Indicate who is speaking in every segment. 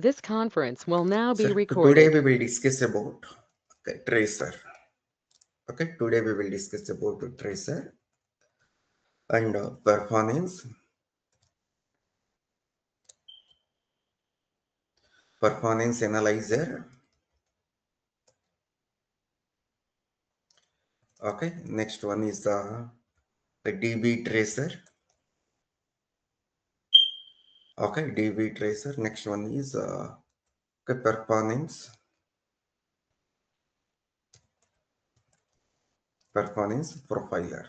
Speaker 1: This conference will now be
Speaker 2: So today
Speaker 1: recorded.
Speaker 2: we will discuss about tracer. Okay, today we will discuss about tracer and performance analyzer. Okay, next one is the DB tracer. Okay, DB tracer. Next one is okay, performance profiler.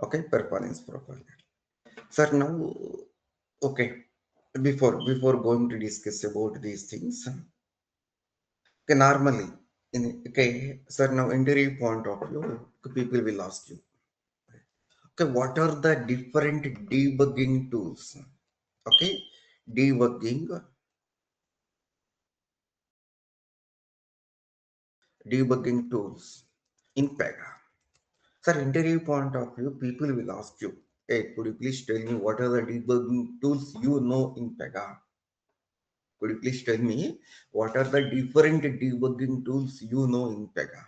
Speaker 2: Okay, performance profiler. Sir, now okay. Before going to discuss about these things, okay, normally okay, sir, now interview point of view, people will ask you, okay, what are the different debugging tools? Okay, debugging debugging tools in Pega. Sir, interview point of view, people will ask you, hey, could you please tell me what are the debugging tools you know in Pega? Could you please tell me what are the different debugging tools you know in Pega?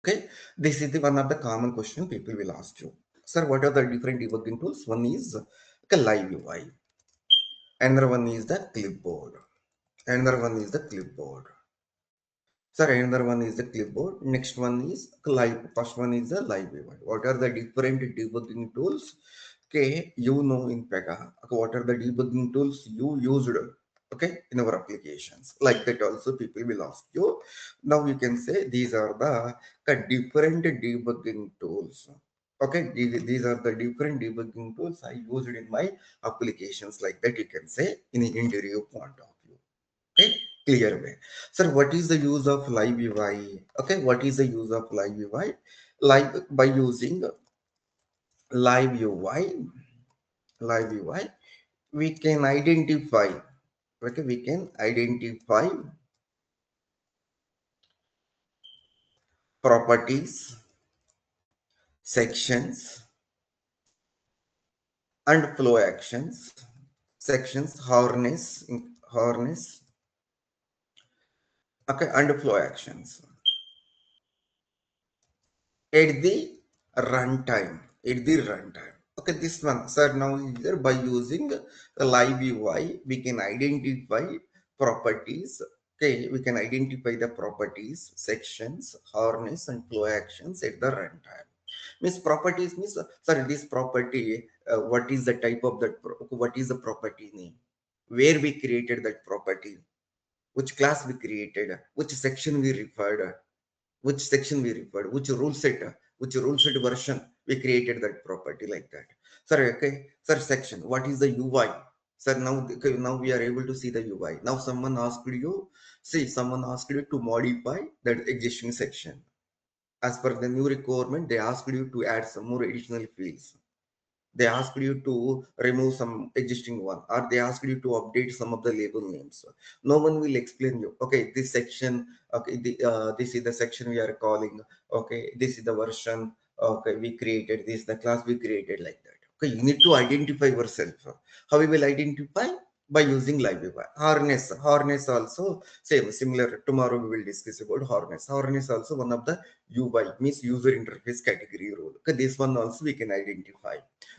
Speaker 2: Okay, this is the one of the common question people will ask you. Sir, what are the different debugging tools? One is okay, live UI. Another one is the clipboard. Another one is the clipboard. Sir, another one is the clipboard. Next one is live. First one is the live UI. What are the different debugging tools? Okay, you know in Pega. Okay, what are the debugging tools you used? Okay, in our applications. Like that also people will ask you. Now you can say these are the different debugging tools. Okay, these are the different debugging tools I used in my applications. Like that you can say in an interview point of view. Okay, clear way. Sir, what is the use of live UI? Okay, what is the use of live UI? Live by using live UI, live UI, we can identify. Okay, we can identify properties, sections, and flow actions. Sections, harness, okay, and flow actions at the runtime. At the runtime. Okay, this one, sir. Now here by using the live UI, we can identify properties. Okay, we can identify the properties, sections, harness, and flow actions at the runtime. Means properties means sorry, this property. What is the type of that? What is the property name? Where we created that property? Which class we created? Which section we referred? Which section we referred, which rule set version we created that property like that. Sir, okay, sir, section. What is the UI? Sir, now okay, now we are able to see the UI. Now someone asked you, see, someone asked you to modify that existing section. As per the new requirement, they asked you to add some more additional fields. They asked you to remove some existing one, or they asked you to update some of the label names. No one will explain you, okay, this section, okay, this is the section we are calling, okay, this is the version, okay, we created this, the class we created, like that. Okay, you need to identify yourself. How we will identify? By using live UI. Harness also same, similar. Tomorrow we will discuss about harness also one of the UI, means user interface category rule. Okay, this one also we can identify.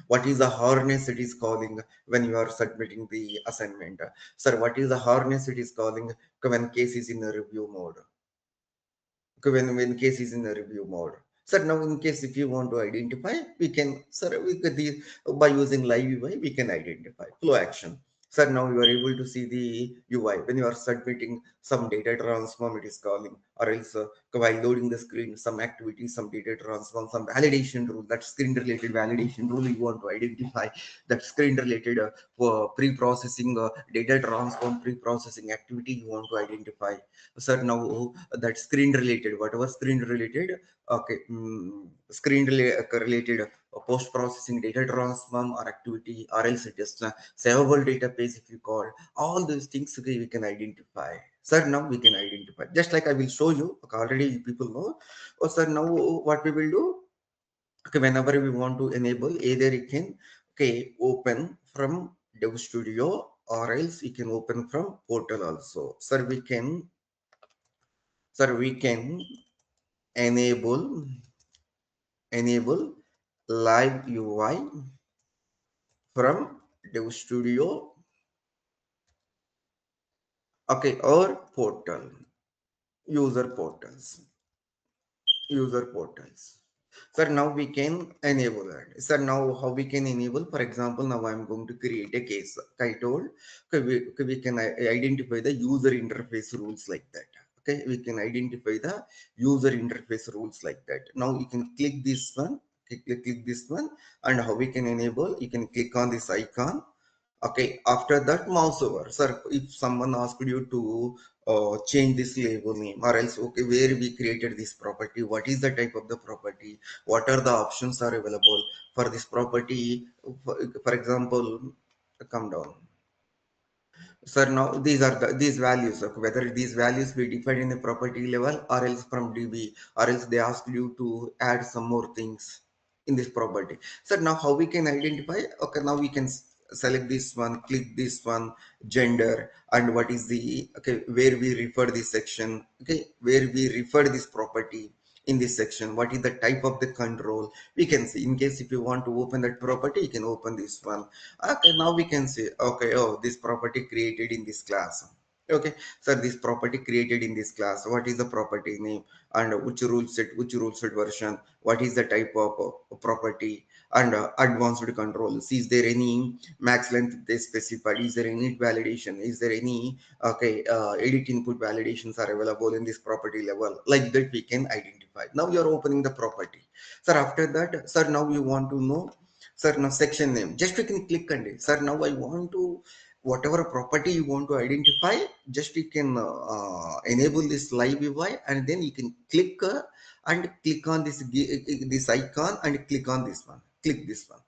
Speaker 2: What is the harness it is calling when you are submitting the assignment? Sir, what is the harness it is calling when case is in a review mode? Okay, when case is in a review mode. Sir, now in case if you want to identify, we can, sir, we could by using live UI we can identify flow action. Sir, now you are able to see the UI when you are submitting some data transform it is calling, or else while loading the screen, some activity, some data transform, some validation rule, that screen related validation rule you want to identify, that screen related for pre-processing data transform pre-processing activity you want to identify. Sir, now that screen related, whatever screen related, okay, related post processing data transform or activity, or else just savable database if you call, all those things, okay, we can identify. Sir, now we can identify, just like I will show you. Okay, already people know. Oh, sir, now what we will do, Okay, whenever we want to enable, either you can open from Dev Studio, or else you can open from portal also. Sir we can enable live UI from Dev Studio, okay, or portal, user portals, user portals. Sir, now we can enable that. Sir, now how we can enable? For example, now I'm going to create a case. I told, okay, we can identify the user interface rules like that. Okay, we can identify the user interface rules like that. Now you can click this one, click this one, and how we can enable? You can click on this icon. Okay, after that, mouse over. Sir, if someone asked you to change this label name, or else, okay, where we created this property, what is the type of the property, what are the options are available for this property, for example, come down. Sir, now these are these values, okay, whether these values be defined in the property level or else from DB, or else they ask you to add some more things in this property. So now how we can identify? Okay, now we can select this one, click this one, gender, and what is the, okay, where we refer this section, okay, where we refer this property in this section, what is the type of the control. We can see, in case if you want to open that property, you can open this one. Okay, now we can say, okay, oh, this property created in this class. Okay, so this property created in this class, what is the property name, and which rule set version, what is the type of property, and advanced controls. Is there any max length they specified? Is there any validation? Is there any, okay, edit input validations are available in this property level? Like that, we can identify. Now you are opening the property. Sir, after that, sir, now you want to know, sir, now section name, just you can click on it. Sir, now I want to, whatever property you want to identify, just you can enable this live UI, and then you can click and click on this icon, and click on this one, click this one.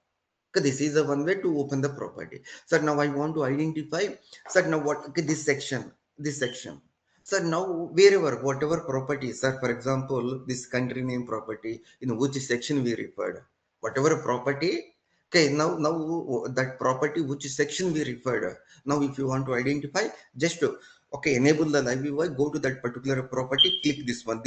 Speaker 2: Okay, this is the one way to open the property. Sir, now I want to identify, sir, now what, okay, this section. Sir, now wherever, whatever property, sir, for example, this country name property, in which section we referred, whatever property, okay, now that property, which section we referred. Now if you want to identify, just okay, enable the live UI, go to that particular property, click this one,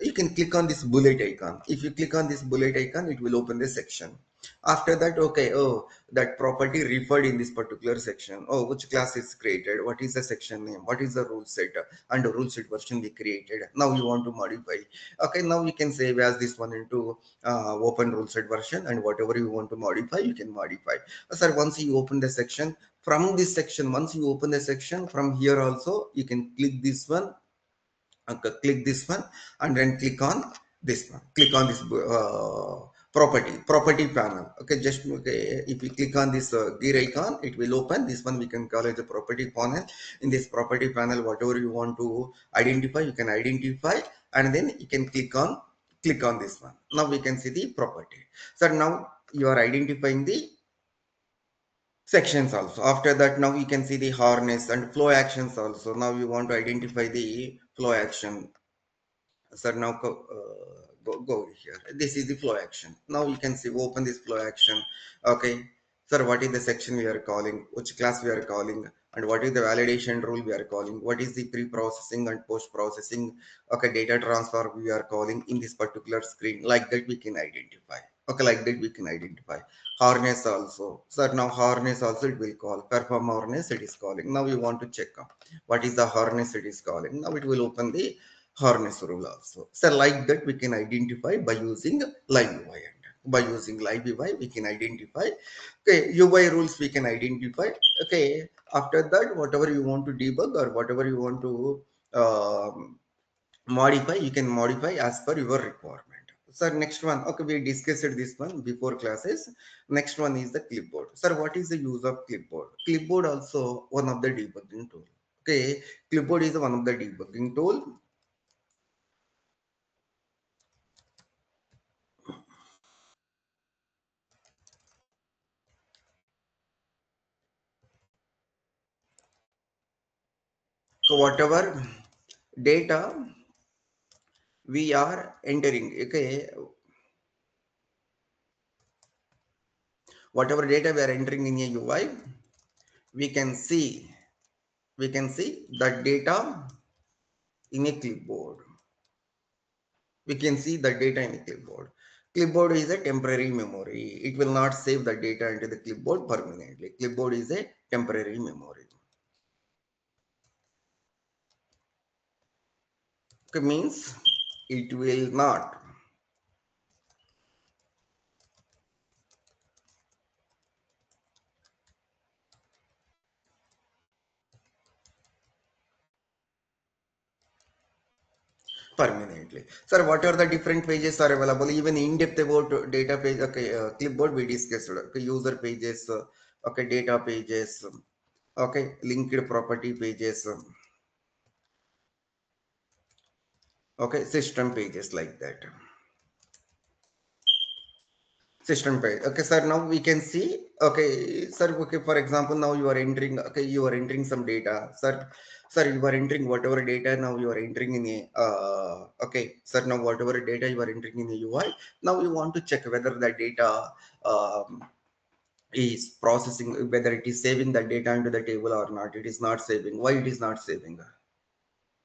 Speaker 2: you can click on this bullet icon. If you click on this bullet icon, it will open the section. After that, okay, oh, that property referred in this particular section. Oh, which class is created, what is the section name, what is the rule set, and the rule set version we created. Now you want to modify. Okay, now we can save as this one into open rule set version, and whatever you want to modify, you can modify. Sir, once you open the section, from this section, once you open the section, from here also you can click this one. Okay, click this one, and then click on this one, click on this property panel. Okay, just okay, if you click on this gear icon, it will open this one. We can call it the property panel. In this property panel, whatever you want to identify, you can identify, and then you can click on this one. Now we can see the property. So now you are identifying the sections also. After that, now you can see the harness and flow actions also. Now you want to identify the flow action. Sir, now go over here. This is the flow action. Now you can see, open this flow action. Okay, sir, what is the section we are calling, which class we are calling, and what is the validation rule we are calling, what is the pre-processing and post-processing, okay, data transfer we are calling in this particular screen. Like that we can identify. Okay, like that we can identify. Harness also, sir, now harness also it will call, perform harness it is calling. Now you want to check what is the harness it is calling. Now it will open the harness rule also. So like that we can identify by using live UI. And by using live UI, we can identify, okay, UI rules we can identify. Okay, after that, whatever you want to debug or whatever you want to modify, you can modify as per your requirement. Sir, next one, okay, we discussed this one before classes. Next one is the clipboard. Sir, what is the use of clipboard? Clipboard also one of the debugging tool. Okay, clipboard is one of the debugging tool. So whatever data we are entering, okay, whatever data we are entering in a UI, we can see that data in a clipboard. We can see the data in a clipboard. Clipboard is a temporary memory. It will not save the data into the clipboard permanently. Clipboard is a temporary memory. Okay, means it will not permanently. Sir, what are the different pages are available? Even in depth about data page, okay, clipboard we discussed. Okay, user pages, okay, data pages, okay, linked property pages, okay, system pages like that. System page. Okay, sir, now we can see. Okay, sir, okay, for example, now you are entering, okay, you are entering some data, sir, you are entering whatever data now you are entering in a okay, sir, now whatever data you are entering in a UI, now you want to check whether the data um, is processing, whether it is saving the data into the table or not. It is not saving. Why it is not saving?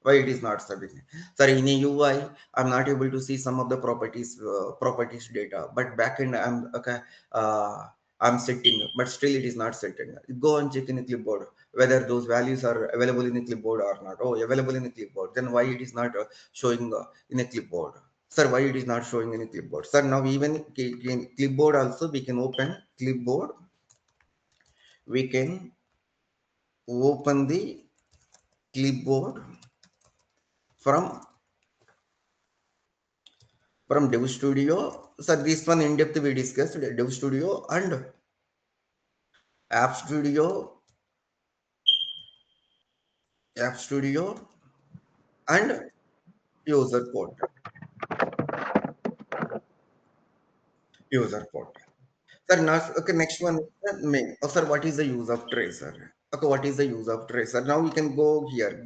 Speaker 2: Why it is not saving? Sorry, in a UI I'm not able to see some of the properties data, but backend I'm okay, uh, I'm setting, but still it is not setting. Go and check in a clipboard whether those values are available in a clipboard or not. Oh, available in a clipboard, then why it is not showing in a clipboard? Sir, why it is not showing in a clipboard? Sir, now even in clipboard also we can open clipboard. We can open the clipboard from Dev Studio. So this one in depth we discussed Dev Studio and App Studio, App Studio and User Portal, User Portal. Sir, now, okay, next one is the main. Oh, sir, what is the use of tracer? Okay, what is the use of tracer? Now you can go here,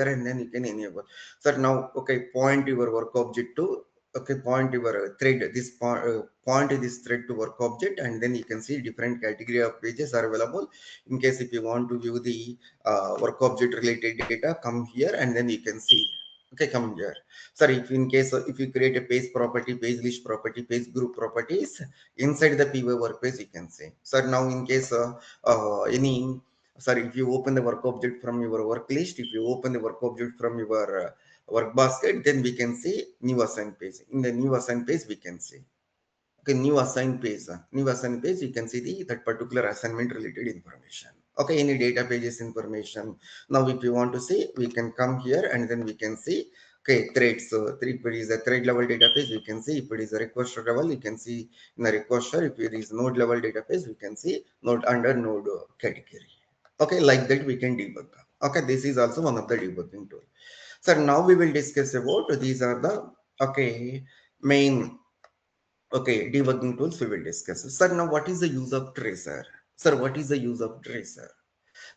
Speaker 2: and then you can enable. Sir, now, okay, point your work object to, okay, point your thread, this point this thread to work object, and then you can see different category of pages are available. In case if you want to view the work object related data, come here, and then you can see. Okay, come here. Sorry, if in case if you create a page property, page list property, page group properties, inside the PY workplace you can see. Sir, now in case any, sorry, if you open the work object from your work list, if you open the work object from your work basket, then we can see new assign page. In the new assign page we can see, okay, new assign page, new assign page, you can see the that particular assignment related information. Okay, any data pages information. Now if you want to see, we can come here and then we can see, okay, threads. So if it is a thread level database, you can see. If it is a requester level, you can see in the requester. If it is node level database, we can see node under node category. Okay, like that we can debug. Okay, this is also one of the debugging tool. So now we will discuss about these are the, okay, main, okay, debugging tools we will discuss. Sir, now what is the use of tracer? Sir, what is the use of tracer?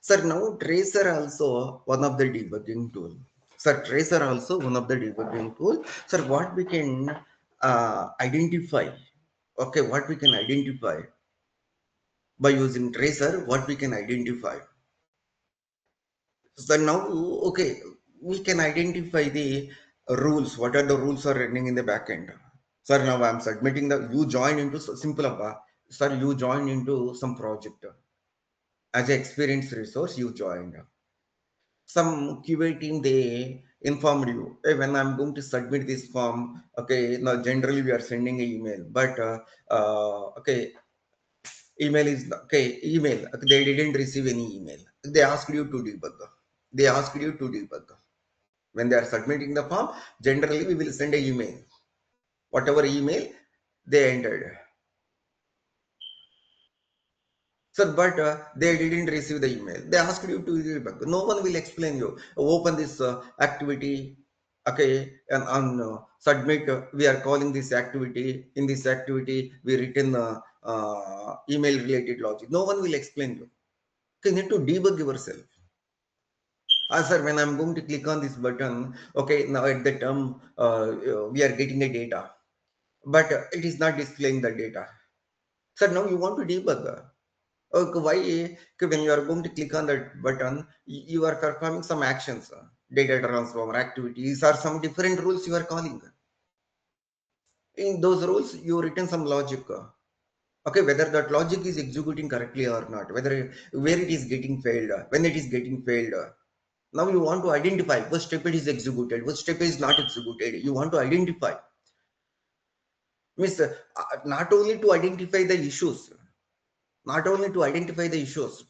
Speaker 2: Sir, now tracer also one of the debugging tool. Sir, tracer also one of the debugging tool. Sir, what we can identify? Okay, what we can identify by using tracer? What we can identify? So now, okay, we can identify the rules. What are the rules are running in the backend? Sir, now I'm submitting the, you join into simple abba. Sir, you join into some project as an experienced resource. You joined. Some QA team, they informed you, hey, when I'm going to submit this form. Okay, now generally we are sending an email, but okay, email is okay. Email, they didn't receive any email. They asked you to debug. They asked you to debug. When they are submitting the form, generally we will send an email. Whatever email they entered. Sir, but they didn't receive the email. They asked you to debug. No one will explain you. Open this activity, okay, and on submit. We are calling this activity. In this activity, we written email related logic. No one will explain you. You need to debug yourself. Sir, when I'm going to click on this button, okay, now at the term we are getting a data, but it is not displaying the data. So now you want to debug. Okay, why? Okay, when you are going to click on that button, you are performing some actions, data transform activities, or some different rules you are calling. In those rules, you written some logic. Okay, whether that logic is executing correctly or not, whether where it is getting failed, when it is getting failed. Now you want to identify what step it is executed, what step is not executed. You want to identify. Means not only to identify the issues, not only to identify the issues.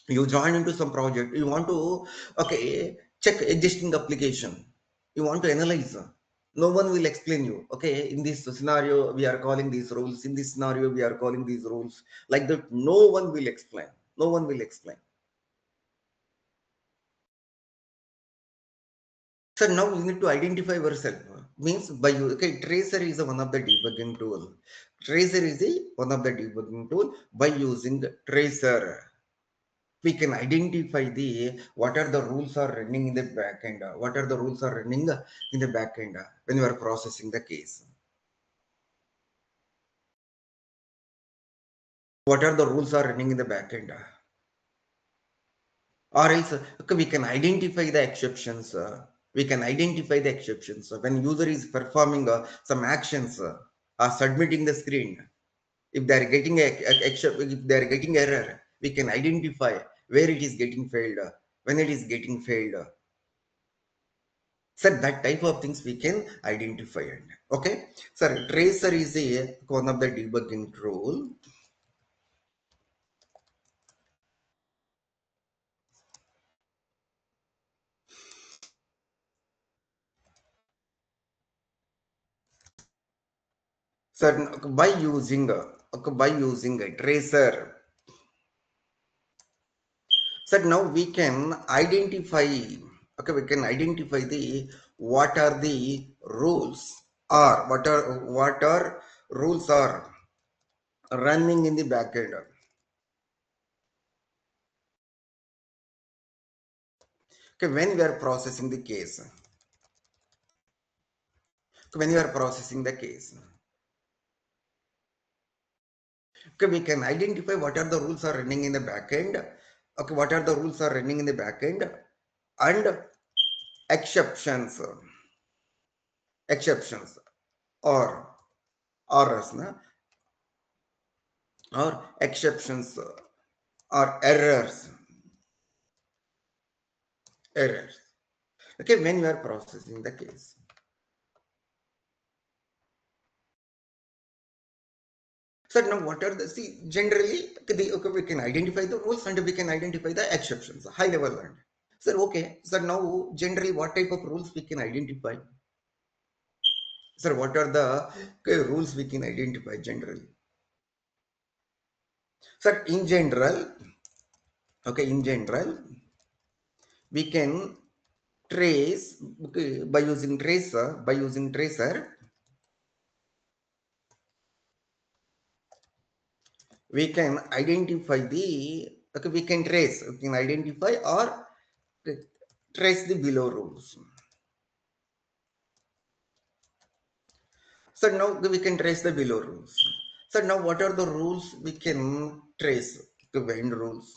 Speaker 2: You join into some project, you want to, okay, check existing application, you want to analyze. No one will explain you, okay, in this scenario we are calling these rules, in this scenario we are calling these rules, like that. No one will explain, no one will explain. So now you need to identify yourself. Means by you, okay, tracer is one of the debugging tool. Tracer is one of the debugging tool. By using tracer, we can identify the what are the rules are running in the backend, what are the rules are running in the backend when you are processing the case, what are the rules are running in the backend, or else okay, we can identify the exceptions, we can identify the exceptions when user is performing some actions, submitting the screen. If they are getting if they are getting error, we can identify where it is getting failed, when it is getting failed. So that type of things we can identify it. Okay. Sir, tracer is a one of the debugging tool. Sir, by using a tracer, sir, now we can identify. Okay, we can identify the what are the rules, or what are rules are running in the backend. Okay, when we are processing the case, when you are processing the case. Okay, we can identify what are the rules are running in the backend. Okay, what are the rules are running in the backend, and exceptions, exceptions, or as na, or exceptions, or errors. Okay, when you are processing the case. So now what are the, see, generally okay, okay, we can identify the rules and we can identify the exceptions, high level learned. So okay, so now generally what type of rules we can identify? Sir, what are the okay, rules we can identify generally? Sir, in general, okay, in general, we can trace, okay, by using tracer, we can identify the, okay, we can identify or trace the below rules. So now we can trace the below rules. So now what are the rules we can trace? The wind rules.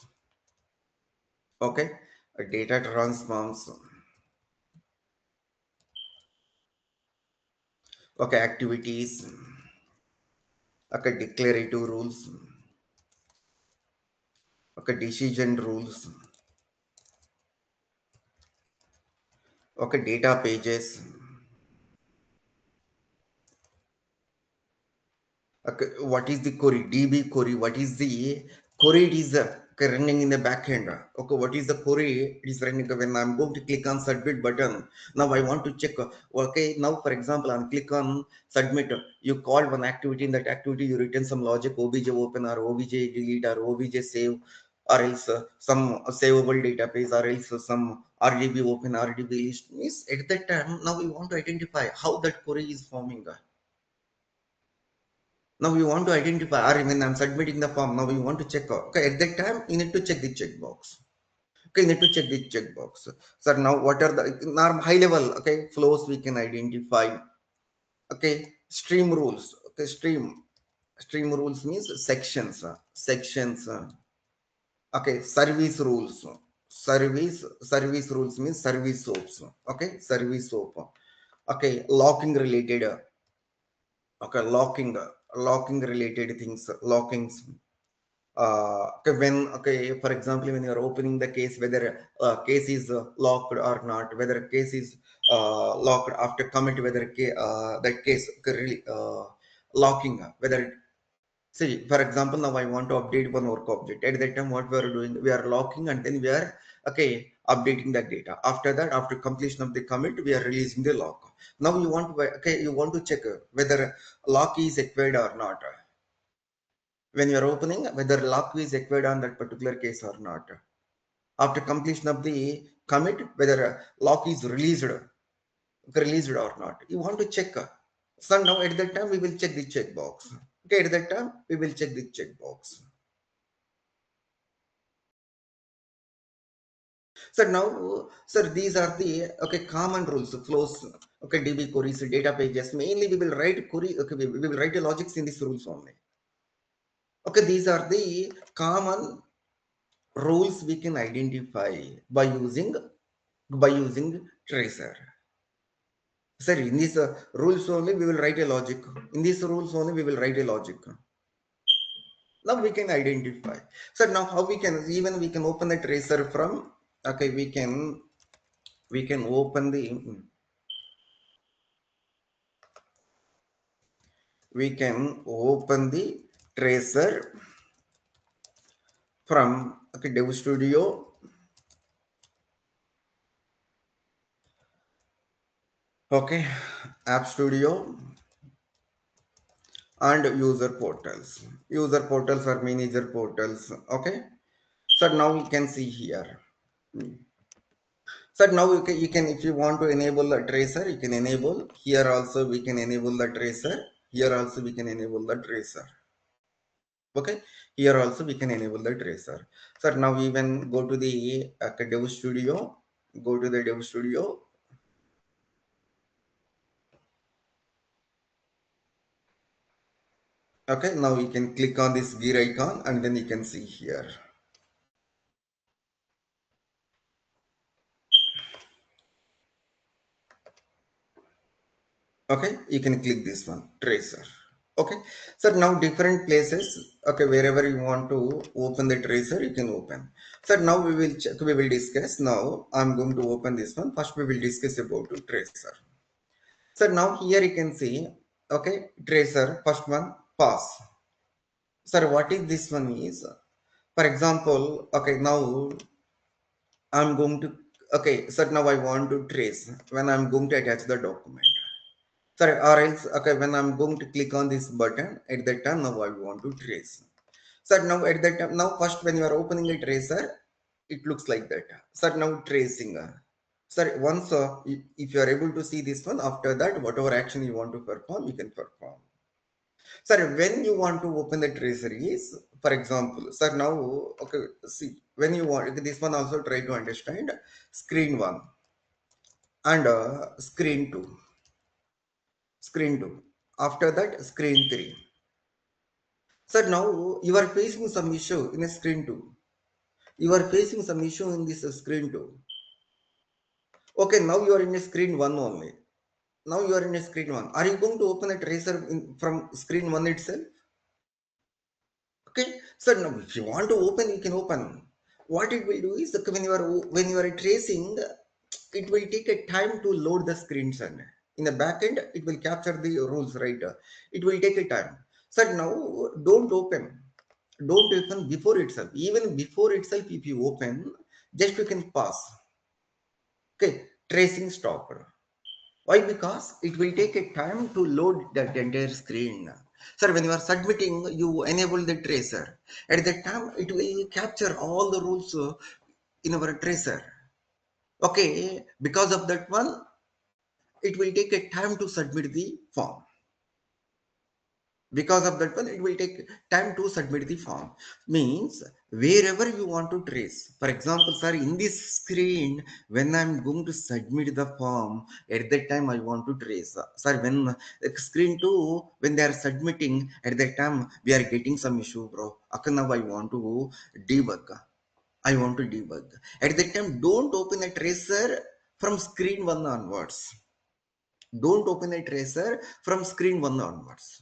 Speaker 2: Okay, data transforms. Okay, activities. Okay, declarative rules. Okay, decision rules. Okay, data pages. Okay, what is the query? DB query. What is the query? It is okay, running in the backend. Okay, what is the query? It is running when I'm going to click on submit button. Now I want to check. Okay, now for example, I'm click on submit. You call one activity. In that activity, you written some logic obj open or obj delete or obj save, or else some savable database, or else some RDB open, RDB list. Means at that time, now we want to identify how that query is forming. Now you want to identify, or when I'm submitting the form, now you want to check. Okay, at that time, you need to check the checkbox. Okay, you need to check the checkbox. So now what are the high level, okay, flows we can identify. Okay, stream rules. Okay, stream. Stream rules means sections. Sections. Okay, service rules. Service rules means service soaps. Okay, service soap. Okay, locking related. Okay, locking related things. Lockings. Okay, when, okay, for example, when you are opening the case, whether case is locked or not, whether a case is locked after commit, whether that case really locking, whether it, see, for example, now I want to update one work object. At that time, what we are doing, we are locking and then we are, okay, updating that data. After that, after completion of the commit, we are releasing the lock. Now you want to, okay, you want to check whether lock is acquired or not. When you are opening, whether lock is acquired on that particular case or not. After completion of the commit, whether lock is released or not. You want to check. So now at that time we will check the checkbox. Okay, at that time we will check the checkbox. So now, sir, these are the, okay, common rules, flows, okay, DB queries, data pages. Mainly we will write query. Okay, we will write the logics in these rules only. Okay, these are the common rules we can identify by using tracer. Sir, in these rules only we will write a logic. In these rules only we will write a logic. Now we can identify. So now how we can, even we can open the tracer from, okay, we can open the, we can open the tracer from, okay, Dev Studio. Okay, App Studio and user portals. User portals or manager portals. Okay. So now we can see here. So now you can, if you want to enable the tracer, you can enable. Here also we can enable the tracer. Here also we can enable the tracer. Okay. Here also we can enable the tracer. So now even go to the Dev Studio. Go to the Dev Studio. Okay. Now you can click on this gear icon and then you can see here. Okay, you can click this one, tracer. Okay, so now different places, okay, wherever you want to open the tracer, you can open. So now we will check, we will discuss. Now I'm going to open this one. First we will discuss about the tracer. So now here you can see, okay, tracer, first one, pass. Sir, what is this one is, for example, okay, now I'm going to, okay, so now I want to trace when I'm going to attach the document. Sorry, or else, okay, when I'm going to click on this button, at that time, now I want to trace. So now at that time, now first when you are opening a tracer, it looks like that. So now tracing. Sorry, once if you are able to see this one, after that, whatever action you want to perform, you can perform. Sorry, when you want to open the tracer is, for example, sir, now, okay, see, when you want, okay, this one also try to understand screen 1 and screen 2. Screen 2. After that, screen 3. So now you are facing some issue in a screen 2. You are facing some issue in this screen 2. Okay, now you are in a screen 1 only. Now you are in a screen 1. Are you going to open a tracer from screen 1 itself? Okay, so now if you want to open, you can open. What it will do is, okay, when you are tracing, it will take a time to load the screens, and in the back end it will capture the rules, right? It will take a time. So now don't open before itself. Even before itself, if you open, just you can pass. Okay, tracing stopped. Why? Because it will take a time to load that entire screen. Sir, when you are submitting, you enable the tracer. At that time, it will capture all the rules in our tracer. Okay, because of that one, it will take a time to submit the form. Because of that one, it will take time to submit the form. Means wherever you want to trace, for example, sir, in this screen, when I'm going to submit the form, at that time I want to trace, sir, when screen 2, when they are submitting, at that time we are getting some issue, bro. Okay, now I want to debug. I want to debug. At that time, don't open a tracer from screen 1 onwards. Don't open a tracer from screen 1 onwards.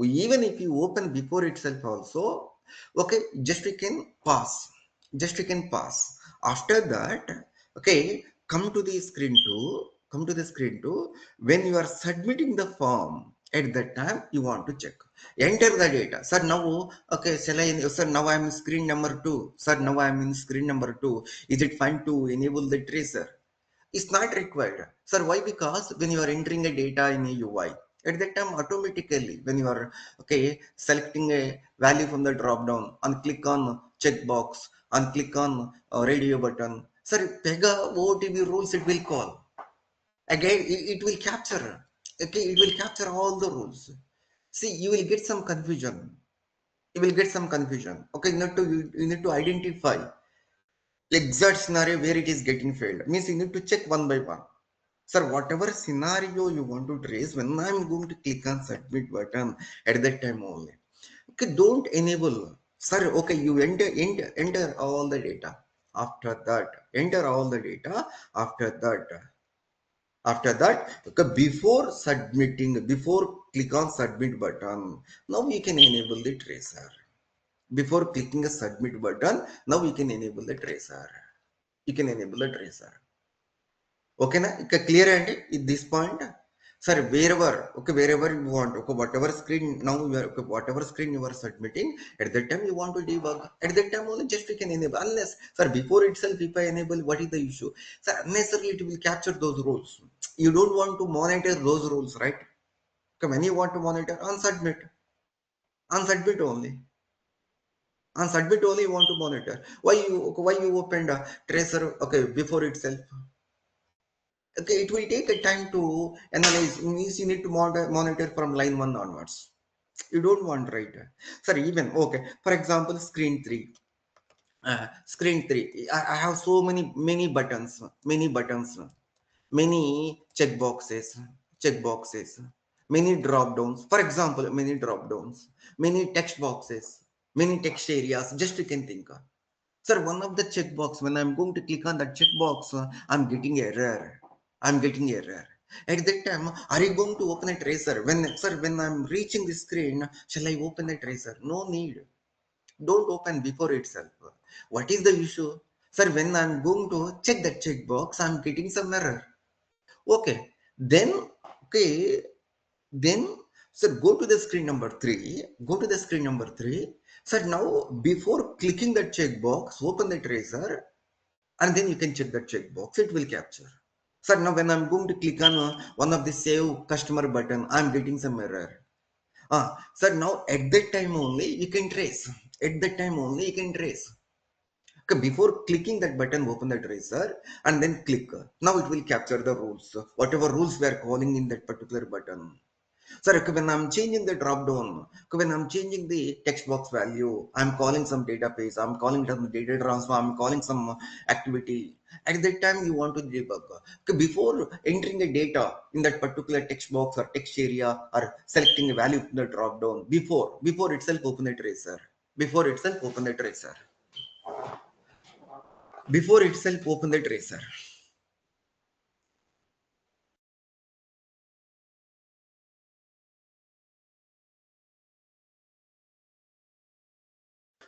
Speaker 2: Even if you open before itself also, okay, just we can pass. Just we can pass. After that, okay, come to the screen 2. Come to the screen 2. When you are submitting the form, at that time you want to check. Enter the data. Sir, now, okay, shall I, sir, now I am in screen number 2. Sir, now I am in screen number 2. Is it fine to enable the tracer? It's not required. Sir, why? Because when you are entering a data in a UI, at that time automatically when you are, okay, selecting a value from the drop down, and click on checkbox, and click on radio button, sir, Pega OTB rules it will call. Again, it will capture. Okay, it will capture all the rules. See, you will get some confusion. You will get some confusion. Okay, you need to identify exact scenario where it is getting failed. Means you need to check one by one. Sir, whatever scenario you want to trace, when I'm going to click on submit button, at that time only. Okay, don't enable. Sir, okay, you enter all the data. After that, enter all the data. After that, okay, before click on submit button, now you can enable the tracer. Before clicking a submit button, now you can enable the tracer. You can enable the tracer. Okay, na? Clear and at this point, sir, wherever you want, okay, whatever screen now you are, okay, whatever screen you are submitting, at that time you want to debug. At that time only just we can enable. Unless, sir, before itself, if I enable, what is the issue? Sir, unnecessarily it will capture those rules. You don't want to monitor those rules, right? Okay, when you want to monitor, on submit only. On submit only you want to monitor. Why you opened a tracer, okay, before itself? Okay, it will take a time to analyze. Means you need to monitor from line 1 onwards. You don't want, right? Sir, even, okay, for example, screen 3. Screen 3, I have so many buttons, many checkboxes, many drop downs. For example, many drop downs, many text boxes, many text areas, just you can think. Sir, one of the checkbox, when I'm going to click on that checkbox, I'm getting error. I'm getting error. At that time, are you going to open a tracer? When I'm reaching the screen, shall I open a tracer? No need. Don't open before itself. What is the issue? Sir, when I'm going to check that checkbox, I'm getting some error. Okay. Okay, then, sir, go to the screen number 3. Go to the screen number 3. Sir, now before clicking that checkbox, open the tracer, and then you can check that checkbox. It will capture. Sir, now when I'm going to click on one of the save customer button, I'm getting some error. Sir, now at that time only you can trace. At that time only you can trace. Okay, before clicking that button, open the tracer and then click. Now it will capture the rules. Whatever rules we are calling in that particular button. Sir, okay, when I'm changing the drop down, okay, when I'm changing the text box value, I'm calling some database, I'm calling some data transfer, I'm calling some activity. At that time, you want to debug. Okay, before entering a data in that particular text box or text area or selecting a value from the drop down, before itself open the tracer. Before itself open the tracer. Before itself open the tracer.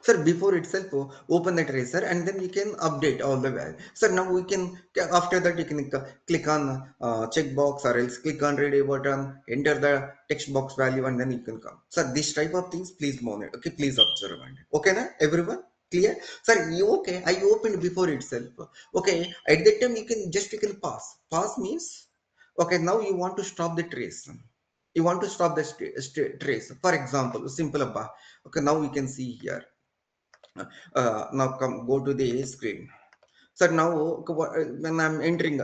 Speaker 2: Sir, before itself, open the tracer and then we can update all the value. Sir, now we can, after that you can click on checkbox or else click on ready button, enter the text box value and then you can come. Sir, this type of things please monitor. Okay, please observe. Okay, na everyone? Clear? Sir, okay, I opened before itself. Okay, at that time you can pass. Pass means, okay, now you want to stop the trace. You want to stop the trace. For example, simple abba. Okay, now we can see here. Now come go to the screen. So now when I'm entering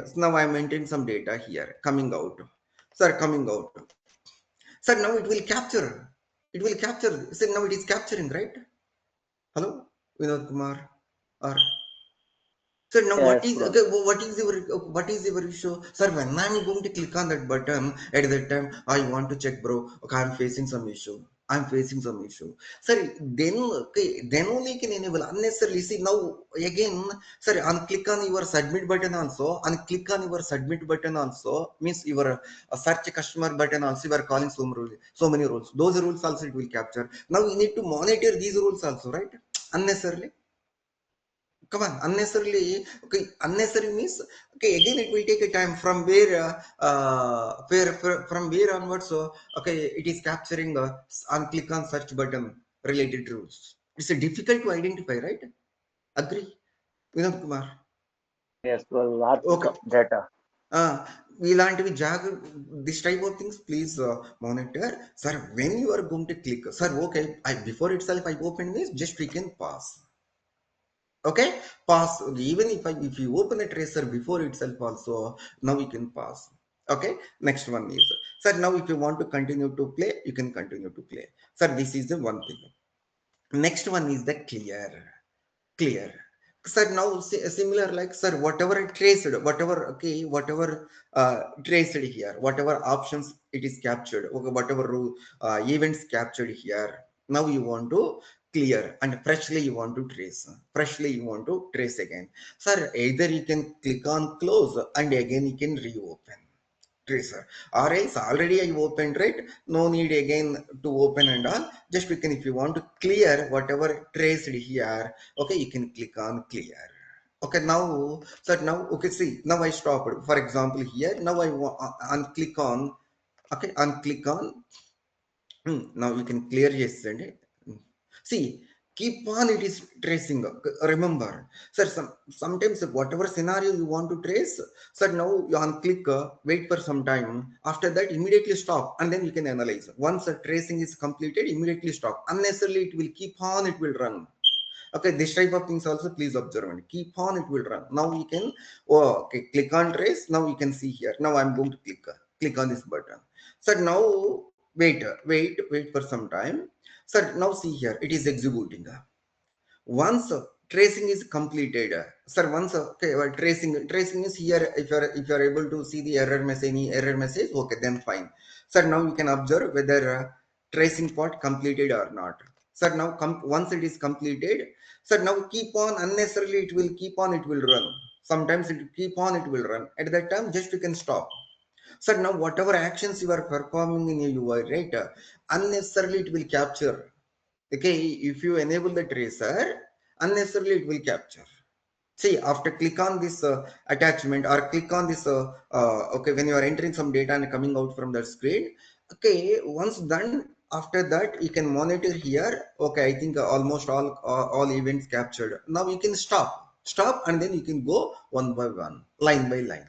Speaker 2: some data here, coming out. Sir, coming out. Sir, now it will capture. It will capture. See, now it is capturing, right? Hello, Vinod Kumar. Or so now what
Speaker 3: Yes,
Speaker 2: is
Speaker 3: bro.
Speaker 2: okay? What is your issue, sir? When I'm going to click on that button at that time, I want to check, bro. Okay, I'm facing some issue. I'm facing some issue. Sorry, then okay, then only you can enable unnecessarily. See now again, sorry, unclick on your submit button also. Unclick on your submit button also means your search customer button also. You are calling so many rules. Those rules also it will capture. Now you need to monitor these rules also, right? Unnecessarily. Come on, unnecessarily. Okay, unnecessary means okay. Again, it will take a time from from where onwards. So okay, it is capturing on click on search button related rules. It's a difficult to identify, right? Agree, Vinod Kumar.
Speaker 3: Yes, bro. Lots
Speaker 2: Okay,
Speaker 3: of data.
Speaker 2: uh, we learn to be this type of things. Please monitor, sir. When you are going to click, sir. Okay, I before itself I open this. Just we can pass. Okay, pass. Even if you open a tracer before itself also, now we can pass. Okay, next one is, sir, now if you want to continue to play, you can continue to play, sir. This is the one thing. Next one is the clear. Sir, now similar like, sir, whatever it traced, whatever, okay, whatever traced here, whatever options it is captured, okay, whatever events captured here, now you want to clear and freshly you want to trace, freshly you want to trace again, sir. Either you can click on close and again you can reopen tracer, or else already I opened, right? No need again to open and all. Just you can, if you want to clear whatever traced here, okay, you can click on clear. Okay, now, so now, okay, see, now I stopped. For example, here, now I want on click on, okay, on click on. Now you can clear yesterday. See, keep on it is tracing. Remember, sir, sometimes whatever scenario you want to trace, sir, now you on click, wait for some time. After that, immediately stop and then you can analyze. Once the tracing is completed, immediately stop. Unnecessarily, it will keep on, it will run. Okay, this type of things also please observe and keep on, it will run. Now you can, oh, okay, click on trace. Now you can see here. Now I'm going to click on this button. So now wait for some time. So now see here, it is executing. Once tracing is completed, sir, once okay, well, tracing is here. If you are able to see the error message, any error message, okay, then fine. Sir, now you can observe whether tracing part completed or not. Sir, now once it is completed, sir, now keep on, unnecessarily it will keep on, it will run. Sometimes it keep on, it will run. At that time, just you can stop. Sir, now whatever actions you are performing in your UI, right, unnecessarily it will capture. Okay, if you enable the tracer, unnecessarily it will capture. See, after click on this attachment or click on this okay, when you are entering some data and coming out from that screen, okay, once done, after that you can monitor here. Okay, I think almost all events captured. Now you can stop and then you can go one by one, line by line.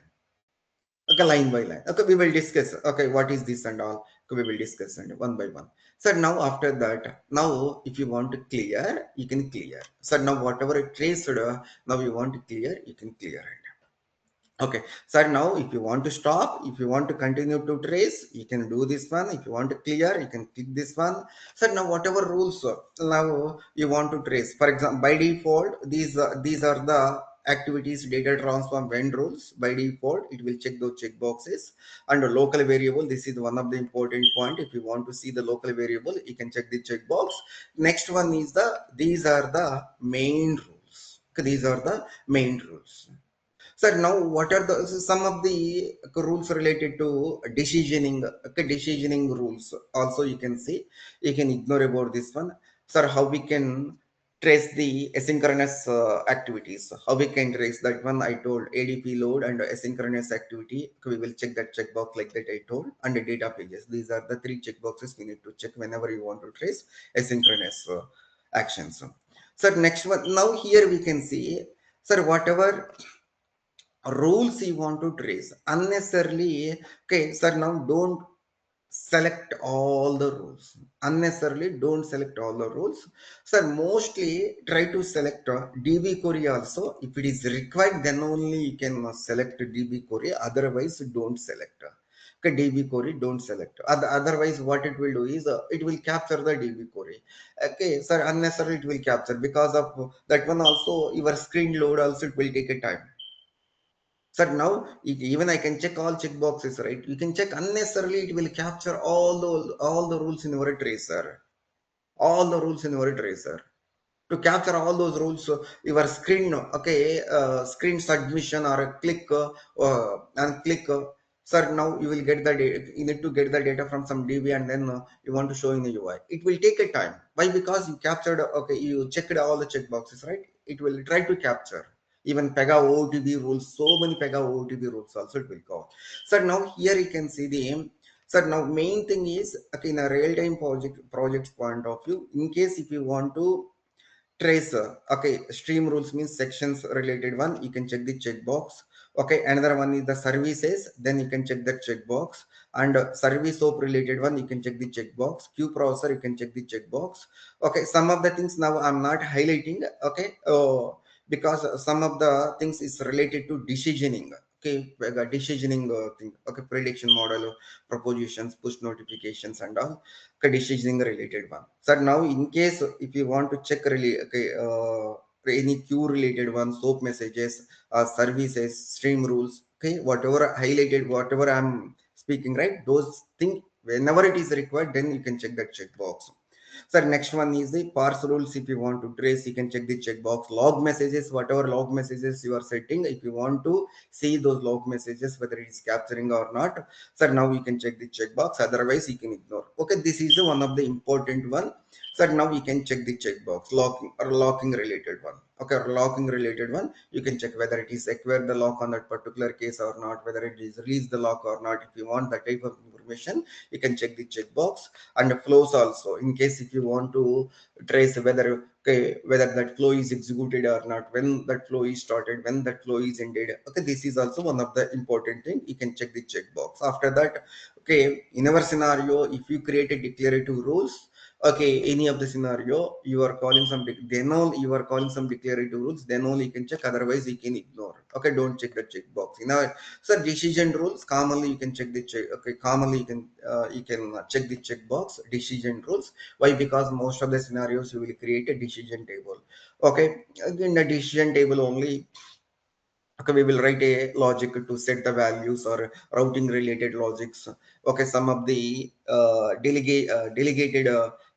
Speaker 2: Okay, line by line. Okay, we will discuss. Okay, what is this and all? Okay, we will discuss and one by one. So now after that, now if you want to clear, you can clear. So now whatever it traced, now you want to clear, you can clear it. Okay, so now if you want to stop, if you want to continue to trace, you can do this one. If you want to clear, you can click this one. So now whatever rules now you want to trace. For example, by default, these are the activities data transform when rules. By default, it will check those check boxes. And the local variable, this is one of the important point. If you want to see the local variable, you can check the checkbox. Next one is these are the main rules. Okay, these are the main rules. Sir, now what are the some of the rules related to decisioning? Okay, decisioning rules. Also, you can see, you can ignore about this one. Sir, how we can trace the asynchronous activities? How we can trace that one? I told ADP load and asynchronous activity. Okay, we will check that checkbox like that I told, and the data pages. These are the three checkboxes we need to check whenever you want to trace asynchronous actions. Sir, next one. Now here we can see, sir, whatever rules you want to trace unnecessarily. Okay, sir, now don't select all the rules. Unnecessarily don't select all the rules, sir. Mostly try to select db query also. If it is required, then only you can select db query, otherwise don't select. Okay, DB query, don't select. Otherwise, what it will do is it will capture the DB query. Okay, sir, unnecessarily it will capture because of that one also. Your screen load also it will take a time. Sir, now even I can check all checkboxes, right? You can check unnecessarily. It will capture all the rules in your tracer, all the rules in your tracer. To capture all those rules, your screen, okay, screen submission or a click and click. Sir, now you will get the data. You need to get the data from some DB and then you want to show in the UI. It will take a time. Why? Because you captured, okay, you checked all the checkboxes, right? It will try to capture. Even PEGA OOTB rules, so many PEGA OOTB rules also it will call. Sir, now here you can see the Sir, now main thing is, okay, in a real-time project point of view, in case if you want to tracer, okay, stream rules means sections related one, you can check the checkbox. Okay, another one is the services, then you can check that checkbox. And service soap related one, you can check the checkbox. Queue processor, you can check the checkbox. Okay, some of the things now I'm not highlighting, okay, because some of the things is related to decisioning. Okay, decisioning thing, okay, prediction model, propositions, push notifications, and all decisioning related one. So now in case if you want to check really, okay, any queue related one, soap messages, services, stream rules, okay, whatever highlighted, whatever I'm speaking, right, those things whenever it is required, then you can check that checkbox. So next one is the parse rules. If you want to trace, you can check the checkbox. Log messages, whatever log messages you are setting, if you want to see those log messages, whether it is capturing or not, so now you can check the checkbox. Otherwise, you can ignore. Okay, this is the one of the important one. So now you can check the checkbox, locking or locking related one. Okay, or locking related one, you can check whether it is acquire the lock on that particular case or not, whether it is release the lock or not. If you want that type of information, you can check the checkbox. And flows also, in case if you want to trace whether, okay, whether that flow is executed or not, when that flow is started, when that flow is ended. Okay, this is also one of the important thing. You can check the checkbox. After that, okay, in our scenario, if you create a declarative rules, okay, any of the scenario you are calling some then all you are calling some declarative rules, then only you can check, otherwise you can ignore. Okay, don't check the checkbox. In our, so decision rules, commonly you can check the check. Okay, commonly you can check the checkbox decision rules. Why? Because most of the scenarios you will create a decision table. Okay, in the decision table only, okay, we will write a logic to set the values or routing related logics. Okay, some of the delegated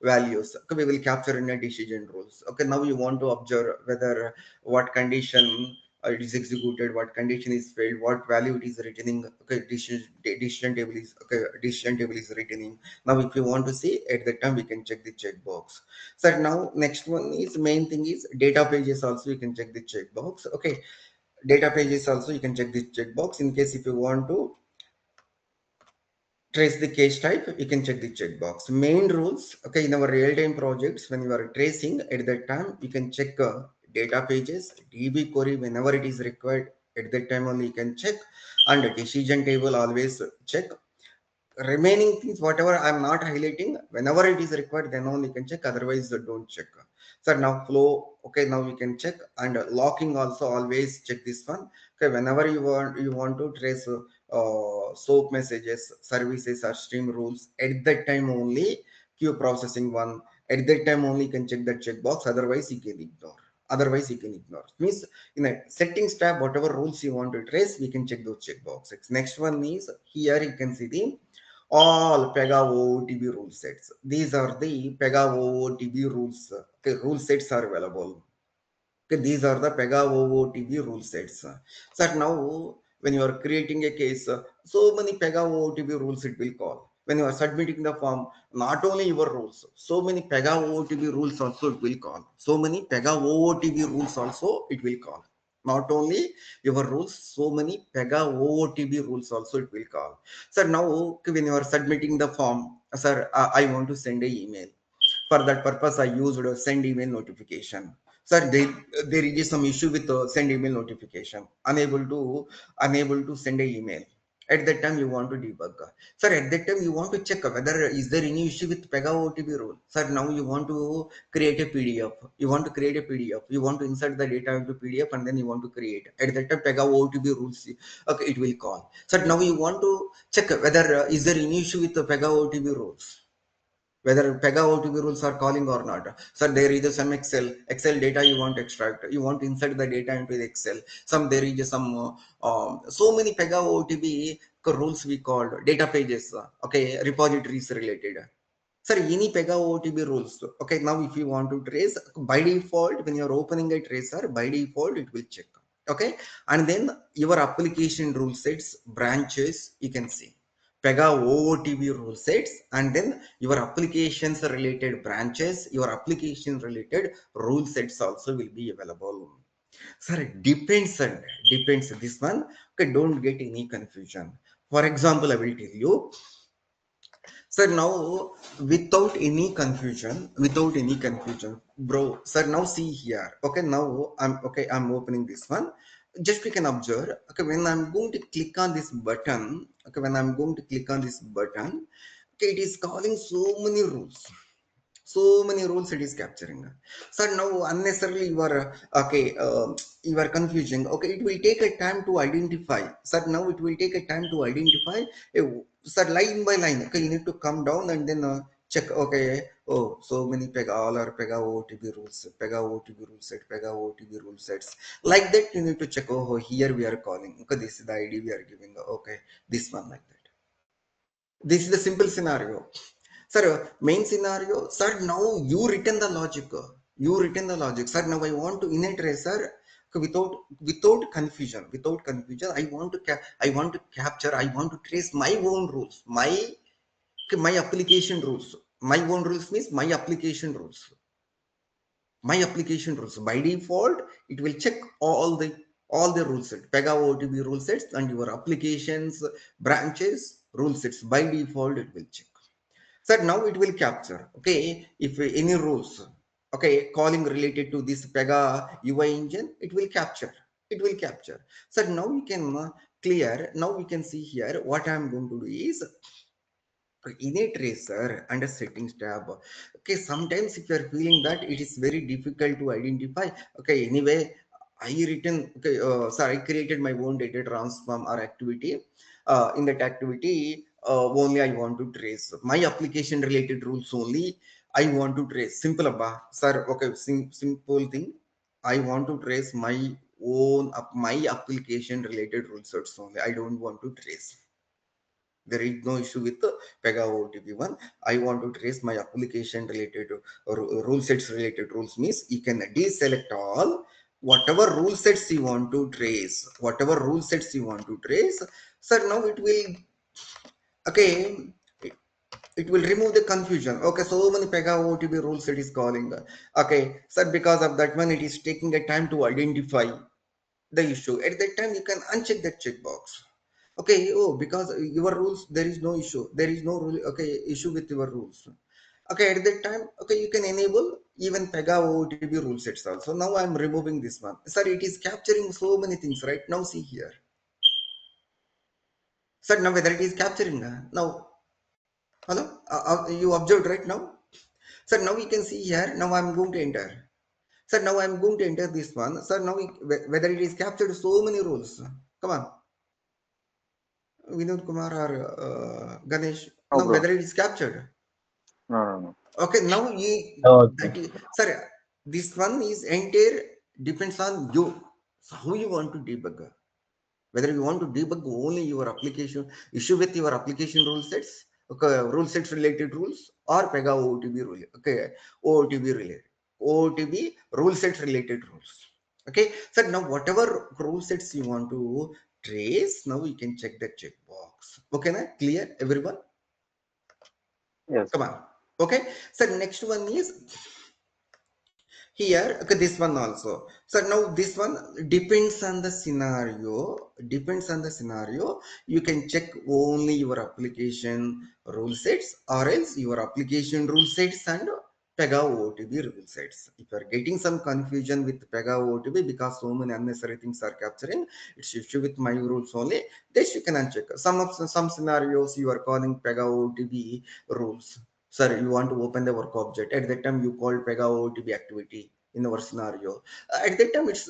Speaker 2: values, okay, we will capture in a decision rules. Okay, now you want to observe whether what condition it is executed, what condition is failed, what value it is returning. Okay, decision table is, okay, decision table is returning. Now if you want to see at that time, we can check the checkbox. So now next one is main thing is data pages, also you can check the checkbox. Okay, data pages also you can check this checkbox. In case if you want to trace the case type, you can check the checkbox. Main rules, okay, in our real-time projects, when you are tracing at that time, you can check data pages, DB query whenever it is required. At that time only you can check. And decision table always check. Remaining things whatever I'm not highlighting, whenever it is required, then only you can check, otherwise don't check. So now flow, okay, now you can check. And locking also always check this one. Okay, whenever you want to trace soap messages, services, or stream rules, at that time only queue processing one, at that time only you can check that checkbox, otherwise you can ignore. Otherwise you can ignore means in a settings tab, whatever rules you want to trace, we can check those checkboxes. Next one is here you can see the all PEGA OOTB rule sets. These are the PEGA OOTB rules. Okay, rule sets are available. Okay, these are the PEGA OOTB rule sets. So now, when you are creating a case, so many PEGA OOTB rules it will call. When you are submitting the form, not only your rules, so many PEGA OOTB rules also it will call. So many PEGA OOTB rules also it will call. Not only your rules, so many PEGA OOTB rules also it will call. Sir, now when you are submitting the form, sir, I want to send a email. For that purpose, I used a send email notification. Sir, there is some issue with send email notification. Unable to send an email. At that time you want to debug. Sir, at that time you want to check whether is there any issue with Pega OTP rule. Sir, now you want to create a PDF. You want to create a PDF. You want to insert the data into PDF and then you want to create. At that time Pega OTP rules, okay, it will call. Sir, now you want to check whether is there any issue with the Pega OTP rules, whether Pega OTP rules are calling or not. So there is some Excel data you want to extract. You want to insert the data into the Excel. There is some so many Pega OTP rules we called data pages. Okay, repositories related. Sir, any Pega OTP rules. Okay, now if you want to trace, by default, when you're opening a tracer, by default it will check. Okay, and then your application rule sets, branches, you can see. Pega OOTB rule sets, and then your applications related branches, your application related rule sets also will be available. Sir, it depends this one. Okay, don't get any confusion. For example, I will tell you. Sir, now without any confusion, bro. Sir, now see here. Okay, now I'm opening this one. Just we can observe. Okay, when I'm going to click on this button. Okay, when I'm going to click on this button. Okay, it is calling so many rules it is capturing. So now unnecessarily you are confusing. Okay, it will take a time to identify. So now it will take a time to identify. So line by line, okay, you need to come down and then check. Okay, oh, so many Pega, all are Pega OTP rules, Pega OTP rule set, Pega OTP rule sets. Like that you need to check. Oh, here we are calling. Okay, this is the ID we are giving. Okay, this one, like that. This is the simple scenario. Sir, main scenario, sir, now you written the logic. You written the logic. Sir, now I want to in a tracer without confusion, I want to capture, I want to trace my own rules, my application rules. My own rules means my application rules. My application rules. By default, it will check all the rule sets, Pega OTP rule sets, and your applications, branches, rule sets. By default, it will check. So now it will capture. Okay, if any rules, okay, calling related to this Pega UI engine, it will capture. It will capture. So now we can clear. Now we can see here what I am going to do is in a tracer under settings tab. Okay, sometimes if you are feeling that it is very difficult to identify. Okay, anyway, I created my own data transform or activity. In that activity, only I want to trace my application related rules only. I want to trace simple abba sir. Okay, simple thing. I want to trace my my application related rule sets only. I don't want to trace. There is no issue with the Pega OTP one. I want to trace my application related or rule sets related rules means you can deselect all whatever rule sets you want to trace. Whatever rule sets you want to trace. Sir, now it will, okay, it will remove the confusion. Okay, so many Pega OTP rule set is calling. Okay, sir, because of that one, it is taking a time to identify the issue. At that time, you can uncheck that checkbox. Okay, oh, because your rules, there is no issue. There is no rule, okay, issue with your rules. Okay, at that time, okay, you can enable even Pega OTP rule sets also. Now I'm removing this one. Sir, it is capturing so many things right now. See here. Sir, now whether it is capturing now. Hello, you observed right now. Sir, now we can see here. Now I'm going to enter. Sir, now I'm going to enter this one. Sir, now whether it is captured so many rules. Come on. Vinod Kumar or Ganesh.
Speaker 3: No,
Speaker 2: Now
Speaker 3: bro.
Speaker 2: whether it is captured.
Speaker 3: No.
Speaker 2: Okay, now
Speaker 4: Okay.
Speaker 2: sorry, this one is entire depends on you. So how you want to debug? Whether you want to debug only your application issue with your application rule sets, okay, rule sets related rules, or Pega OOTB rule, okay, OOTB related, OOTB rule sets related rules. Okay, so now whatever rule sets you want to trace, now you can check that checkbox. Okay, now clear everyone?
Speaker 3: Yes.
Speaker 2: Come on. Okay, so next one is here. Okay, this one also. So now this one depends on the scenario. You can check only your application rule sets, or else your application rule sets and PEGA OTB rule sets. If you are getting some confusion with PEGA OTB because so many unnecessary things are capturing, it's issue with my rules only. This you can uncheck. Some scenarios you are calling PEGA OTB rules. Sir, you want to open the work object. At that time, you call PEGA OTB activity in our scenario. At that time, it's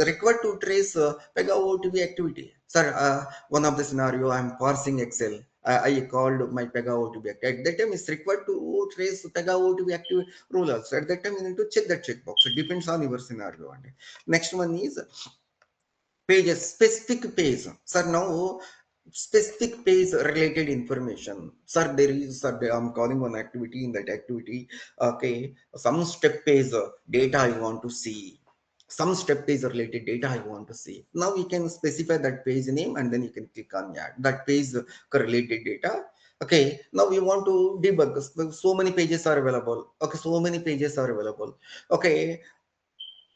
Speaker 2: required to trace PEGA OTB activity. Sir, one of the scenario, I'm parsing Excel. I called my PEGA OTB activity. At that time, it's required to trace PEGA OTB activity rule also. At that time, you need to check that checkbox. It depends on your scenario. Next one is pages, specific page. Sir, now specific page related information. Sir, there is, sir, I'm calling one activity. In that activity, okay, some step page data I want to see, some step page related data I want to see. Now you can specify that page name and then you can click on add that page related data. Okay, now we want to debug. So many pages are available. Okay, so many pages are available. Okay,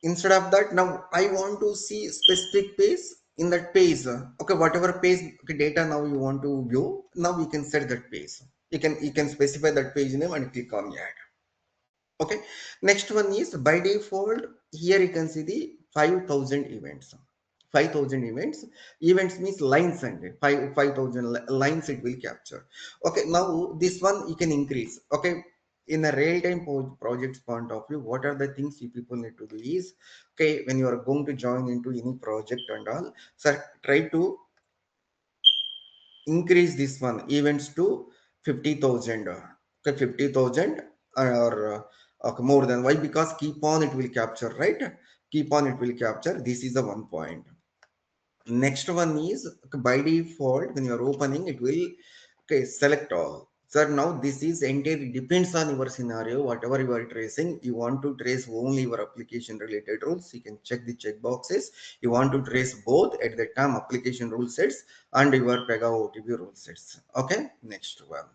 Speaker 2: instead of that, now I want to see specific page. In that page, okay, whatever page, okay, data now you want to view, now you can set that page. You can specify that page name and click on add. Okay, next one is by default. Here you can see the 5,000 events. 5,000 events. Events means lines, and 5,000 lines it will capture. Okay, now this one you can increase. Okay, in a real-time projects point of view, what are the things you people need to do is, okay, when you are going to join into any project and all, sir, try to increase this one events to 50,000. Okay, 50,000 or okay, more than. Why? Because keep on it will capture, right? Keep on it will capture. This is the one point. Next one is, okay, by default when you are opening it will, okay, select all. Sir, now this is entirely depends on your scenario. Whatever you are tracing, you want to trace only your application related rules, you can check the check boxes. You want to trace both at the time application rule sets and your PEGA OTB rule sets. Okay, next one.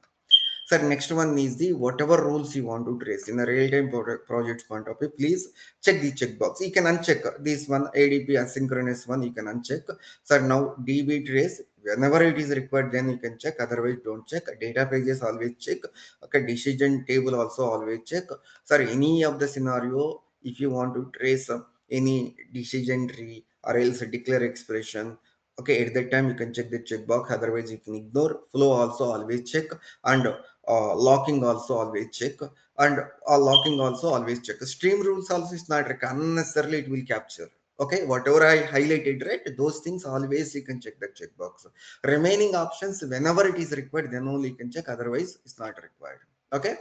Speaker 2: Sir, next one is the whatever rules you want to trace in a real-time project point of view. Please check the checkbox. You can uncheck this one, ADP asynchronous one. You can uncheck. Sir, now DB trace. Whenever it is required, then you can check. Otherwise, don't check. Data pages always check. Okay, decision table also always check. Sir, any of the scenario, if you want to trace any decision tree or else declare expression, okay, at that time you can check the checkbox. Otherwise, you can ignore. Flow also always check, and locking also always check, and locking also always check. Stream rules also is not required. Unnecessarily it will capture. Okay, whatever I highlighted, right, those things always you can check the checkbox. Remaining options, whenever it is required, then only you can check, otherwise it's not required. Okay,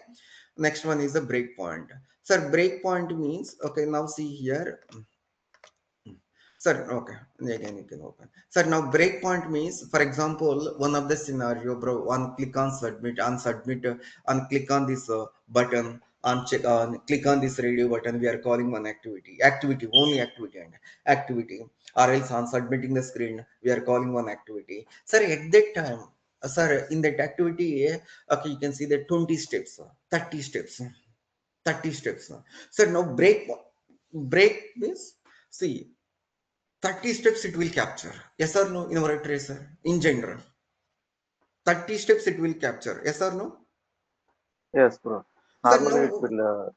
Speaker 2: next one is the breakpoint. Sir, breakpoint means, okay, now see here. Sir, okay, again you can open. Sir, now breakpoint means, for example, one of the scenario, bro, one click on submit, on submit, on click on this button, on check, on click on this radio button. We are calling one activity, only activity, or else on submitting the screen, we are calling one activity. Sir, at that time, sir, in that activity, okay, you can see the 20 steps, 30 steps, 30 steps. Sir, now break means, see, 30 steps it will capture. Yes or no, in our tracer? In general, 30 steps it will capture. Yes or no?
Speaker 3: Yes, bro.
Speaker 2: So
Speaker 3: Normally it
Speaker 2: now,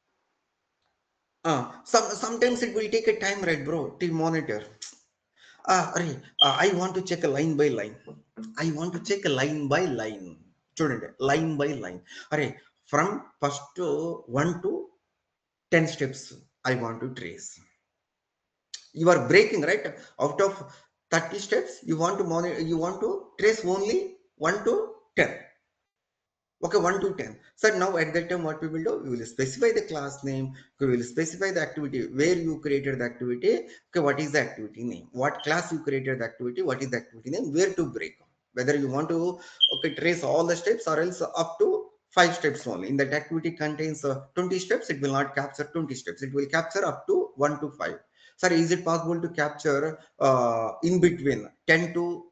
Speaker 3: will.
Speaker 2: sometimes it will take a time, right, bro, to monitor. I want to check a line by line. I want to check a line by line. Student, line by line. Array, from first to 1 to 10 steps, I want to trace. You are breaking, right? Out of 30 steps, you want to monitor, you want to trace only 1 to 10. Okay, 1 to 10. So now at that time, what we will do, we will specify the class name, we will specify the activity, where you created the activity, okay, what is the activity name, what class you created the activity, what is the activity name, where to break, whether you want to, okay, trace all the steps or else up to 5 steps only. In that activity contains 20 steps, it will not capture 20 steps, it will capture up to 1 to 5. Sir, is it possible to capture in between 10 to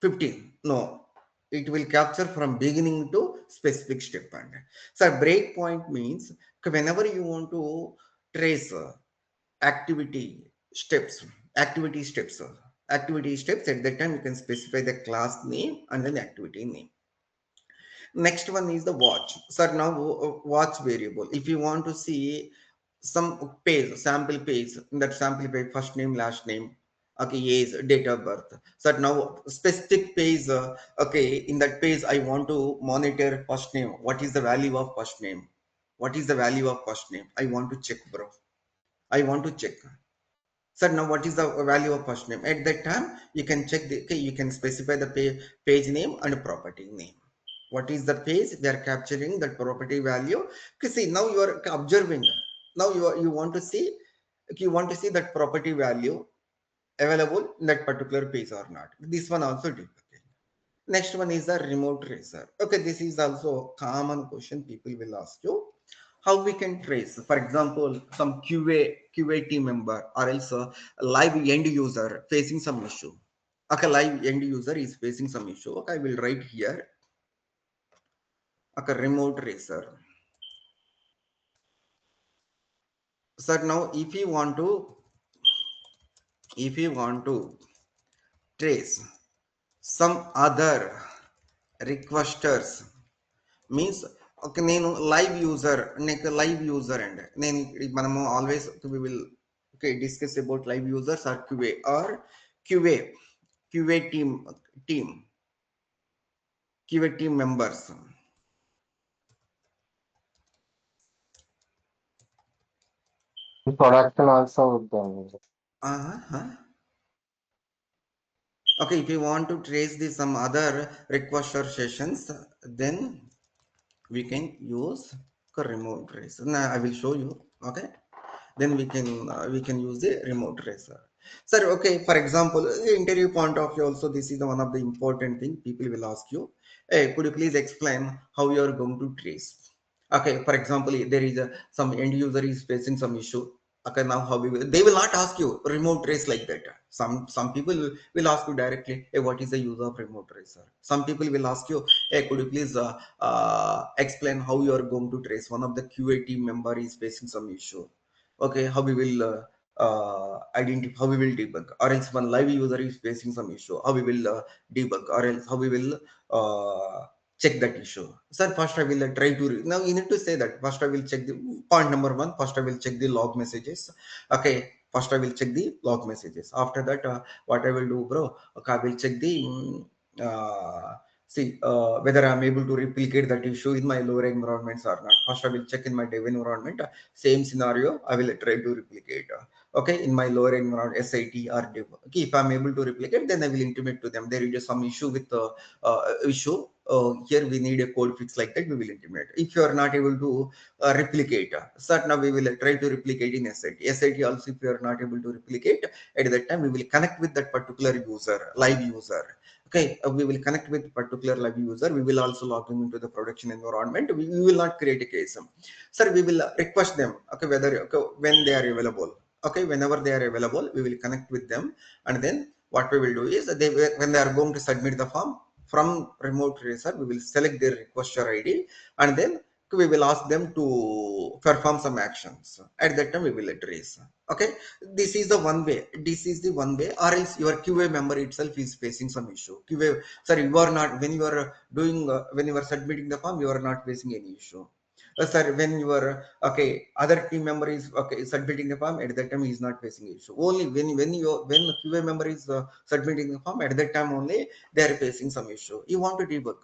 Speaker 2: 15? No, it will capture from beginning to specific step. And so breakpoint means, whenever you want to trace activity steps, activity steps activity steps, at that time you can specify the class name and then activity name. Next one is the watch. Sir, now watch variable. If you want to see some page, sample page, in that sample page, first name, last name, okay, age, date of birth. So now specific page, okay, in that page, I want to monitor first name. What is the value of first name? What is the value of first name? I want to check, bro. I want to check. Sir, now what is the value of first name? At that time, you can check the, okay, you can specify the page name and property name. What is the page? They are capturing that property value. Okay, see, now you are observing. Now you want to see, okay, you want to see that property value available in that particular page or not. This one also debugging. Next one is the remote tracer. Okay, this is also a common question people will ask you. How we can trace, for example, some QA team member or else a live end user facing some issue. Okay, live end user is facing some issue. Okay, I will write here. Okay, remote tracer. So now if you want to trace some other requesters, means okay, నేను live user and నేను మనము always we will okay discuss about live users or QA QA team QA team members.
Speaker 3: Production also would be.
Speaker 2: Okay, if you want to trace the some other requester sessions, then we can use remote tracer. Now I will show you. Okay, then we can use the remote tracer. Sir, okay, for example, the interview point of view also, this is the one of the important thing people will ask you. Hey, could you please explain how you are going to trace? Okay, for example, there is some end user is facing some issue. Okay, now how they will not ask you remote trace like that. Some people will ask you directly, hey, what is the use of remote tracer? Some people will ask you, hey, could you please explain how you are going to trace one of the QA team member is facing some issue? Okay, how we will identify, how we will debug, or else one live user is facing some issue, how we will debug, or else how we will check that issue. Sir, first I will try to now you need to say that first I will check the point number one. First I will check the log messages. Okay, first I will check the log messages. After that, what I will do, bro, okay, I will check the see whether I'm able to replicate that issue in my lower environments or not. First I will check in my dev environment, same scenario I will try to replicate. Okay, in my lower environment, SIT or dev. Okay, if I'm able to replicate, then I will intimate to them there is some issue with the issue. Here we need a code fix, like that we will intimate. If you are not able to replicate, so now we will try to replicate in SIT also. If you are not able to replicate, at that time we will connect with that particular user, live user. Okay, we will connect with particular live user. We will also log in into the production environment. We will not create a case. Sir, we will request them, okay, whether okay, when they are available. Okay, whenever they are available, we will connect with them, and then what we will do is they when they are going to submit the form from remote tracer, we will select their requester ID, and then we will ask them to perform some actions. At that time we will address. Okay, this is the one way. This is the one way. Or else your QA member itself is facing some issue. QA, sorry, you are not, when you are doing when you are submitting the form, you are not facing any issue. Sir, when you are okay, other team member is okay submitting the form, at that time he is not facing issue. Only when QA member is submitting the form, at that time only they are facing some issue. You want to debug.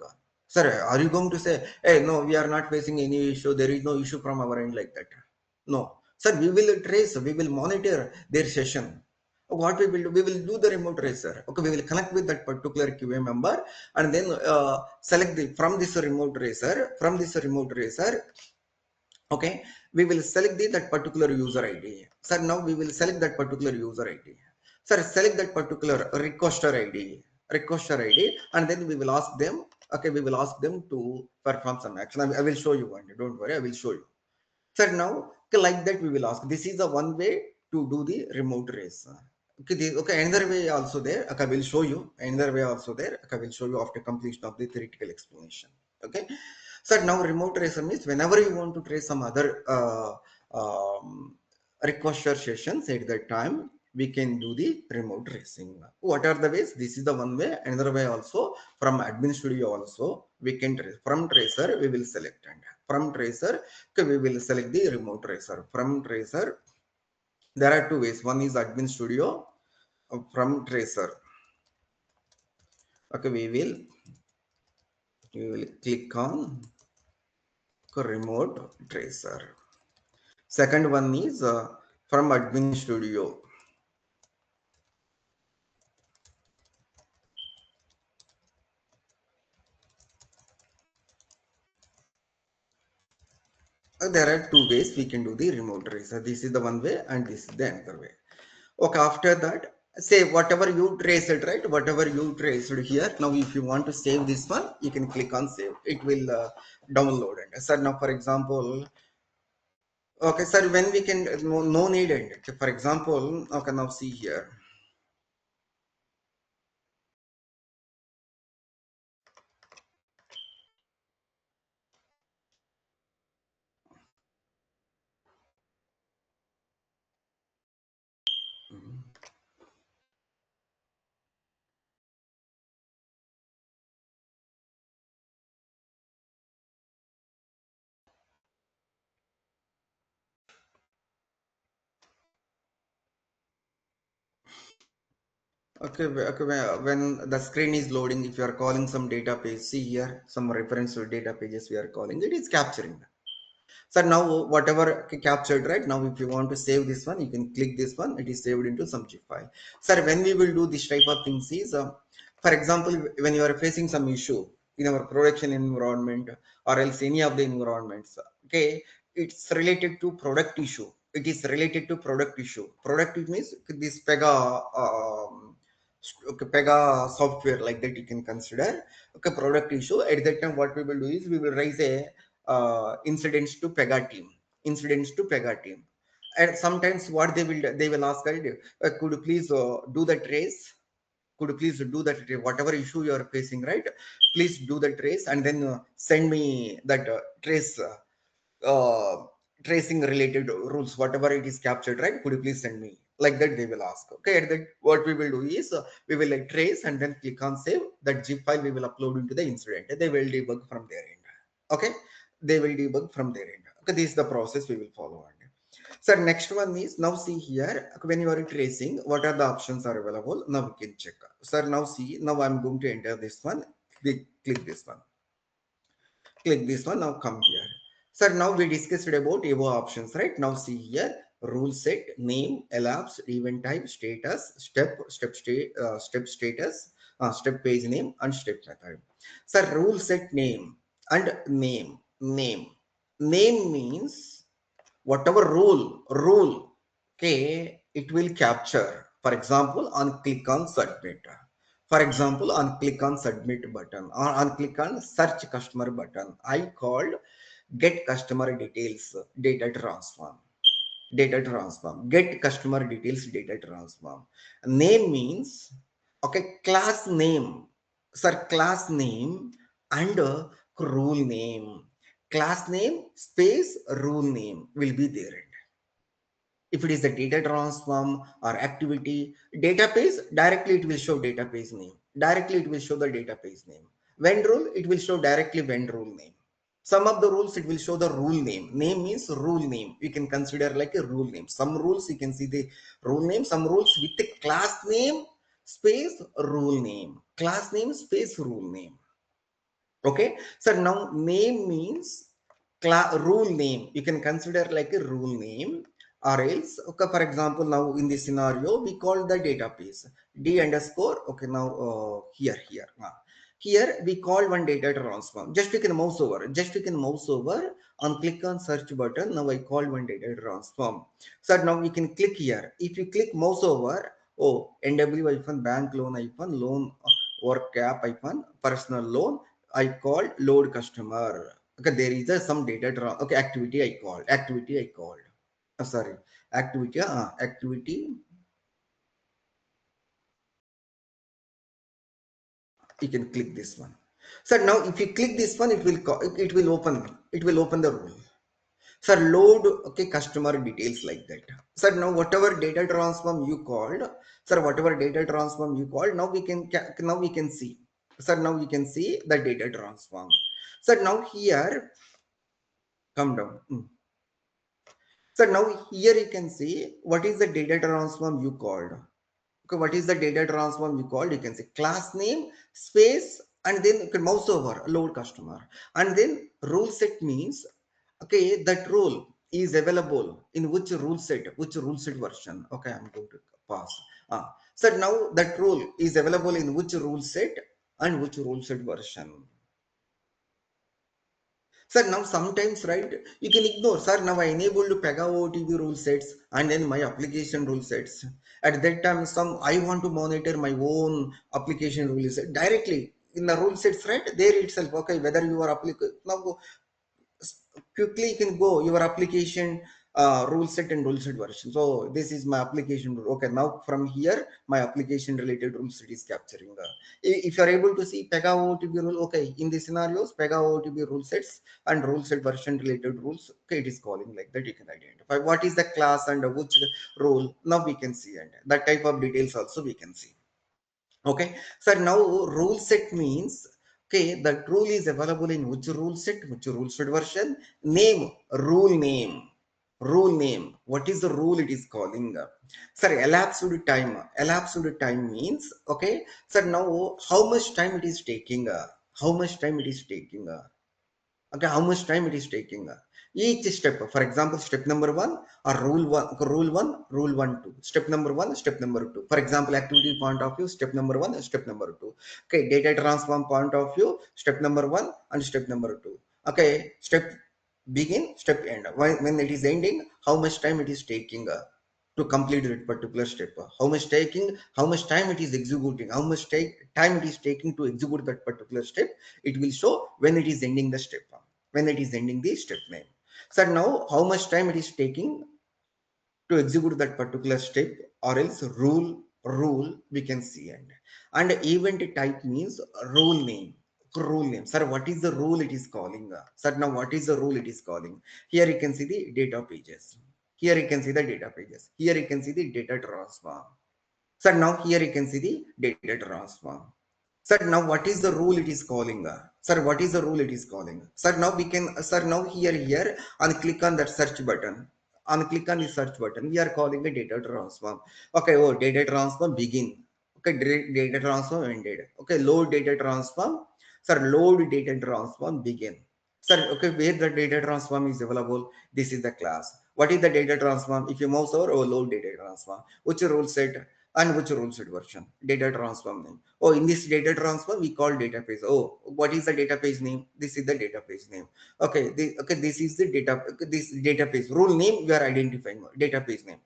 Speaker 2: Sir, are you going to say, hey, no, we are not facing any issue, there is no issue from our end, like that? No, sir, we will trace, we will monitor their session. What we will do, we will do the remote tracer. Okay, we will connect with that particular QA member, and then select the from this remote tracer. Okay, we will select that particular user ID. Sir, now we will select that particular user ID. Sir, select that particular requester ID, and then we will ask them. Okay, we will ask them to perform some action. I will show you one day, don't worry, I will show you. Sir, now okay, like that we will ask. This is the one way to do the remote trace. Okay, okay, another way also there. Okay, I will show you another way also there. Okay, I will show you after completion of the theoretical explanation. Okay, so now remote tracer means whenever you want to trace some other requester sessions, at that time we can do the remote tracing. What are the ways? This is the one way. Another way also, from admin studio also we can trace. From tracer we will select, and from tracer, okay, we will select the remote tracer. From tracer there are two ways. One is admin studio, from tracer. Okay, we will click on remote tracer. Second one is from admin studio. There are two ways we can do the remote tracer. This is the one way and this is the another way. Okay, after that, say whatever you trace it, right? Whatever you traced here. Now, if you want to save this one, you can click on save. It will download it. Sir, now for example, okay, sir, when we can, no need it. Okay, for example, okay, now see here. Okay, okay, when the screen is loading, if you are calling some database, see here, some reference to data pages we are calling, it is capturing. So now whatever captured, right? Now if you want to save this one, you can click this one. It is saved into some zip file. Sir, when we will do this type of things is, for example, when you are facing some issue in our production environment or else any of the environments, okay, it's related to product issue. It is related to product issue. Product means this Pega, okay, Pega software like that you can consider. Okay, product issue. At that time, what we will do is we will raise a incidents to Pega team. Incidents to Pega team. And sometimes what they will ask, could you please do the trace? Could you please do that whatever issue you are facing, right? Please do the trace and then send me that trace uh, tracing related rules, whatever it is captured, right? Could you please send me? Like that they will ask. Okay, and then what we will do is we will like trace and then click on save. That zip file we will upload into the incident. They will debug from their end. Okay, they will debug from their end. Okay, this is the process we will follow on. So next one is, now see here, when you are tracing, what are the options are available? Now we can check. Sir, now see, now I'm going to enter this one. Click this one. Click this one. Now come here. Sir, now we discussed about above options, right? Now see here, rule set, name, elapsed, event type, status, step status, step page name, and step method. Sir, rule set name and name. Name means whatever rule, okay, it will capture. For example, on click on submit. For example, on click on submit button or on click on search customer button, I called get customer details data transform, get customer details data transform. Name means, okay, class name, sir, class name and rule name. Class name space rule name will be there. If it is the data transform or activity database, directly it will show database name, directly it will show the database name. When rule, it will show directly when rule name. Some of the rules it will show the rule name means rule name, you can consider like a rule name. Some rules you can see the rule name, some rules with the class name space rule name, class name space rule name. Okay, so now name means rule name, you can consider like a rule name. Or else, okay, for example, now in this scenario we call the database d underscore, okay, now here we call one data transform. Just you can mouse over, and click on search button. Now I call one data transform. So now we can click here. If you click mouse over, oh, nw hyphen bank loan hyphen loan work cap hyphen personal loan, I called load customer. Okay, there is some data. Okay, activity I called. Sorry, activity. You can click this one. So now, if you click this one, it will open. It will open the rule. Sir, load, okay, customer details like that. Sir, now whatever data transform you called, sir, whatever data transform you called, now we can see. Sir, now we can see the data transform. Sir, now here, come down. So now here you can see what is the data transform you called. Okay, what is the data transform you called? You can say class name, space, and then you can mouse over, load customer. And then rule set means, okay, that rule is available in which rule set version. Okay, I'm going to pass. So now that rule is available in which rule set and which rule set version. Sir, now sometimes, right, you can ignore. Sir, now I enabled Pega OTP rule sets and then my application rule sets. At that time, I want to monitor my own application rule set directly in the rule sets, right? There itself, okay, whether you are now quickly you can go your application rule set and rule set version. So this is my application rule. Okay, now from here my application related rule set is capturing. If you are able to see Pega OTP rule, okay, in these scenarios Pega OTP rule sets and rule set version related rules, okay, it is calling like that. You can identify what is the class and which rule. Now we can see, and that type of details also we can see. Okay, so now rule set means, okay, that rule is available in which rule set version, name, rule name, what is the rule it is calling. Sir, elapsed time means, okay, sir, now how much time it is taking, how much time it is taking. Okay, how much time it is taking. Each step, for example, step number one or rule one two, step number one, step number two. For example, activity point of view, step number one, step number two. Okay, data transform point of view, step number one and step number two. Okay, step begin, step end. When it is ending, how much time it is taking to complete that particular step. How much time it is executing, how much time it is taking to execute that particular step. It will show when it is ending the step, when it is ending the step name. So now how much time it is taking to execute that particular step, or else rule we can see. And event type means rule name. Sir, what is the rule it is calling? Sir, now what is the rule it is calling? Here you can see the data pages, here you can see the data pages, here you can see the data transform. Sir, now here you can see the data transform. Sir, now what is the rule it is calling? Sir, what is the rule it is calling? Sir, now we can, sir, now here and click on that search button. On click on the search button, we are calling a data transform. Okay, oh, data transform begin. Okay, data transform ended. Okay, load data transform. Sir, load data transform begin. Sir, okay, where the data transform is available, this is the class. What is the data transform? If you mouse over, oh, load data transform. Which rule set and which rule set version? Data transform name. Oh, in this data transform, we call database. Oh, what is the database name? This is the database name. Okay, this is the data, this database rule name we are identifying, database name.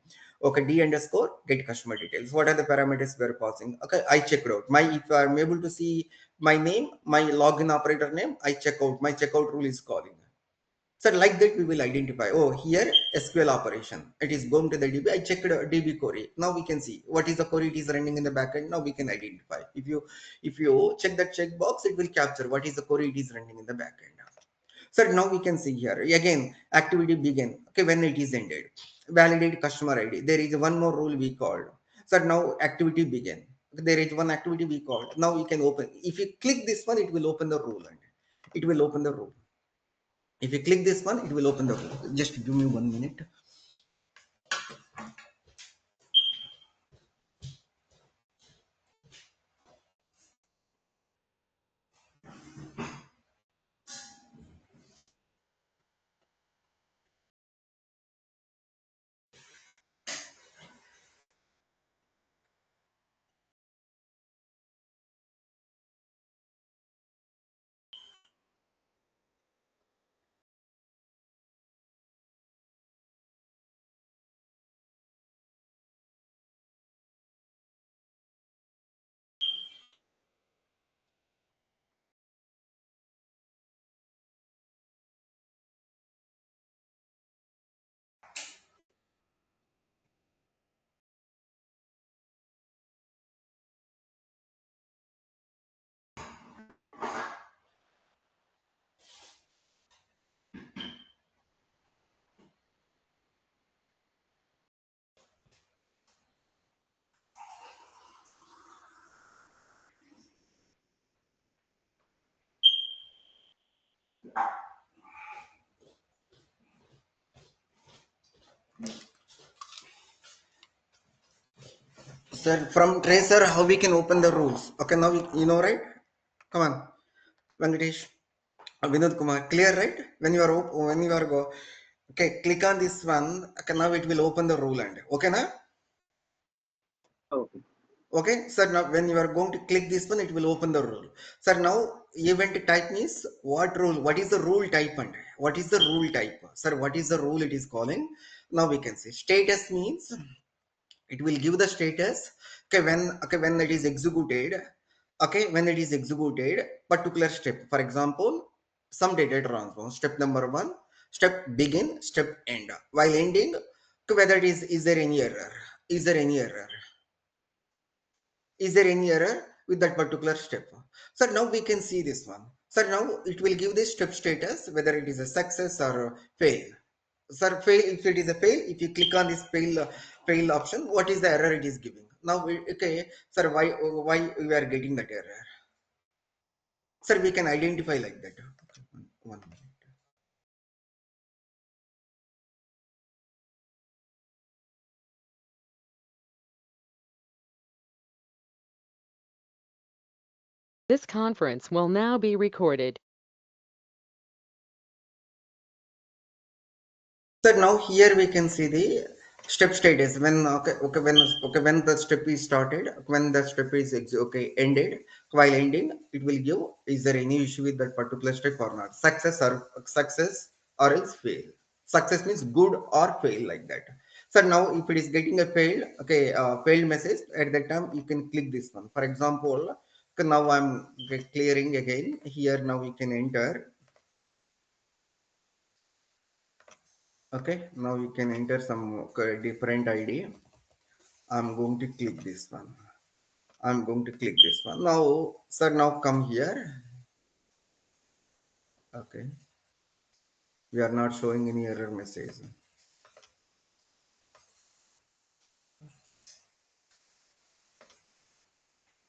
Speaker 2: Okay, D underscore get customer details. What are the parameters we are passing? Okay, I checked out my, if I am able to see my name, my login operator name, I check out, my checkout rule is calling. So like that, we will identify, oh, here SQL operation, it is going to the DB. I checked DB query. Now we can see what is the query it is running in the backend. Now we can identify. If you check that checkbox, it will capture what is the query it is running in the backend. So now we can see here again, activity begin. Okay, when it is ended, validate customer ID. There is one more rule we called. So now activity begin. There is one activity we called. Now we can open. If you click this one, it will open the rule, and it will open the rule. If you click this one, it will open the rule. Just give me 1 minute. Sir, from tracer, how we can open the rules? Okay, now you know, right? Come on, Venkatesh, Vinod Kumar, clear, right? When you are when you are go, okay, click on this one. Okay, now it will open the rule and okay, na?
Speaker 3: Okay.
Speaker 2: Okay, sir. Now when you are going to click this one, it will open the rule. Sir, now event type means what rule? What is the rule type and what is the rule type? Sir, what is the rule it is calling? Now we can see status means it will give the status. Okay, when it is executed. Okay, when it is executed, particular step. For example, some data transform. Step number one, step begin, step end. While ending, okay, whether it is there any error? Is there any error? Is there any error with that particular step? So now we can see this one. So now it will give the step status, whether it is a success or a fail. Sir, fail, if it is a fail, if you click on this fail option, what is the error it is giving? Now, okay, sir, why we are getting that error? Sir, we can identify like that. One minute.
Speaker 1: This conference will now be recorded.
Speaker 2: So now here we can see the step status when when the step is started, when the step is ended. While ending, it will give is there any issue with that particular step or not? Success or else fail. Success means good or fail like that. So now if it is getting a failed, failed message at that time you can click this one. For example, okay, now I'm clearing again. Here now we can enter. Okay, now you can enter some different ID. I'm going to click this one. I'm going to click this one. Now, sir, now come here. Okay, we are not showing any error message.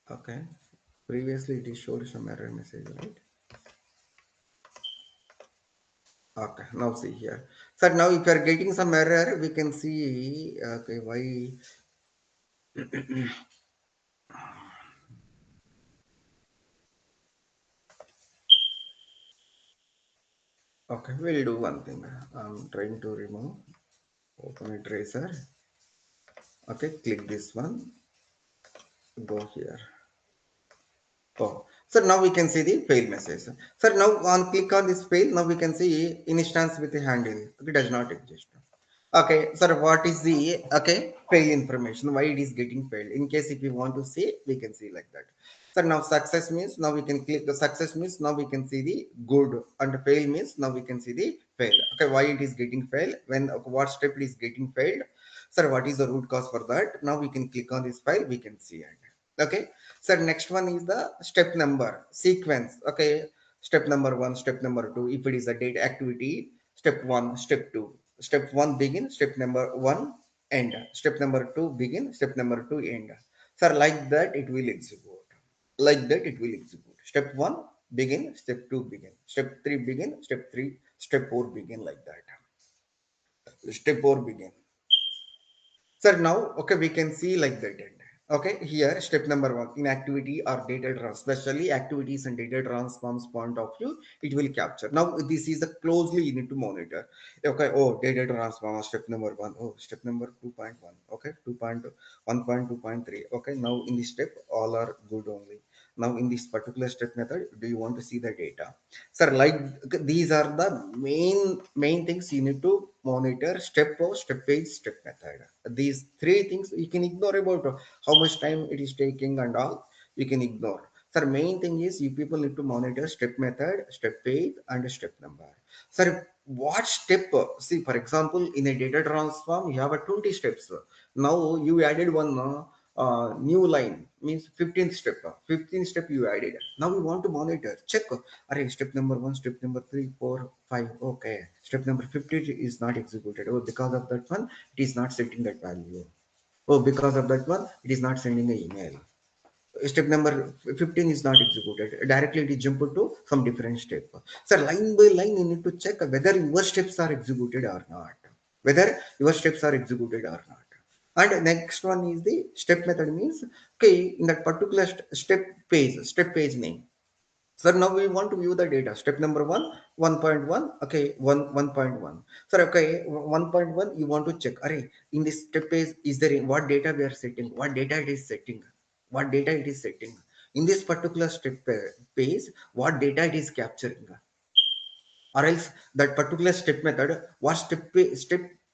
Speaker 2: Okay, previously it is showed some error message, right? Okay, now see here. Sir, now if you are getting some error, we can see, okay, why? Okay, we'll do one thing. I'm trying to remove, open a tracer. Okay, click this one, go here. Oh, so now we can see the fail message. So now on click on this fail, now we can see instance with a handle. It does not exist. Okay, sir, what is the fail information? Why it is getting failed? In case if we want to see, we can see like that. So now success means now we can click the success means now we can see the good, and fail means now we can see the fail. Okay, why it is getting failed? When what step it is getting failed? Sir, what is the root cause for that? Now we can click on this file, we can see it. Okay, sir, next one is the step number sequence. Okay, step number one, step number two. If it is a data activity, step one, step two. Step one begin, step number one end. Step number two begin, step number two end. Sir, like that it will execute. Like that it will execute. Step one begin, step two begin, step three begin, step three, step four begin like that. Step four begin. Sir, now, okay, we can see like that. Okay, here step number one in activity or data transfer, especially activities and data transforms point of view, it will capture. Now, this is a closely you need to monitor. Okay, oh, data transform step number one. Oh, step number 2.1. Okay, 2.1.2.3. Okay, now in this step, all are good only. Now, in this particular step method, do you want to see the data? Sir, like these are the main things you need to monitor step or step page step method. These three things you can ignore about how much time it is taking and all you can ignore. Sir, main thing is you people need to monitor step method, step page, and step number. Sir, what step? See, for example, in a data transform, you have a 20 steps. Now you added one new line means 15th step. 15th step you added. Now we want to monitor, check. Array, step number one, step number three, four, five. Okay. Step number 50 is not executed. Oh, because of that one, it is not setting that value. Oh, because of that one, it is not sending an email. Step number 15 is not executed. Directly it is jumped to some different step. So line by line, you need to check whether your steps are executed or not. Whether your steps are executed or not. And next one is the step method means, okay, in that particular step page name. So now we want to view the data. Step number one, 1.1, okay, 1.1. So okay, 1.1, you want to check, array, in this step page, is there what data we are setting, what data it is setting, what data it is setting. In this particular page, what data it is capturing, or else that particular step method, what step page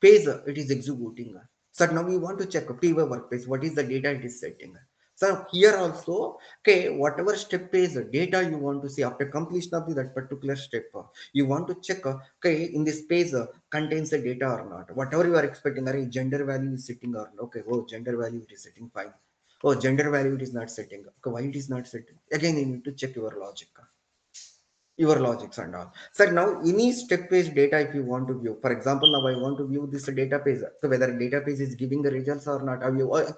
Speaker 2: it is executing. So now we want to check a PEGA workplace, what is the data it is setting. So here also, okay, whatever step page data you want to see after completion of that particular step, you want to check, okay, in this page contains the data or not. Whatever you are expecting, are gender value is setting or not. Okay, oh, gender value it is setting, fine. Oh, gender value it is not setting. Okay, why it is not setting? Again, you need to check your logics and all. So now any step page data if you want to view, for example, now I want to view this data page, so whether data page is giving the results or not, I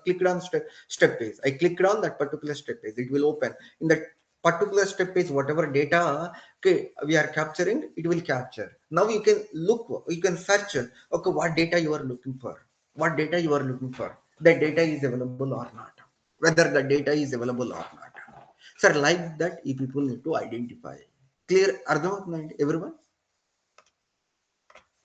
Speaker 2: clicked on step page, I clicked on that particular step page, it will open in that particular step page whatever data, okay, we are capturing, it will capture. Now you can look, you can search, okay, what data you are looking for, what data you are looking for, that data is available or not, whether the data is available or not. Sir, like that, you people need to identify. Clear, Ardhamat, everyone?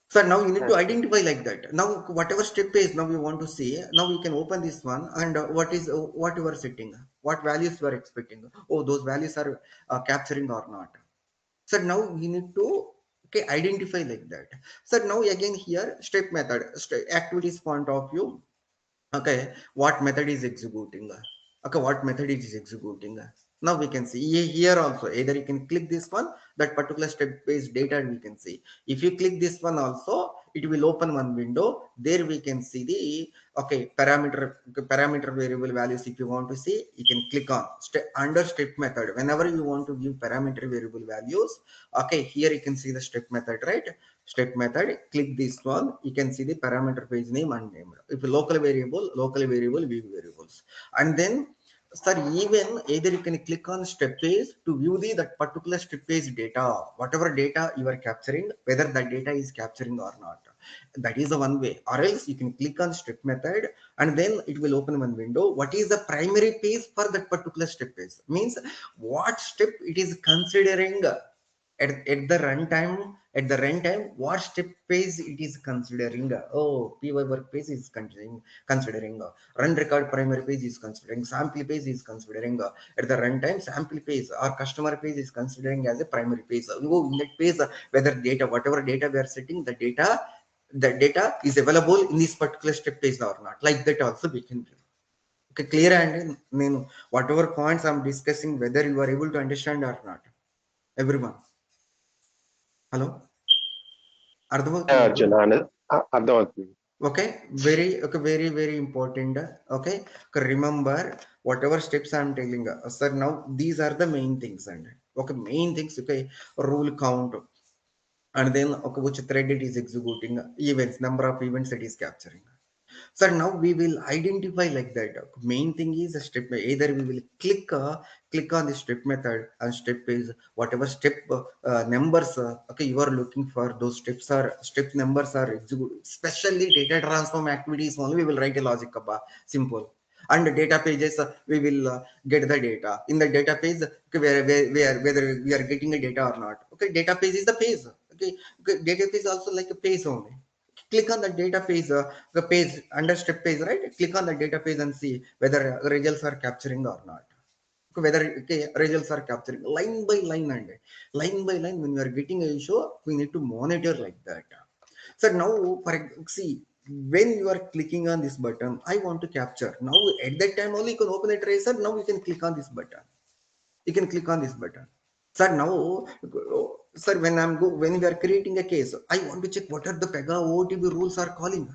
Speaker 2: So now you need to
Speaker 3: Yes, sir.
Speaker 2: identify like that. Now, whatever step is now you want to see, now you can open this one and what you are setting, what values you are expecting. Oh, those values are capturing or not. So now you need to, okay, identify like that. So now again here, step method, activities point of view. Okay, what method is executing, okay, what method it is executing. Now we can see here also, either you can click this one, that particular step based data we can see. If you click this one also, it will open one window, there we can see the, okay, parameter variable values. If you want to see, you can click on under step method, whenever you want to view parameter variable values. Okay, here you can see the step method, right? Step method, click this one, you can see the parameter page name and name. If local variable, view variables. And then, sir, even either you can click on step page to view the that particular step page data, whatever data you are capturing, whether that data is capturing or not. That is the one way. Or else you can click on step method and then it will open one window. What is the primary page for that particular step page, means what step it is considering at the runtime, what step phase it is considering. Oh, py work phase is considering run record primary page is considering, sample page is considering, at the runtime sample page or customer page is considering as a primary page. Oh, in that page, whether data, whatever data we are setting, the data is available in this particular step page or not, like that also we can do. Okay, clear? And whatever points I'm discussing, whether you are able to understand or not, everyone. Hello,
Speaker 3: Yeah,
Speaker 2: అర్థమవుతుందా bro?
Speaker 3: Arjun, అర్థమవుతుంది.
Speaker 2: Okay, very important. Okay, remember whatever steps I'm telling, sir. Now these are the main things, and okay, main things. Okay, rule count, and then okay, which thread it is executing, events, number of events it is capturing. So now we will identify like that. Main thing is a step. Either we will click on the step method and step is whatever step numbers. Okay, you are looking for those steps are step numbers are executed. Especially data transform activities only we will write a logic about simple. And the data pages we will get the data in the data page. Okay, whether we are getting a data or not. Okay, data page is the page. Okay, data page also like a page only. Click on the data page, the page under step page, right? Click on the data page and see whether results are capturing or not. Whether, okay, results are capturing line by line, and line by line when we are getting a issue, we need to monitor like that. So now, see, when you are clicking on this button, I want to capture. Now at that time only you can open a tracer. Now you can click on this button. You can click on this button. Sir, now, sir, when we are creating a case, I want to check what are the PEGA OOTB rules are calling.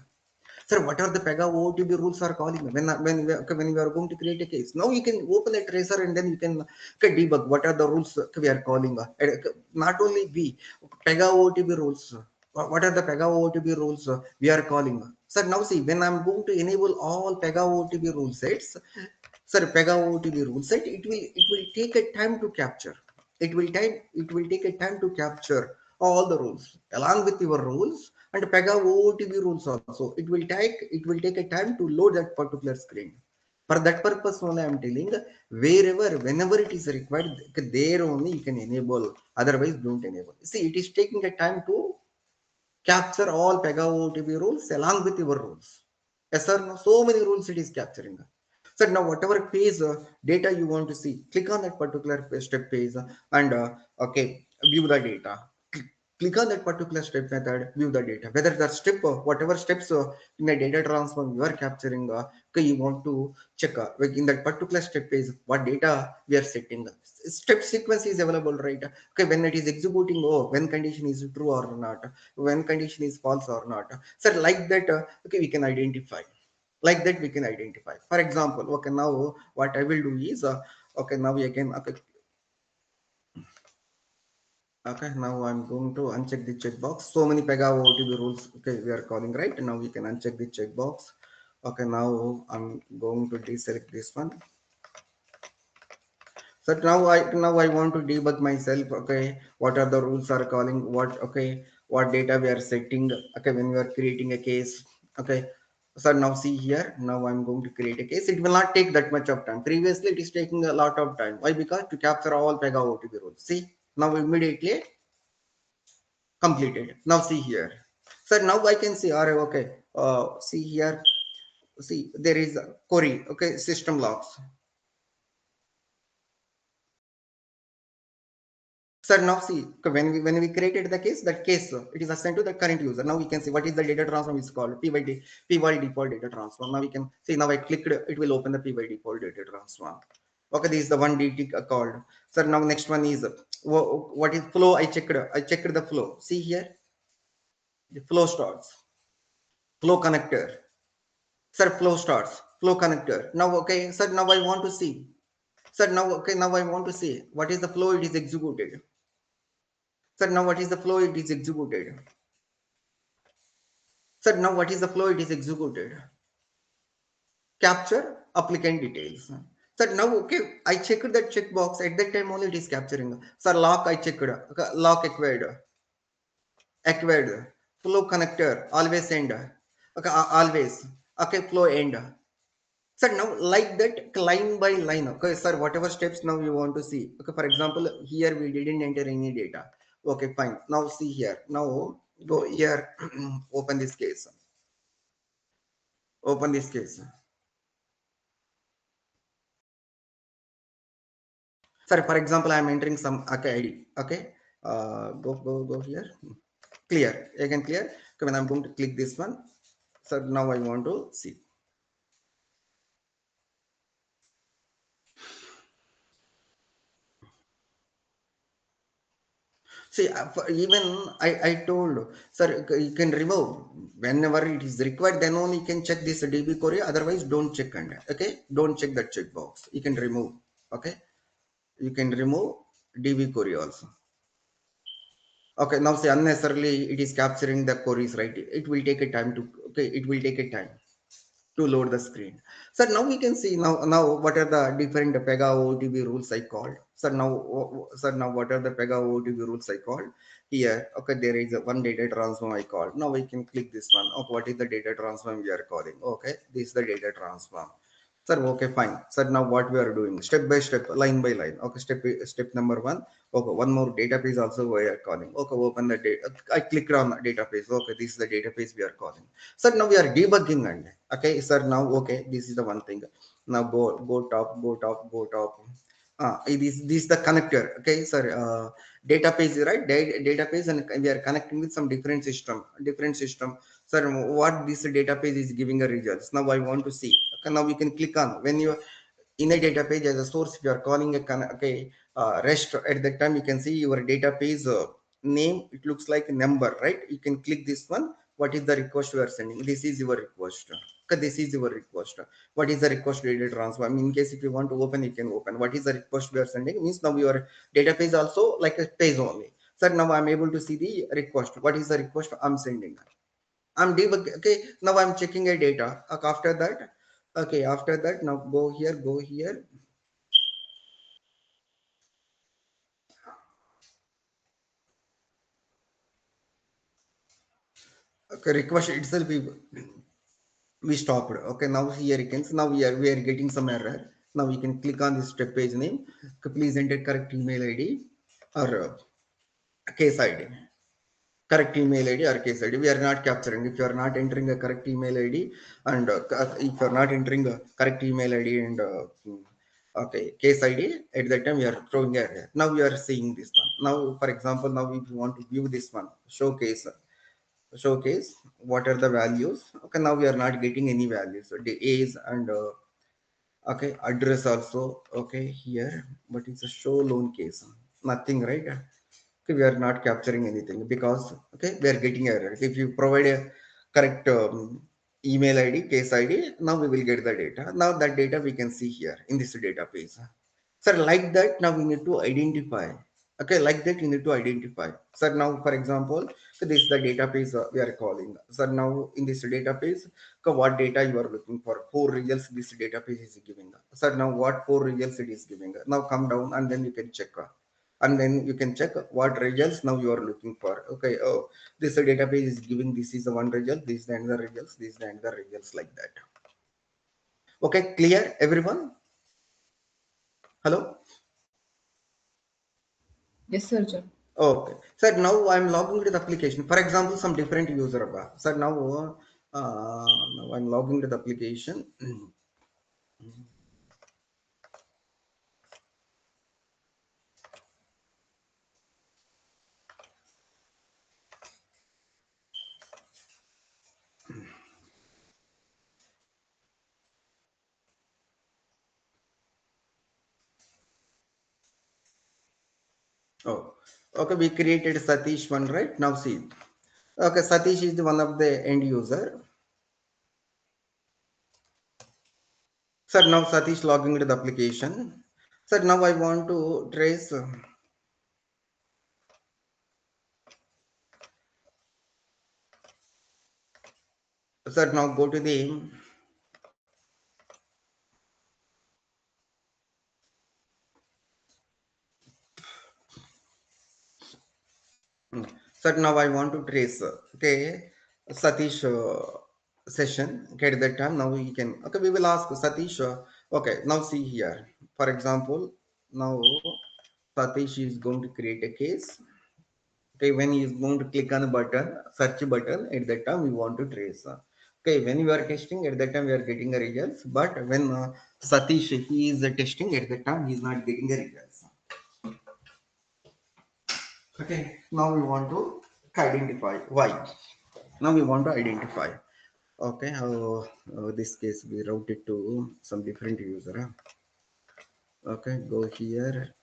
Speaker 2: Sir, what are the PEGA OOTB rules are calling when we are going to create a case? Now you can open a tracer and then you can debug what are the rules we are calling. Not only we, PEGA OOTB rules. What are the PEGA OOTB rules we are calling? Sir, now see, when I'm going to enable all PEGA OOTB rule sets, sir, Pega OOTB rule set, it will take a time to capture. It will take a time to capture all the rules. Along with your rules, And Pega OOTB rules also. It will take a time to load that particular screen. For that purpose only I am telling, whenever it is required, there only you can enable. Otherwise, don't enable. See, it is taking a time to capture all Pega OOTB rules along with your rules. Yes sir, no, so many rules it is capturing. So now whatever page data you want to see, click on that particular step page and okay, view the data. Click on that particular step method, view the data. Whether the step, whatever steps in the data transform you are capturing, okay, you want to check like in that particular step page what data we are setting. Step sequence is available, right? Okay, when it is executing, oh, when condition is true or not, when condition is false or not. So like that, okay, we can identify. Like that we can identify. For example, okay, now what I will do is, okay, now we can, okay, now I'm going to uncheck the checkbox. So many Pega OTB rules, okay, we are calling, right? Now we can uncheck the checkbox. Okay, now I'm going to deselect this one. So now I want to debug myself. Okay, what are the rules are calling? What data we are setting? Okay, when we are creating a case. Okay, so now see here. Now I'm going to create a case. It will not take that much of time. Previously, it is taking a lot of time. Why? Because to capture all Pega OTB rules. See, now immediately completed. Now see here. So now I can see, all right, okay, see here, see there is a query, okay, system logs. So now see, when we created the case, that case it is assigned to the current user. Now we can see what is the data transform is called py default data transform. Now we can see, now I clicked, it will open the py default data transform. Okay, this is the one DT called. So now next one is what is flow. I checked the flow. See here, the flow starts, flow connector. Sir, flow starts, flow connector. Now okay, sir, now I want to see, sir, now okay, now I want to see what is the flow it is executed. Sir, now what is the flow it is executed. Sir, now what is the flow it is executed. Capture applicant details. Sir, now okay, I checked that checkbox. At that time only it is capturing. Sir, lock I checked, okay, lock acquired, flow connector always end, okay, always, okay, flow end. Sir, now like that line by line. Okay, sir, whatever steps now you want to see. Okay, for example, here we didn't enter any data. Okay, fine. Now see here. Now go here, open this case. Open this case. Sir, for example, I am entering some okay ID. Okay, go here. Clear. Again clear. Okay, when I'm going to click this one. Sir, now I want to see. See, even I told, sir, you can remove whenever it is required, then only you can check this DB query. Otherwise, don't check and okay, don't check that checkbox. You can remove. Okay, you can remove DB query also. Okay, now say unnecessarily it is capturing the queries, right? It will take a time to, okay, it will take a time to load the screen. So now we can see now what are the different Pega OOTB rules I called. So now what are the Pega OOTB rules I called here? Okay, there is one data transform I called. Now we can click this one. Okay, what is the data transform we are calling? Okay, this is the data transform. Sir, okay, fine. Sir, now what we are doing? Step by step, line by line. Okay, step number one. Okay, one more database also we are calling. Okay, open the data. I clicked on the database. Okay, this is the database we are calling. Sir, now we are debugging and okay, sir, now okay, this is the one thing. Now go top. This is the connector. Okay, sir, database, right? Database, and we are connecting with some different system. Sir, what this database is giving a results. Now I want to see. Okay, now we can click on when you in a database as a source. If you are calling a okay, rest, at that time you can see your database name. It looks like a number, right? You can click this one. What is the request you are sending? This is your request. Okay, this is your request. What is the request data transfer? I mean, in case if you want to open, you can open. What is the request we are sending? Means now your database also like a page only. Sir, now I'm able to see the request. What is the request I'm sending? I'm debug. Okay, now I'm checking a data. Okay, after that, now go here. Okay, request itself we stopped. Okay, now here you can see, now we are getting some error. Now you can click on this step page name. Okay, please enter correct email ID or case ID. Correct email ID or case ID. We are not capturing. If you are not entering a correct email ID and if you are not entering a correct email ID and okay case ID, at that time we are throwing error. Now we are seeing this one. Now, for example, now if you want to view this one, showcase what are the values. Okay, now we are not getting any values. So the age and okay address also okay here, but it's a show loan case, nothing, right? Okay, we are not capturing anything because okay we are getting error. If you provide a correct email ID, case ID, now we will get the data. Now that data we can see here in this database. Sir, like that, now we need to identify. Okay, like that you need to identify. Sir, now for example, so this is the database we are calling. Sir, now in this database, okay, what data you are looking for? Four results this database is giving. Sir, now what four results it is giving? Now come down and then you can check. And then you can check what results now you are looking for. Okay, oh, this database is giving this is the one result, this is the another results, this is the another results, like that. Okay, clear everyone? Hello?
Speaker 4: Yes, sir, John.
Speaker 2: Okay. Sir, now I'm logging to the application. For example, some different user. Sir, now I'm logging to the application. Oh, okay. We created Satish one, right? Now see. Okay, Satish is the one of the end user. Sir, now Satish logging to the application. Sir, now I want to trace. Sir, now go to the. Sir, now I want to trace. Okay, Satish session. Okay, at that time now we can. Okay, we will ask Satish. Okay, now see here. For example, now Satish is going to create a case. Okay, when he is going to click on the button, search button, at that time we want to trace. Okay, when you are testing, at that time we are getting a results. But when Satish he is testing, at that time he is not getting a results. Okay, now we want to identify why. Now we want to identify. Okay, how this case we route it to some different user. Okay, go here.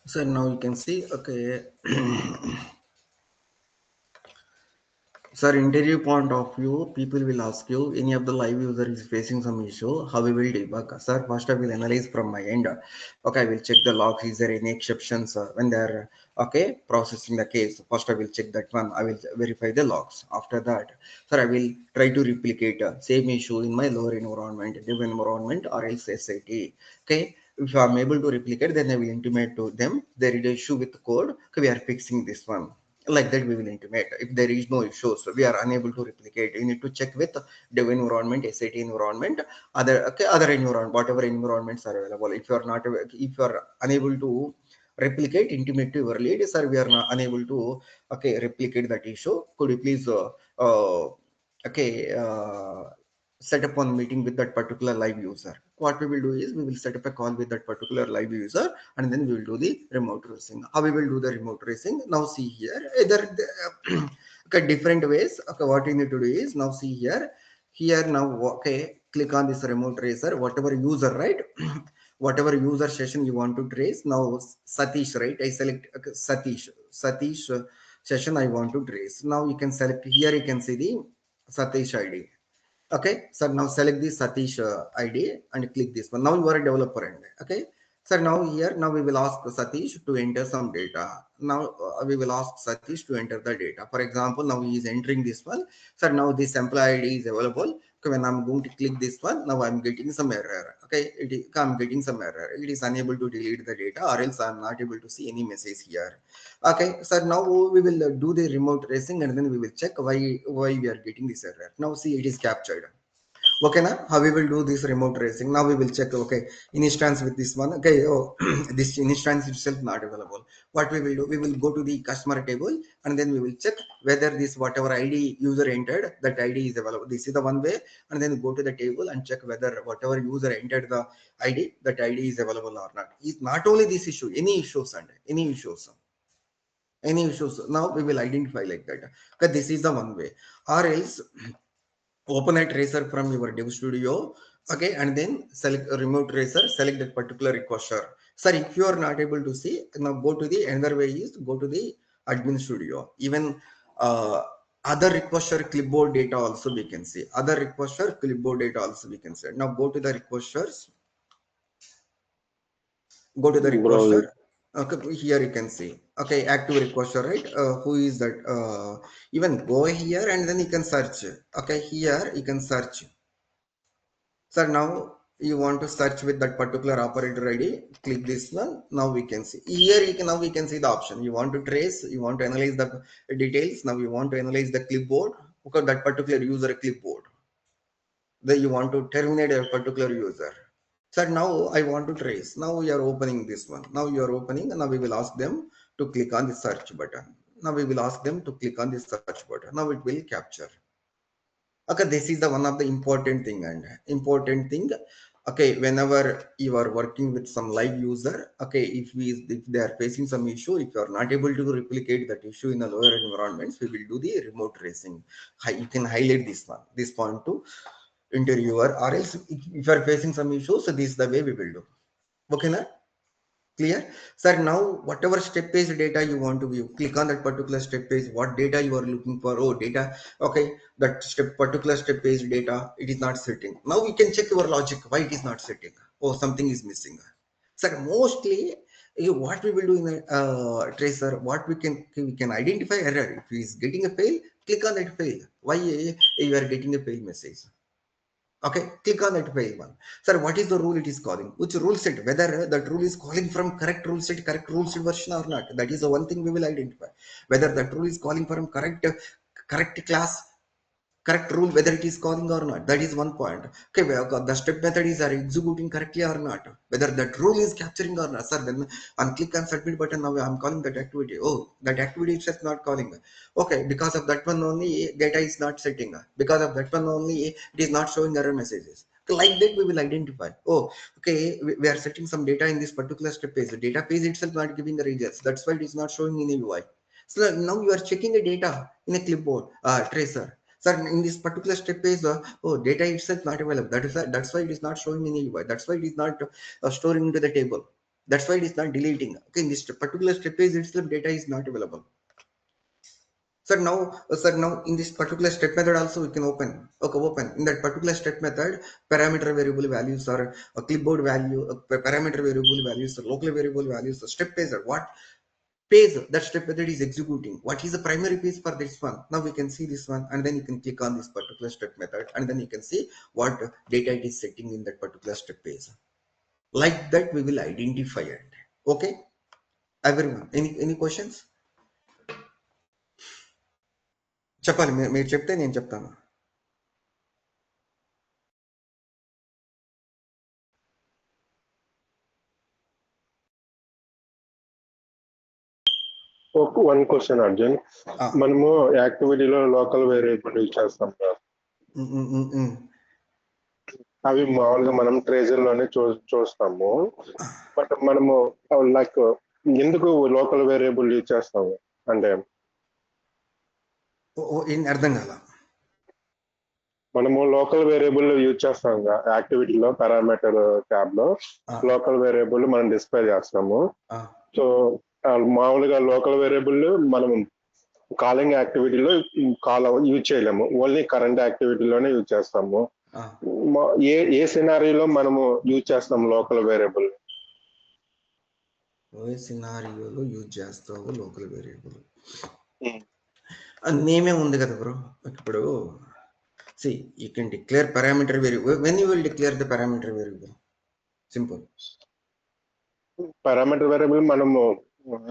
Speaker 2: So now you can see. Okay. Sir, interview point of view, people will ask you, any of the live user is facing some issue, how we will debug? Sir, first I will analyze from my end. Okay, I will check the logs. Is there any exceptions when they're okay processing the case? First, I will check that one. I will verify the logs. After that, sir, I will try to replicate same issue in my lower environment, dev environment, or else SIT. Okay, if I'm able to replicate, then I will intimate to them there is an issue with the code. Okay, we are fixing this one, like that we will intimate. If there is no issues, we are unable to replicate, you need to check with dev environment, SIT environment, other okay, other environment, whatever environments are available. If you are not, if you are unable to replicate, intimate to your lead, sir, we are not unable to okay replicate that issue, could you please okay set up one meeting with that particular live user. What we will do is we will set up a call with that particular live user, and then we will do the remote tracing. How we will do the remote tracing? Now see here, either okay, different ways. Okay, what you need to do is now see here. Here now, okay, click on this remote tracer, whatever user, right? Whatever user session you want to trace. Now Satish, right? I select Satish session I want to trace. Now you can select here. You can see the Satish ID. Okay, so now select the Satish ID and click this one. Now you are a developer end. Okay, so now here, now we will ask Satish to enter some data. Now we will ask Satish to enter the data. For example, now he is entering this one. So now this employee ID is available. Okay, when I'm going to click this one, now I'm getting some error. Okay, I'm getting some error. It is unable to delete the data, or else I'm not able to see any message here. Okay, so now we will do the remote tracing, and then we will check why we are getting this error. Now see, it is captured. Okay, now how we will do this remote tracing? Now we will check. Okay, instance with this one. Okay, oh, this instance itself not available. What we will do? We will go to the customer table, and then we will check whether this whatever ID user entered, that ID is available. This is the one way, and then go to the table and check whether whatever user entered the ID, that ID is available or not. Is not only this issue, any issues and any issues. Any issues. Now we will identify like that. Okay, this is the one way. Or else open a tracer from your dev studio. Okay, and then select a remote tracer, select that particular requestor. Sir, if you are not able to see, now go to the another way is go to the admin studio. Even uh, other requestor clipboard data also we can see. Other requestor clipboard data also we can see. Now go to the requesters, go to the requester.
Speaker 3: Browsing.
Speaker 2: Okay, here you can see. Okay, active requester, right? Who is that? Even go here and then you can search. Okay, here you can search. So now you want to search with that particular operator ID. Click this one. Now we can see here. You can now we can see the option. You want to trace. You want to analyze the details. Now you want to analyze the clipboard. Okay, that particular user clipboard. Then you want to terminate a particular user. So now I want to trace. Now we are opening this one. Now you are opening, and now we will ask them to click on the search button. Now we will ask them to click on the search button. Now it will capture. Okay, this is the one of the important thing and important thing. Okay, whenever you are working with some live user, okay, if they are facing some issue, if you are not able to replicate that issue in a lower environments, we will do the remote tracing. You can highlight this one, this point to interviewer, or else if you are facing some issues, so this is the way we will do. Okay, na? Clear? Sir, now whatever step page data you want to view, click on that particular step page. What data you are looking for? Oh, data. Okay, that particular step page data, it is not setting. Now we can check your logic. Why it is not setting? Oh, something is missing. Sir, mostly what we will do in a tracer, what we can identify error. If he is getting a fail, click on that fail. Why you are getting a fail message? Okay, click on that fail one. Sir, what is the rule it is calling? Which rule set? Whether that rule is calling from correct rule set version or not. That is the one thing we will identify. Whether that rule is calling from correct class, correct rule, whether it is calling or not. That is one point. Okay, well, the step method is are executing correctly or not. Whether that rule is capturing or not. Sir, then on click on submit button, now I'm calling that activity. Oh, that activity is just not calling. Okay, because of that one only data is not setting. Because of that one only it is not showing error messages. Like that we will identify. Oh, okay, we are setting some data in this particular step page. The data page itself not giving the results. That's why it is not showing in a UI. So now you are checking the data in a clipboard tracer. So in this particular step page, oh, data itself not available. That's why it is not showing in a UI. That's why it is not storing into the table. That's why it is not deleting. Okay, in this particular step page itself, data is not available. Sir, now in this particular step method also we can open. Okay, open in that particular step method, parameter variable values or a clipboard value, parameter variable values, local variable values, step page, what page that step method is executing. What is the primary page for this one? Now we can see this one, and then you can click on this particular step method, and then you can see what data it is setting in that particular step page. Like that, we will identify it. Okay, everyone. Any questions? చెప్పాలి మీరు చెప్తే నేను చెప్తాను.
Speaker 3: One question Arjun, మనము యాక్టివిటీలో local variable use చేస్తాం కదా, అవి మామూలుగా మనం ట్రేజర్ లోనే చూస్తాము. బట్ మనము లైక్ ఎందుకు లోకల్ వేరియబుల్ యూజ్ చేస్తాము అంటే
Speaker 2: అర్థం కాల.
Speaker 3: మనము లోకల్ వేరియబుల్ యూజ్ చేస్తాం యాక్టివిటీలో పారామీటర్ ట్యాబ్ లో లోకల్ వేరియబుల్ మనం డిస్ప్లే చేస్తాము. సో మామూలుగా లోకల్ వేరియబుల్ మనం కాలింగ్ యాక్టివిటీలో యూజ్ చేయలేము, ఓన్లీ కరెంట్ యాక్టివిటీలోనే యూజ్ చేస్తాము. ఏ సినారీలో మనము యూజ్ చేస్తాం లోకల్ వేరియబుల్?
Speaker 2: ఏ సినారియోలో యూజ్ చేస్తావు లోకల్ వేరియబుల్? నేమే ఉంది కదా బ్రో. ఇప్పుడు see, you can declare parameter variable. When you will declare the parameter variable? Simple.
Speaker 3: Parameter variable మనము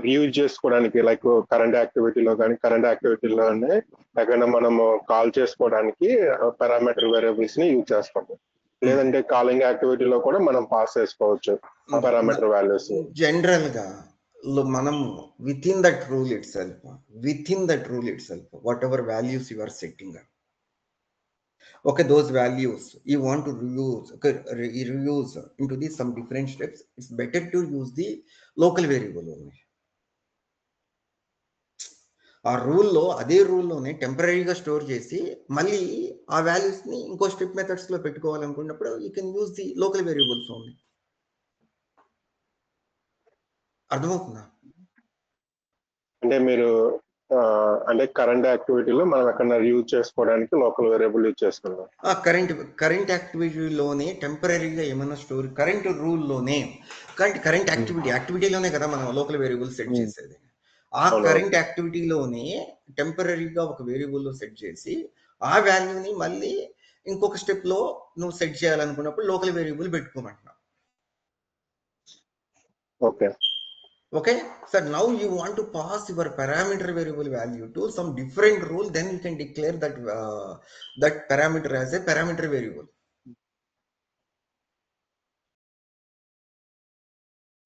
Speaker 3: రీయూజ్ చేసుకోవడానికి లైక్ కరెంట్ యాక్టివిటీలో కానీ కరెంట్ యాక్టివిటీలోనే ఎక్కడైనా మనము కాల్ చేసుకోవడానికి పారామీటర్ వేరియబుల్స్ ని యూజ్ చేస్తాము. లేదంటే కాలింగ్ యాక్టివిటీలో కూడా మనం పాస్ చేసుకోవచ్చు పారామీటర్ వాల్యూస్.
Speaker 2: జనరల్ గా మనం within that rule itself whatever values you are setting, okay, those values you want to reuse into these some different steps, it's better to use the local variable only. ఆ రూల్లో అదే రూల్లోనే టెంపరీగా store చేసి మళ్ళీ ఆ వాల్యూస్ని ఇంకో step మెథడ్స్లో పెట్టుకోవాలనుకున్నప్పుడు you can use the local variables only. అర్థమవుతుందా?
Speaker 3: అంటే మీరు అంటే కరెంట్ యాక్టివిటీలో మనం ఎక్కడ యూజ్ చేసుకోవడానికి లోకల్ వేరియబుల్ యూజ్ చేసుకున్నాం.
Speaker 2: కరెంట్ యాక్టివిటీలోనే టెంపరీగా ఏమైనా స్టోర్ కరెంట్ రూల్లోనే కరెంట్ యాక్టివిటీలోనే కదా మనం లోకల్ వేరియబుల్ సెట్ చేసేది. ఆ కరెంట్ యాక్టివిటీలోనే టెంపరీగా ఒక వేరియబుల్ సెట్ చేసి ఆ వాల్యూని మళ్ళీ ఇంకొక స్టెప్ లో నువ్వు సెట్ చేయాలనుకున్నప్పుడు లోకల్ వేరియబుల్ పెట్టుకోమంటున్నావు. Okay, so now you want to pass your parameter variable value to some different rule, then you can declare that parameter as a parameter variable.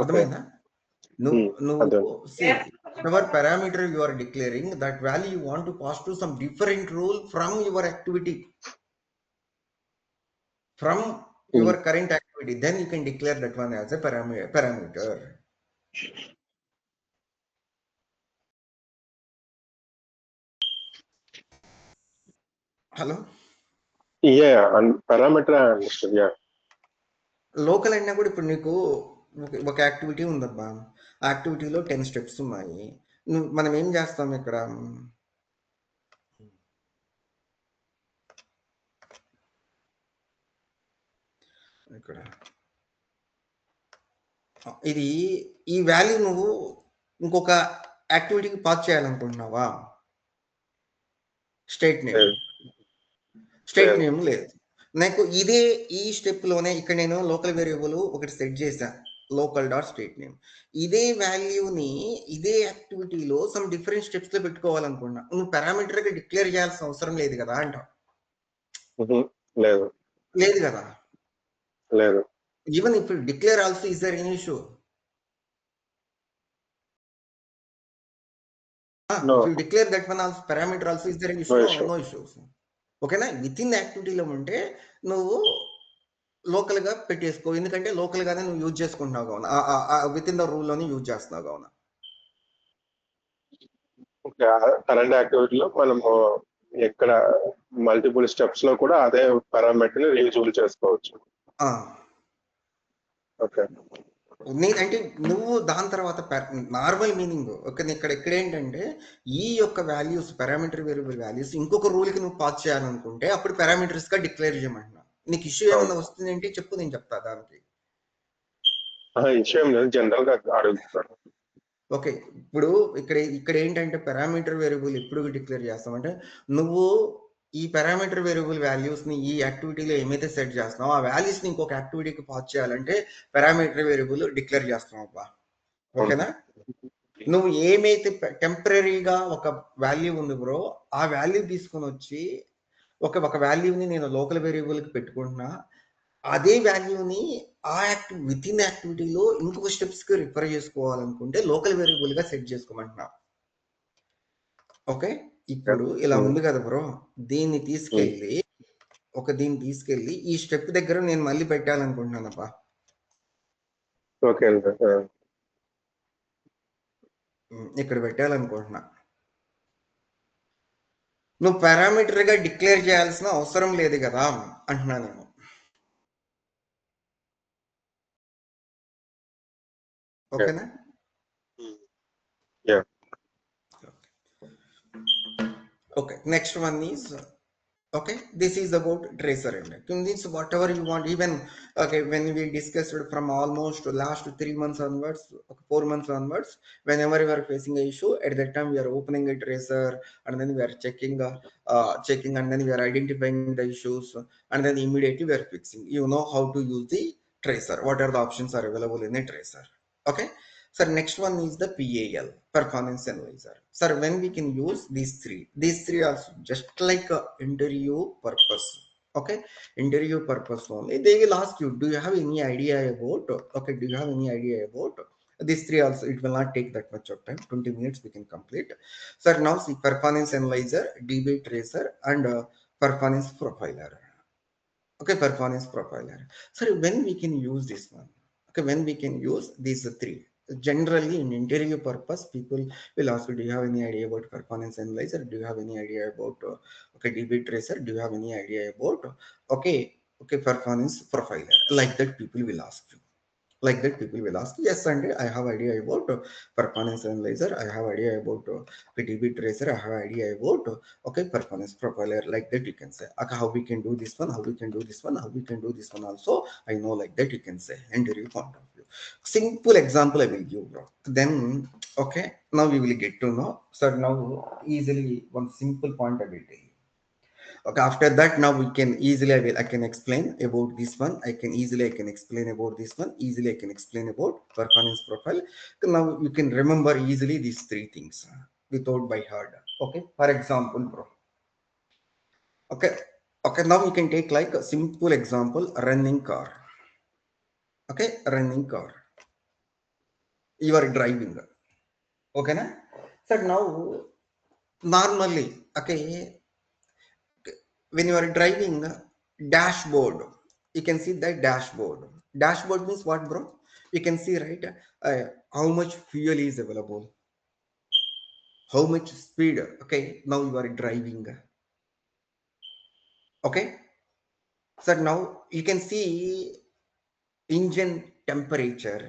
Speaker 2: అర్థమైందా? నువ్వు see whatever parameter you are declaring, that value you want to pass to some different rule from your activity, from your current activity, then you can declare that one as a parameter. Hello, local అయినా కూడా ఇప్పుడు నీకు ఒక activity ఉందబ్బా, ఆ యాక్టివిటీలో 10 steps ఉన్నాయి. మనం ఏం చేస్తాం ఇక్కడ, ఇది ఈ వాల్యూ నువ్వు ఇంకొక యాక్టివిటీకి పాస్ చేయాలనుకుంటున్నావా? స్టేట్ నేమ్ లేదు నాకు. ఈ స్టెప్ లోనే ఇక్కడ నేను లోకల్ వేరియబుల్ ఒకటి సెట్ చేశాను, లోకల్ డాట్ స్టేట్ నేమ్. ఇదే వాల్యూని ఇదే యాక్టివిటీలో సమ్ డిఫరెంట్ స్టెప్స్ లో పెట్టుకోవాలనుకున్నా, నువ్వు పారామీటర్ గా డిక్లేర్ చేయాల్సిన అవసరం లేదు కదా అంటావు. లేదు కదా. ఈవెన్ ఇప్పుడు declare also is there any issue? if you declare that one also parameter also, is there any issue? No issues. ఓకేనా? విత్ ఇన్ యాక్టివిటీలో ఉంటే నువ్వు లోకల్ గా పెట్టేసుకో, ఎందుకంటే లోకల్ గానే నువ్వు యూజ్ చేసుకుంటున్నావు కావున, విత్ ఇన్ ద రూల్ లోనే యూజ్ చేస్తున్నావు కావున.
Speaker 3: కరెంట్ యాక్టివిటీలో మనము ఎక్కడ మల్టిపుల్ స్టెప్స్ లో కూడా అదే పారామీటర్ రీయూజ్ చేసుకోవచ్చు.
Speaker 2: అంటే నువ్వు దాని తర్వాత నార్మల్ మీనింగ్ ఇక్కడ ఏంటంటే ఈ యొక్క వాల్యూస్ పారామీటర్ వేరియబుల్ వాల్యూస్ ఇంకొక రూల్ కి నువ్వు పాస్ చేయాలనుకుంటే అప్పుడు పారామీటర్స్ గా డిక్లేర్ చేయమంటున్నా. నీకు ఇష్యూ ఏమన్నా వస్తుంది అంటే చెప్పు, నేను చెప్తా దానికి.
Speaker 3: జనరల్ గా అడుగుతాను.
Speaker 2: ఓకే, ఇప్పుడు ఇక్కడ ఏంటంటే పారామీటర్ వేరియబుల్ ఎప్పుడు డిక్లేర్ చేస్తామంటే, నువ్వు ఈ పారామీటర్ వేరియబుల్ వాల్యూస్ ని ఈ యాక్టివిటీలో ఏమైతే సెట్ చేస్తున్నావు ఆ వాల్యూస్ ని ఇంకొక యాక్టివిటీకి పాస్ చేయాలంటే పారామీటర్ వేరియబుల్ డిక్లేర్ చేస్తున్నావు అబ్బా. ఓకేనా? నువ్వు ఏమైతే టెంపరీగా ఒక వాల్యూ ఉంది బ్రో, ఆ వాల్యూ తీసుకొని వచ్చి ఒక వాల్యూని నేను లోకల్ వేరియబుల్ కి పెట్టుకుంటున్నా, అదే వాల్యూని విత్ ఇన్ యాక్టివిటీలో ఇంకొక స్టెప్స్ కి రిఫర్ చేసుకోవాలనుకుంటే లోకల్ వేరియబుల్ గా సెట్ చేసుకోమంటున్నా. ఓకే, ఇప్పుడు ఇలా ఉంది కదా బ్రో, దీన్ని తీసుకెళ్ళి ఒక దీన్ని తీసుకెళ్ళి ఈ స్టెప్ దగ్గర నేను మళ్ళీ పెట్టాలనుకుంటున్నానప్పా.
Speaker 3: ఓకే
Speaker 2: ఇక్కడ పెట్టాలనుకుంటున్నా. నువ్వు పారామీటర్గా డిక్లేర్ చేయాల్సిన అవసరం లేదు కదా అంటున్నా నేను. ఓకేనా? Okay, next one is okay, this is about tracer end. This whatever you want, even okay, when we discussed from almost last 3 months onwards, 4 months onwards, whenever we are facing a issue, at that time we are opening a tracer and then we are checking and then we are identifying the issues and then immediately we are fixing. You know how to use the tracer, what are the options are available in a tracer. Okay, sir, next one is the PAL, performance analyzer. Sir, when we can use these three are just like a interview purpose. Okay, interview purpose only. They will ask you, do you have any idea about, okay, do you have any idea about these three also? It will not take that much of time, 20 minutes we can complete. Sir, now see performance analyzer, DB tracer and performance profiler. Okay, performance profiler. Sir, when we can use this one? Okay, when we can use these three? Generally in interview purpose, people will ask you, do you have any idea about performance analyzer? Do you have any idea about okay, DB tracer? Do you have any idea about okay, performance profiler? Like that people will ask you. Like that people will ask, yes, Sunday I have idea about performance analyzer, I have idea about PTB tracer, I have idea about okay, performance profiler. Like that you can say, okay, how we can do this one, how we can do this one, how we can do this one also, I know. Like that you can say, interview point of view. Simple example I will give, bro. Then okay, now we will get to know. So now easily one simple point I will tell you. Okay, after that now we can easily I can explain about this one. I can explain about this one. Easily I can explain about performance profile. Now you can remember easily these three things without by heart. Okay, for example, bro. Okay, okay, now we can take like a simple example, running car. Okay, running car, you are driving. Okay na? So now normally, okay, when you are driving, dashboard, you can see the dashboard means what, bro? You can see, right, how much fuel is available, how much speed. Okay, now you are driving. Okay, so now you can see engine temperature,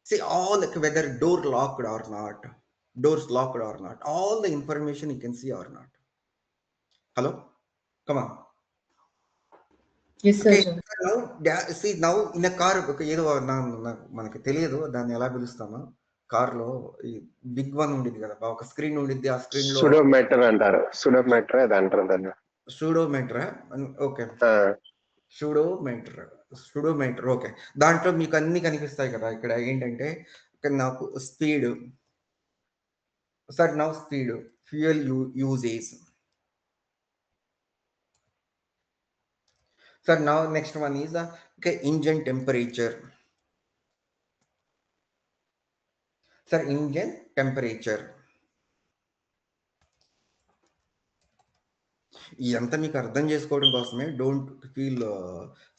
Speaker 2: see all, like whether door locked or not, doors locked or not, all the information you can see or not. Hello, come on.
Speaker 4: Yes, sir.
Speaker 2: Okay, now see, now in a car, okay, ఏదో మనకి తెలియదు దాన్ని ఎలా పిలుస్తామో. Car లో ఈ big one ఉండిద్ది కదా, ఒక స్క్రీన్ ఉండిద్ది, ఆ స్క్రీన్ లో
Speaker 3: సుడోమీటర్ అంటారు, సుడోమీటర్ అది అంటారు దాన్ని.
Speaker 2: సూడోమీటర్. ఓకే, సూడోమీటర్. ఓకే, దాంట్లో మీకు అన్ని కనిపిస్తాయి కదా. ఇక్కడ ఏంటంటే నాకు స్పీడ్, సార్ నా speed, fuel usage. Sir, now next one is okay, engine temperature. Sir, engine temperature. ఇదంతా మీకు అర్థం చేసుకోవడం కోసమే, don't feel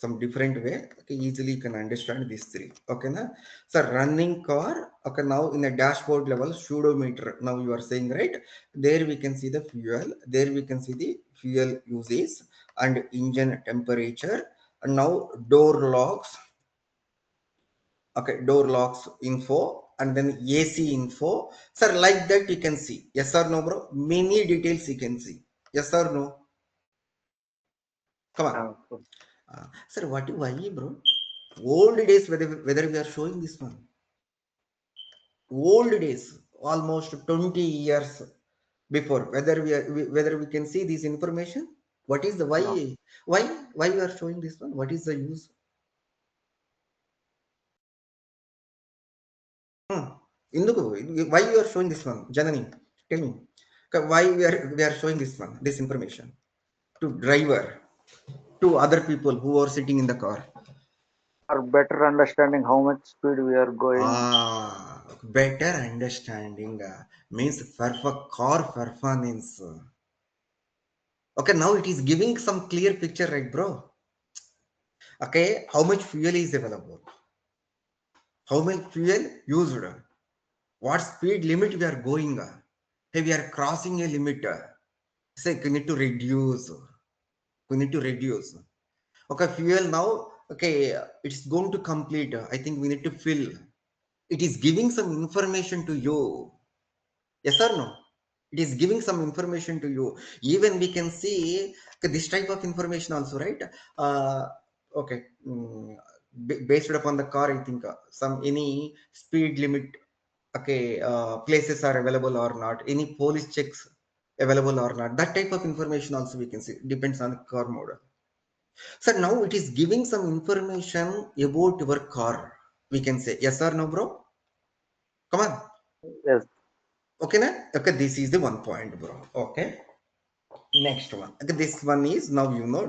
Speaker 2: some different way. Okay, easily can understand this three. ఓకేనా? Sir, running car. Okay, now in the dashboard level, speedometer, now you are saying, right, there we can see the fuel, there we can see the fuel usage and engine temperature, and now door locks. Okay, door locks info, and then AC info. Sir, like that you can see. Yes or no, bro? Many details you can see. Yes or no? Come on. Sir, why, bro? Old days, whether we are showing this one. Old days, almost 20 years before, whether we can see this information. What is the why? No. Why we are showing this one? What is the use? Why you are showing this one, Janani? Tell me. Why we are showing this one, this information to driver, to other people who are sitting in the car?
Speaker 5: For better understanding how much speed we are going.
Speaker 2: Better understanding means for car performance. Okay, now it is giving some clear picture, right, bro? Okay, how much fuel is available? How much fuel used? What speed limit we are going? Hey, we are crossing a limit. Say, we need to reduce. We need to reduce. Okay, fuel now. Okay, it's going to complete. I think we need to fill. It is giving some information to you. Yes or no? It is giving some information to you. Even we can see this type of information also, right? Okay. Based upon the car, I think some any speed limit, okay, places are available or not, any police checks available or not, that type of information also we can see, depends on the car model. So now it is giving some information about your car, we can say. Yes or no, bro? Come on.
Speaker 5: Yes.
Speaker 2: Okay, na? Okay, this is the one point, bro. Okay, next one. Okay, this one is now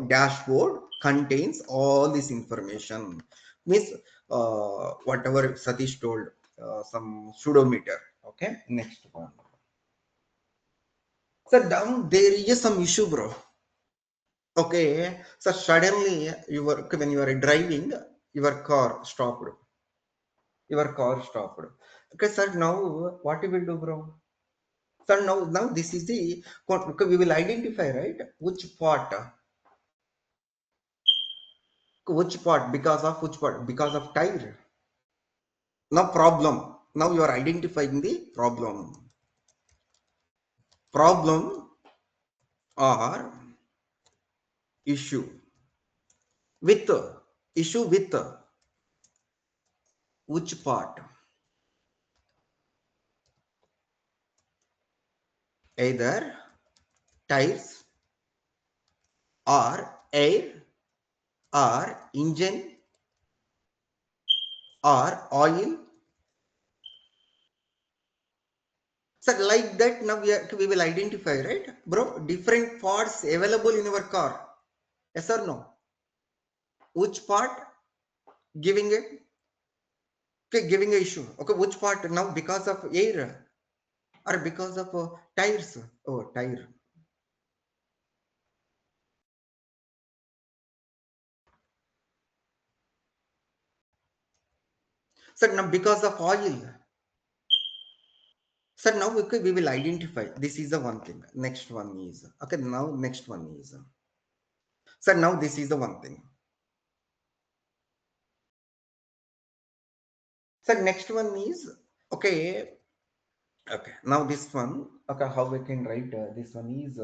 Speaker 2: dashboard contains all this information. Means whatever Satish told, some pseudometer. Okay, next one. So down there is some issue, bro. Okay, so suddenly when you are driving, your car stopped. Your car stopped. Okay, sir. Now what you will do, bro? So now this is the okay, we will identify, right, which part because of which part because of tire. Now problem. Now you are identifying the problem or issue with issue with which part, either tires or air or engine or oil. So like that now we will identify, right, bro, different parts available in our car. Yes or no? Which part giving it, okay, giving a issue. Okay, which part now because of air or because of tires? Oh, tire. So now because of oil. So now okay, we will identify. This is the one thing. Next one is okay. Now next one is. So now this is the one thing. So next one is okay. Okay. Now this one. Okay, how we can write this one is.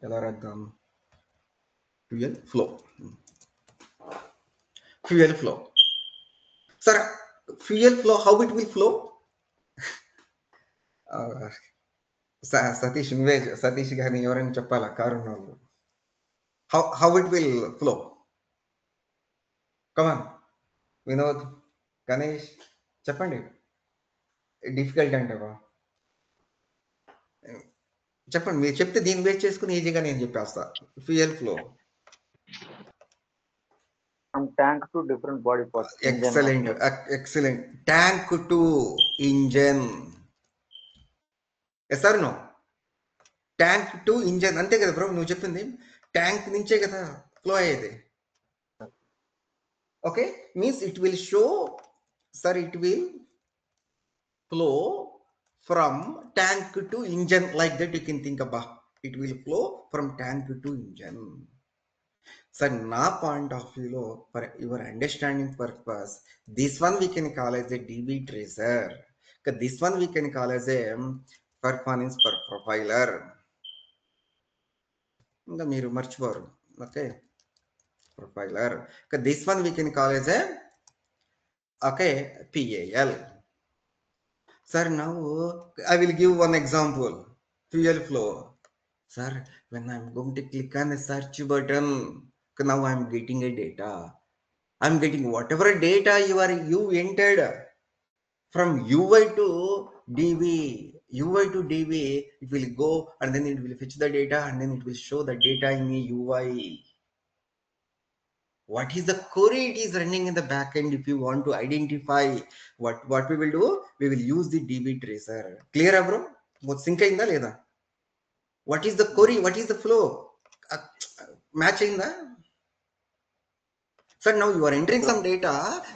Speaker 2: ఎలా రాద్దాం fuel flow. Fuel flow. Sir, fuel flow, how it will flow? Satish, Satish గారిని ఎవరైనా చెప్పాలా car ఉన్న వాళ్ళు? How it will flow? Come on, Vinod, Ganesh, చెప్పండి. Difficult అంటావా? చెప్పండి, మీరు చెప్తే దీన్ని బేస్ చేసుకుని ఈజీగా నేను చెప్పేస్తా. Fuel flow
Speaker 5: From tank to different body parts.
Speaker 2: Excellent, excellent. Tank to engine. Yes or no? Tank to engine, అంతే కదా బ్రో నువ్వు చెప్పింది? ట్యాంక్ నుంచే కదా ఫ్లో అయ్యేది. Okay, means it will show, sir it will flow from tank to engine, like that you can think about. It will flow from tank to engine. So na point of view, for your understanding purpose, this one we can call as a DB tracer. This one we can call as a performance per profiler. Meeru marchiporu. Okay, profiler. This one we can call as a okay PAL. Sir, now I will give one example. Fuel flow. Sir, when I'm going to click on the search button, now I'm getting a data. I'm getting whatever data you entered from UI to DB. UI to DB, it will go and then it will fetch the data and then it will show the data in the UI. what is the query it is running in the backend. If you want to identify what we will do, we will use the DB tracer. Clear, bro? What sync in the what is the query? What is the flow? Match in the. So now you are entering some data.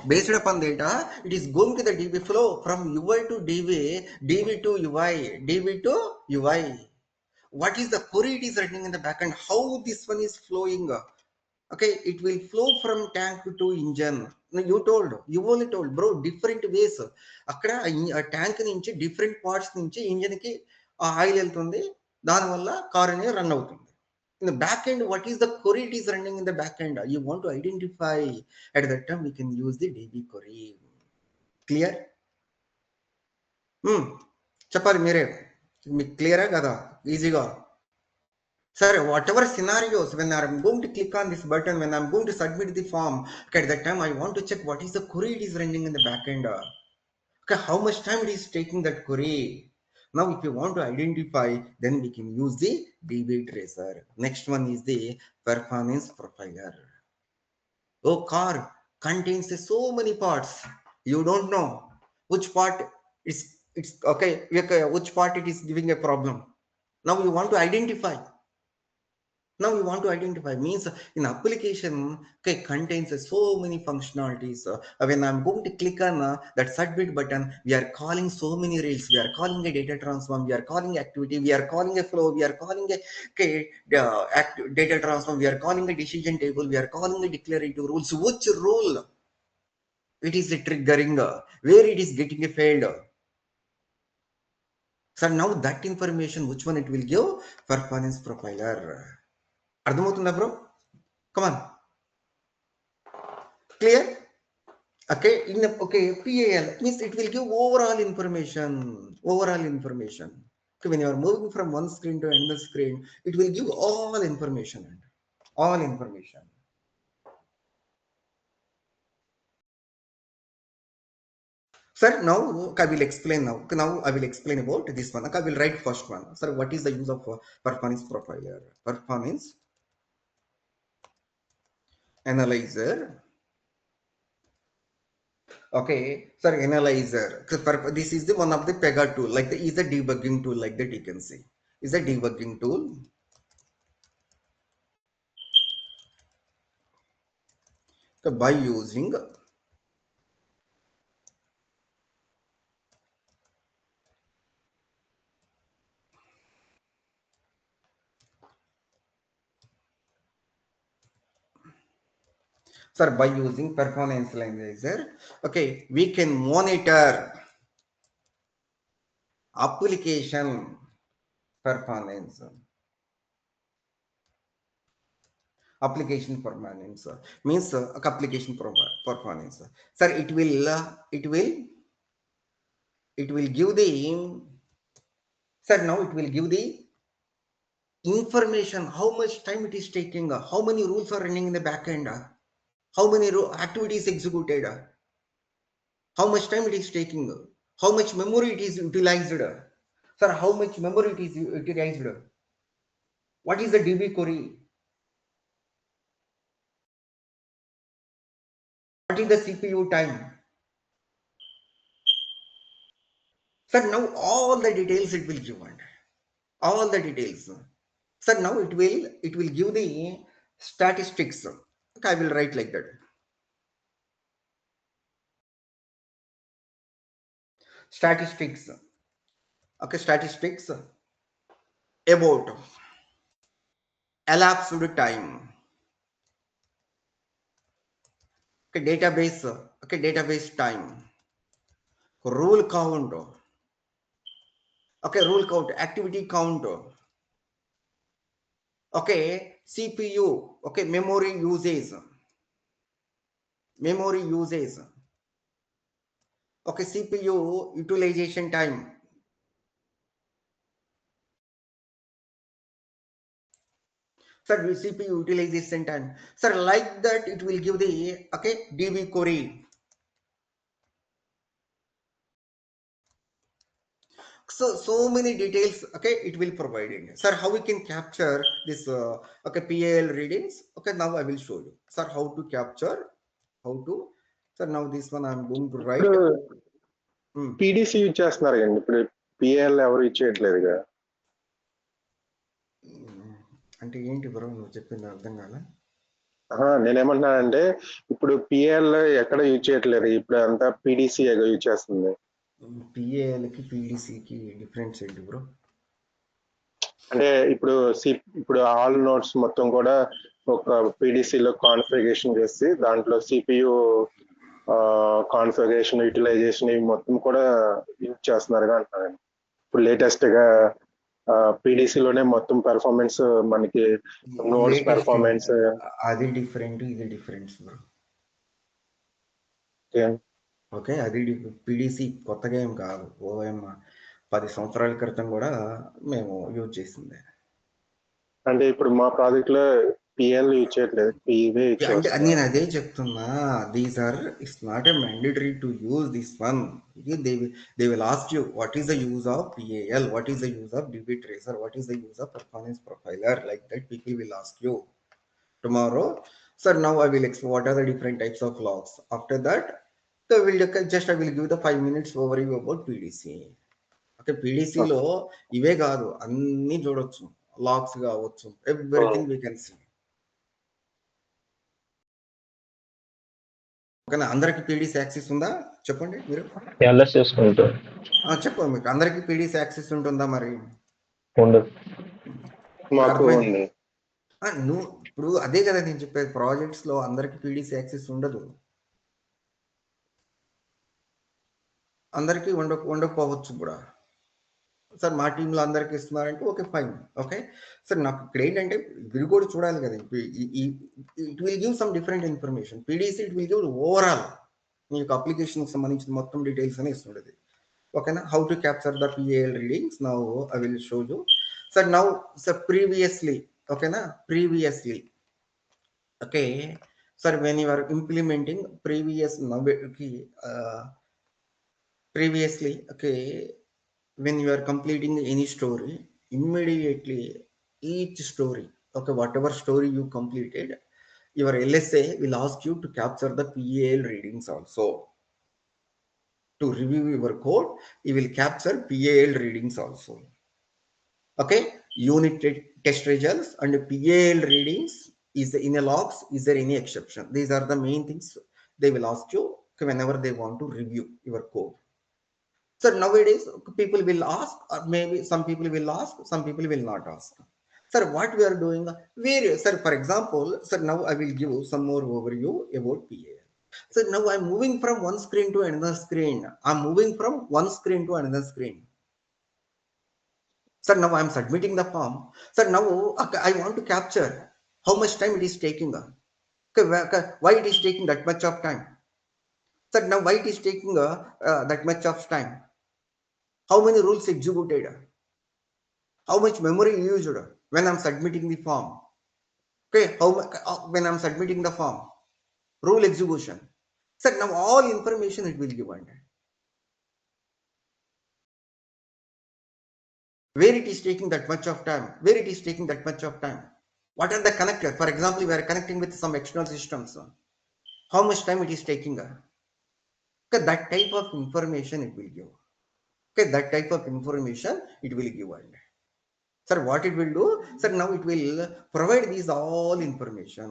Speaker 2: Based upon data, it is going to the DB flow from UI to DB, DB to UI, DB to UI. What is the query it is running in the backend? How this one is flowing? Okay, it will flow from tank to engine. You only told, bro, different ways. Akkada tank nunchi different parts nunchi engine ki oil వెళ్తుంది, దానివల్ల car అనేది run అవుతుంది. In the back end, what is the query it is running in the back end? You want to identify. At that time, we can use the DB query. Clear? చెప్పాలి మీరే, మీకు క్లియరా కదా? ఈజీగా. Sir, whatever scenarios, when I'm going to click on this button, when I'm going to submit the form, okay, at that time I want to check what is the query it is running in the backend. Okay, how much time it is taking that query. Now, if you want to identify, then we can use the DB tracer. Next one is the performance profiler. Oh, car contains so many parts. You don't know which part it's okay, which part it is giving a problem. Now you want to identify. Means in application, okay, contains so many functionalities. When I'm going to click on that submit button, we are calling so many rails. We are calling a data transform. We are calling activity. We are calling a flow. We are calling a data transform. We are calling a decision table. We are calling a declarative rules. Which rule it is triggering? Where it is getting a failed? So now that information, which one it will give? Performance profiler. అర్థమవుతుందా bro? Come on, clear? Okay, PAL means it will give overall information. Okay, when you are moving from one screen to another screen, it will give all information. Sir, now I will explain about this one. Okay, I will write first one. Sir, what is the use of performance profiler? Performance analyzer. Okay, sir, analyzer. This is the one of the Pega tool, like is the debugging tool, like that you can see. Is a debugging tool. So by using performance analyzer, okay, we can monitor application performance. Means application performance. Sir, it will give the, sir, now it will give the information, how much time it is taking, how many rules are running in the back end, how many activities executed, how much time it is taking, how much memory it is utilized. Sir, how much memory it is utilized? What is the DB query? What is the CPU time? Sir, now all the details it will give, all the details. Sir, now it will give the statistics. Okay, I will write like that. Statistics. Okay, statistics about elapsed time. Okay, database time. Rule count. Okay, rule count, activity count. Okay, CPU. Okay, memory usage. Okay, CPU utilization time. Sir, CPU utilization time. Sir, like that it will give the, okay, DB query. So many details, okay, it will provide it. Sir, how we can capture this, okay, PAL readings? Okay, now I will show you. Sir, how to capture, how to, sir, now this one I'm going to write.
Speaker 3: ఇప్పుడు PDC use చేస్తున్నారు కదండి, ఇప్పుడు PL ఎవరు use చేయట్లేదుగా.
Speaker 2: అంటే ఏంటి bro నువ్వు చెప్పింది అర్థం కాలే.
Speaker 3: నేనేమంటున్నానంటే ఇప్పుడు పిఎల్ ఎక్కడ యూజ్ చేయట్లేదు, ఇప్పుడు అంతా పీడీసీ యూజ్ చేస్తుంది.
Speaker 2: పిఏఎల్కి పీడీసీకి డిఫరెన్స్ ఏంటి బ్రో?
Speaker 3: అంటే ఇప్పుడు ఆల్ నోట్స్ మొత్తం కూడా ఒక పీడీసీలో కాన్ఫిగరేషన్ చేసి దాంట్లో సిపియు కాన్ఫిగరేషన్, యూటిలైజేషన్ ఇవి మొత్తం కూడా యూజ్ చేస్తున్నారుగా అంటున్నాను. ఇప్పుడు లేటెస్ట్ గా పీడీసీలోనే మొత్తం పెర్ఫార్మెన్స్ మనకి నోట్స్ పెర్ఫార్మెన్స్
Speaker 2: అది డిఫరెంట్, ఇది డిఫరెంట్ బ్రో. ఓకే, అది పీడీసీ కొత్తగా ఏం కాదు. ఓఎం 10 సంవత్సరాల క్రితం కూడా మేము యూజ్ చేసిందే.
Speaker 3: అంటే ఇప్పుడు మా ప్రాజెక్ట్ లో పిఎల్ యూజ్ చేయట్లేదు, పివే యూజ్
Speaker 2: అంటే
Speaker 3: చేస్తున్నాం.
Speaker 2: నేను అదే చెప్తున్నా, these are it's not a mandatory to use this one. They will ask you what is the use of PAL, what is the use of DB tracer, what is the use of performance profiler, like that people will ask you tomorrow. Sir, now I will explain what are the different types of logs. After that, I will give the 5 minutes overview about PDC. Okay, PDC లో ఇవే కాదు అన్ని చూడొచ్చు, logs కావచ్చు, everything we can see. ఓకేనా? అందరికి PDC access ఉందా చెప్పండి మీరు. చెప్పండి, మీకు అందరికి పీడీసీ యాక్సెస్ ఉంటుందా? మరి నువ్వు ఇప్పుడు అదే కదా నేను చెప్పేది, ప్రాజెక్ట్స్ లో అందరికి పీడీసీ యాక్సెస్ ఉండదు, అందరికి ఉండకపోవచ్చు కూడా. సార్ మా టీంలో అందరికి ఇస్తున్నారంటే ఓకే ఫైన్. ఓకే సార్, నాకు ఇక్కడ ఏంటంటే వీళ్ళు కూడా చూడాలి కదా, it will give some different information. PDC it will give overall మీకు అప్లికేషన్కి సంబంధించిన మొత్తం డీటెయిల్స్ అని ఇస్తుండేది. ఓకేనా? How to capture the PAL readings now I will show you. Sir now sir previously, ఓకేనా, previously, okay sir, when you are implementing previously, okay, when you are completing any story, immediately each story, okay, whatever story you completed, your LSA will ask you to capture the PAL readings also. To review your code, you will capture PAL readings also. Okay, unit test results and PAL readings is in a logs. Is there any exception? These are the main things they will ask you whenever they want to review your code. So nowadays people will ask, or maybe some people will ask, some people will not ask. Sir, what we are doing, sir, for example, sir, now I will give some more overview about PAL. So now I'm moving from one screen to another screen. I'm moving from one screen to another screen. Sir, now I'm submitting the form. Sir, now I want to capture how much time it is taking. Why it is taking that much of time? Sir, now why it is taking that much of time? How many rules executed? How much memory used when I'm submitting the form? Okay, when I'm submitting the form, rule execution. Sir, now all information it will give under. Where it is taking that much of time? Where it is taking that much of time? What are the connectors? For example, we are connecting with some external systems. How much time it is taking? Okay, that type of information it will give. Okay, that type of information it will give under. Sir, what it will do? Sir, now it will provide these all information.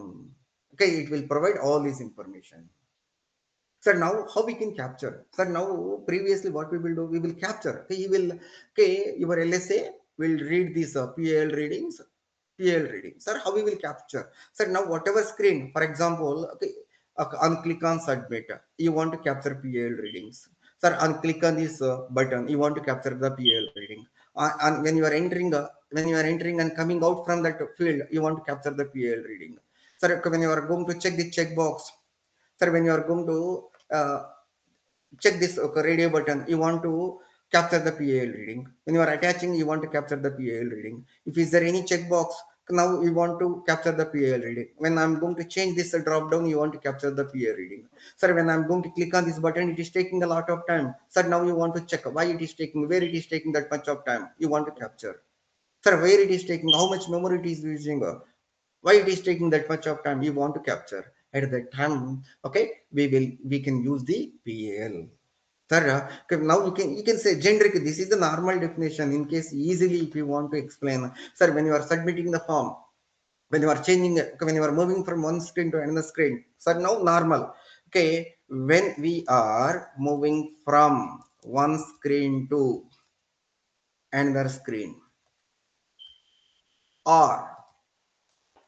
Speaker 2: Okay, it will provide all this information. Sir, now how we can capture? Sir, now previously what we will do? We will capture. Okay, your LSA will read these PAL readings. Sir, how we will capture? Sir, now whatever screen, for example, okay, click on submit. You want to capture PAL readings. Sir, click on this button. You want to capture the PAL reading. And when you are entering and coming out from that field, you want to capture the PAL reading. Sir, when you are going to check the checkbox, sir, when you are going to check this radio button, you want to capture the PAL reading. When you are attaching, you want to capture the PAL reading. If is there any checkbox, Now we want to capture the PAL reading. When I'm going to change this drop down, you want to capture the PA reading. Sir, when I'm going to click on this button, it is taking a lot of time. Sir, now you want to check why it is taking, where it is taking that much of time. You want to capture. Sir, where it is taking, how much memory it is using, why it is taking that much of time. You want to capture. At that time, okay, we can use the PAL. Sir, now you can say generic. This is the normal definition. In case easily, if you want to explain, sir, when you are submitting the form, when you are changing, when you are moving from one screen to another screen, sir, now normal. Okay, when we are moving from one screen to another screen, or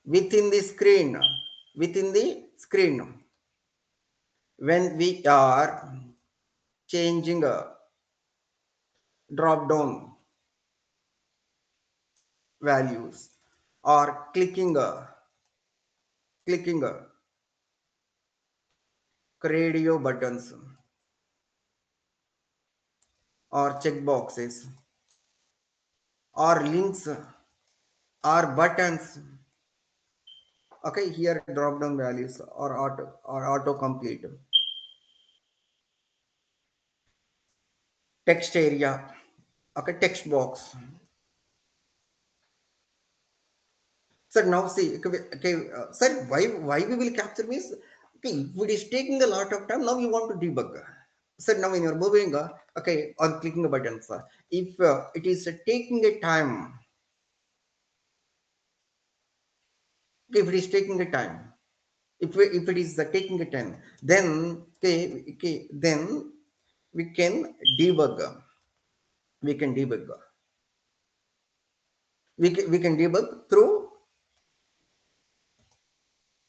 Speaker 2: within the screen, within the screen, when we are changing a drop down values, or clicking radio buttons or checkboxes or links or buttons. Okay, here drop down values or auto complete. Text area. Okay, text box. Sir, now see, okay, sir, why we will capture means, okay, if it is taking a lot of time, now you want to debug. Sir, now when you're moving, okay, on clicking a button, sir, if it is taking a time, okay, if it is taking a time, if it is taking a time, then then we can debug. We can debug. We can debug through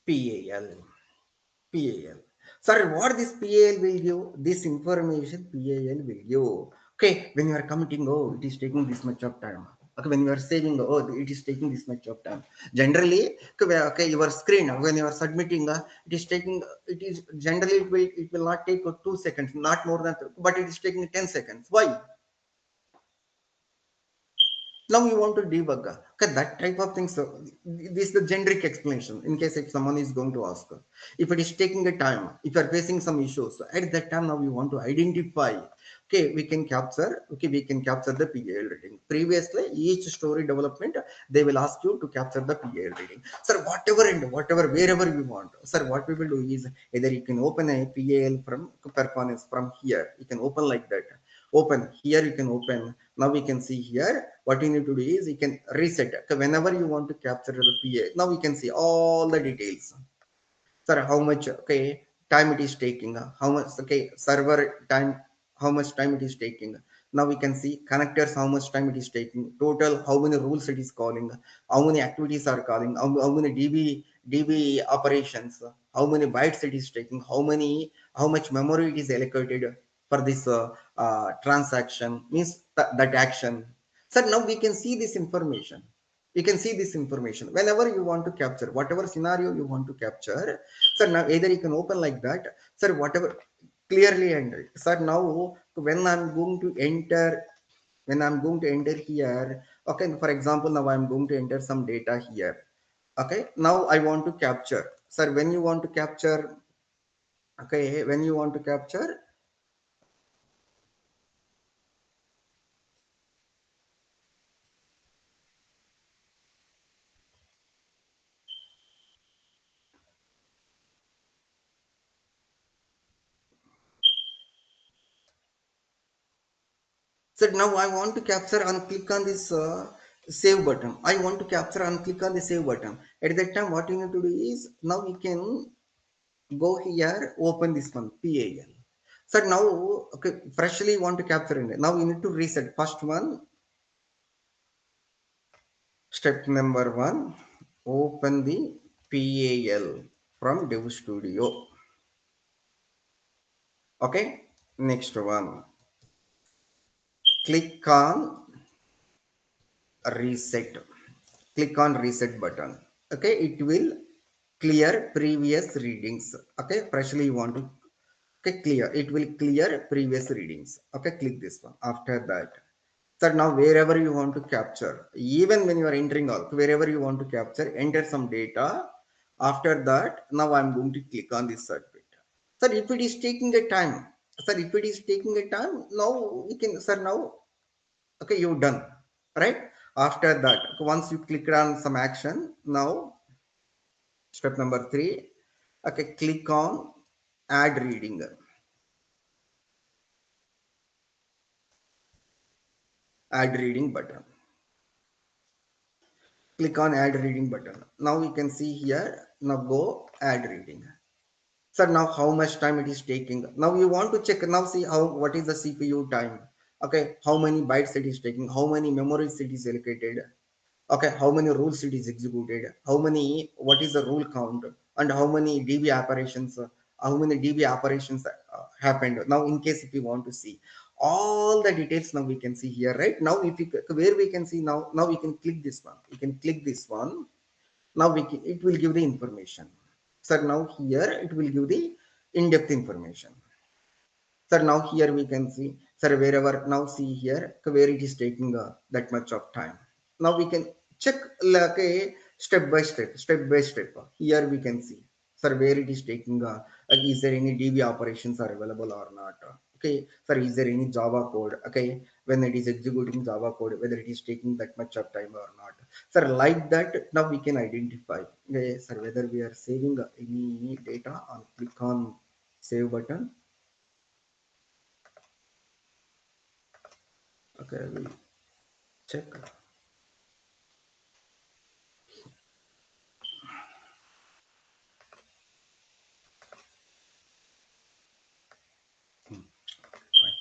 Speaker 2: PAL. PAL. Sorry, what this PAL will give? This information PAL will give. Okay, when you are committing, oh, it is taking this much of time. Okay, when you are saving, oh, it is taking this much of time. Generally, okay, your screen when you are submitting, it is taking. It is generally it will not take 2 seconds, not more than, but it is taking 10 seconds. Why? Now you want to debug. Okay, that type of thing. So this is the generic explanation in case if someone is going to ask. If it is taking a time, if you are facing some issues, so at that time now you want to identify. Okay, we can capture. Okay, we can capture the PAL reading. Previously, each story development, they will ask you to capture the PAL reading. Sir, whatever and whatever, wherever you want. Sir, what we will do is either you can open a PAL from performance from here. You can open like that. Open here, you can open. Now we can see here what you need to do is you can reset. Okay, whenever you want to capture the PA, now we can see all the details. Sir, how much okay time it is taking, how much okay server time, how much time it is taking. Now we can see connectors, how much time it is taking, total, how many rules it is calling, how many activities are calling, how many DB operations, how many bytes it is taking, how much memory it is allocated for this transaction, means that action. So now we can see this information. You can see this information whenever you want to capture whatever scenario you want to capture. So now either you can open like that, sir, whatever clearly enter. Sir, now when I'm going to enter, when I'm going to enter here, okay, for example, now I'm going to enter some data here. Okay, now I want to capture. Sir, when you want to capture, okay, when you want to capture, so now I want to capture and click on this save button. I want to capture and click on the save button. At that time, what you need to do is now we can go here, open this one, PAL. So now, okay, freshly want to capture it. Now you need to reset. First one, step number one, open the PAL from Dev Studio. Okay, next one, click on reset. Click on reset button. Okay, it will clear previous readings. Okay, freshly you want to, okay, clear, it will clear previous readings. Okay, click this one. After that, Sir, now wherever you want to capture, even when you are entering all, wherever you want to capture, enter some data. After that, now I'm going to click on this submit. Sir, if it is taking a time, sir, if it is taking a time, now we can, sir, now, okay, you've done, right? After that, once you click on some action, now step number 3, okay, click on add reading. Add reading button. Click on add reading button. Now you can see here, now go add reading. Sir, now how much time it is taking? Now you want to check, now see how, what is the CPU time? Okay, how many bytes it is taking, how many memories it is allocated, okay, how many rules it is executed, how many, what is the rule count, and how many db operations, happened. Now in case if you want to see all the details, now we can see here, right? Now if you, where we can see, now we can click this one, you can click this one. Now we can, it will give the information. Sir, now here it will give the in-depth information. Sir, now here we can see, sir, wherever, now see here where it is taking that much of time. Now we can check like a step by step. Here we can see, sir, where it is taking is there any db operations are available or not. Okay, sir, is there any java code, okay, when it is executing java code, whether it is taking that much of time or not. Sir, like that, now we can identify, okay, sir, whether we are saving any data on, click on save button. Okay, I will check. Fine.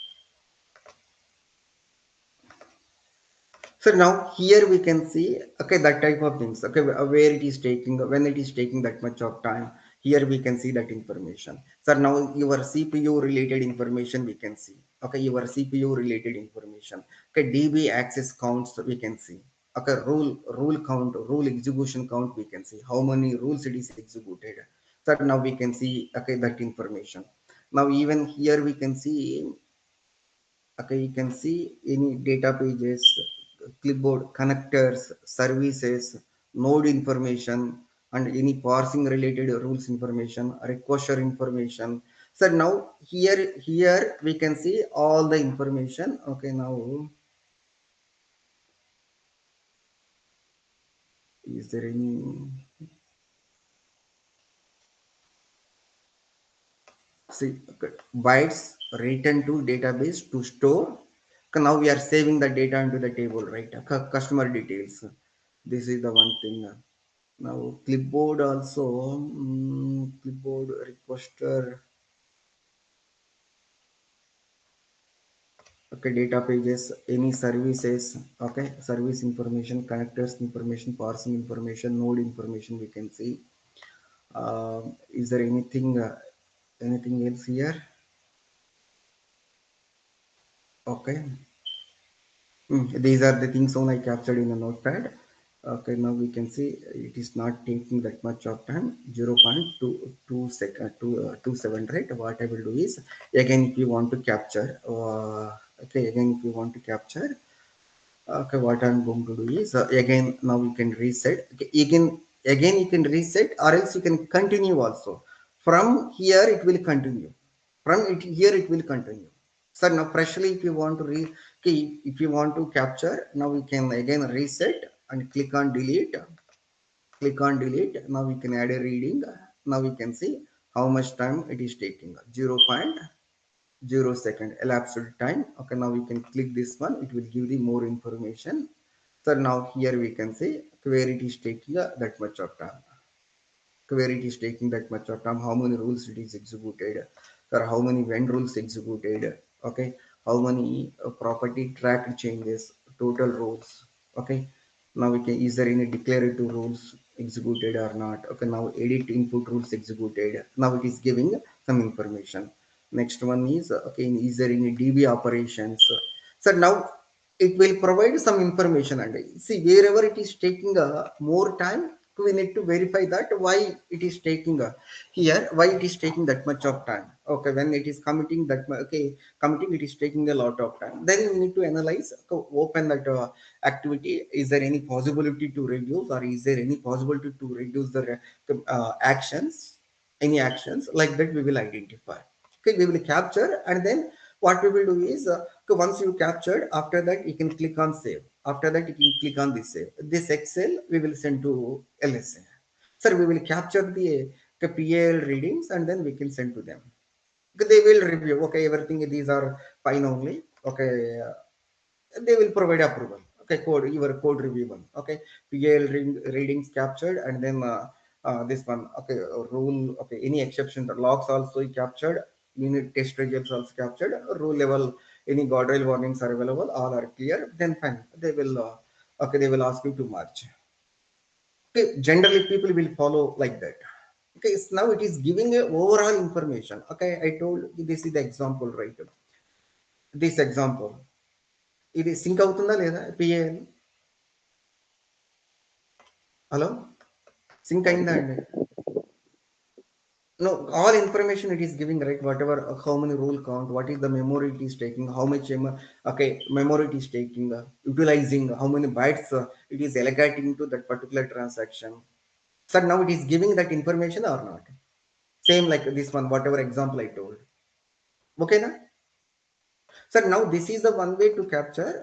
Speaker 2: So now here we can see, okay, that type of things, okay, where it is taking, when it is taking that much of time. Here we can see that information. So now your CPU related information we can see. Okay, your CPU related information. Okay, DB access counts we can see. Okay, rule count, rule execution count we can see. How many rules it is executed. So now we can see, okay, that information. Now even here we can see, okay, you can see any data pages, clipboard connectors, services, node information, and any parsing related rules information, requestor information. So now here we can see all the information. Okay, now is there any, see, okay, bytes written to database to store. Okay, now we are saving the data into the table, right? Customer details, this is the one thing. Now clipboard also, clipboard requester, okay, data pages, any services, okay, service information, connectors information, parsing information, node information we can see. Is there anything else here? Okay. These are the things only captured in a notepad. Okay, now we can see it is not taking that much of time, 0.22 second, 27, right? What I will do is, again, if you want to capture, okay, again, if you want to capture, okay, what I'm going to do is, again, now you can reset. Okay, again you can reset, or else you can continue also. From here it will continue, from it here it will continue. So now freshly if you want to okay, if you want to capture, now we can again reset and click on delete. Click on delete. Now we can add a reading. Now we can see how much time it is taking, 0.0 second elapsed time. Okay, now we can click this one, it will give the more information. So now here we can see where it is taking that much of time, where it is taking that much of time, how many rules it is executed, or how many when rules executed, okay, how many property tracked changes, total rules, okay. Now we can, is there any declarative rules executed or not? Okay, now edit input rules executed. Now it is giving some information. Next one is, okay, is there any DB operations? So now it will provide some information, and see wherever it is taking more time, we need to verify that why it is taking here, why it is taking that much of time. Okay, when it is committing that okay, committing, it is taking a lot of time. Then you need to analyze, open that activity. Is there any possibility to reduce, or is there any possibility to reduce the actions, any actions like that we will identify. Okay, we will capture, and then what we will do is once you captured, after that you can click on save. After that you can click on this save. This Excel we will send to LSA. Sir, we will capture the PAL readings and then we can send to them. Okay, they will review. Okay, everything these are fine only. Okay, they will provide approval. Okay, code, your code reviewable. Okay, PAL readings captured, and then this one. Okay, rule. Okay, any exception, the logs also captured. Unit test results also captured. Rule level, any guardrail warnings are available. All are clear. Then fine. They will. Okay, they will ask you to merge. Okay, generally people will follow like that. Okay, so now it is giving a overall information. Okay, I told this is the example, right? This example. ఇది sync అవుతుందా లేదా PAL? Hello, sync అయిందా అండి? No, all information it is giving, right? Whatever, how many rule count, what is the memory it is taking, how much okay, memory it is taking, utilizing, how many bytes it is allocating to that particular transaction. So now it is giving that information or not? Same like this one, whatever example I told. Okay, na? So now this is the one way to capture.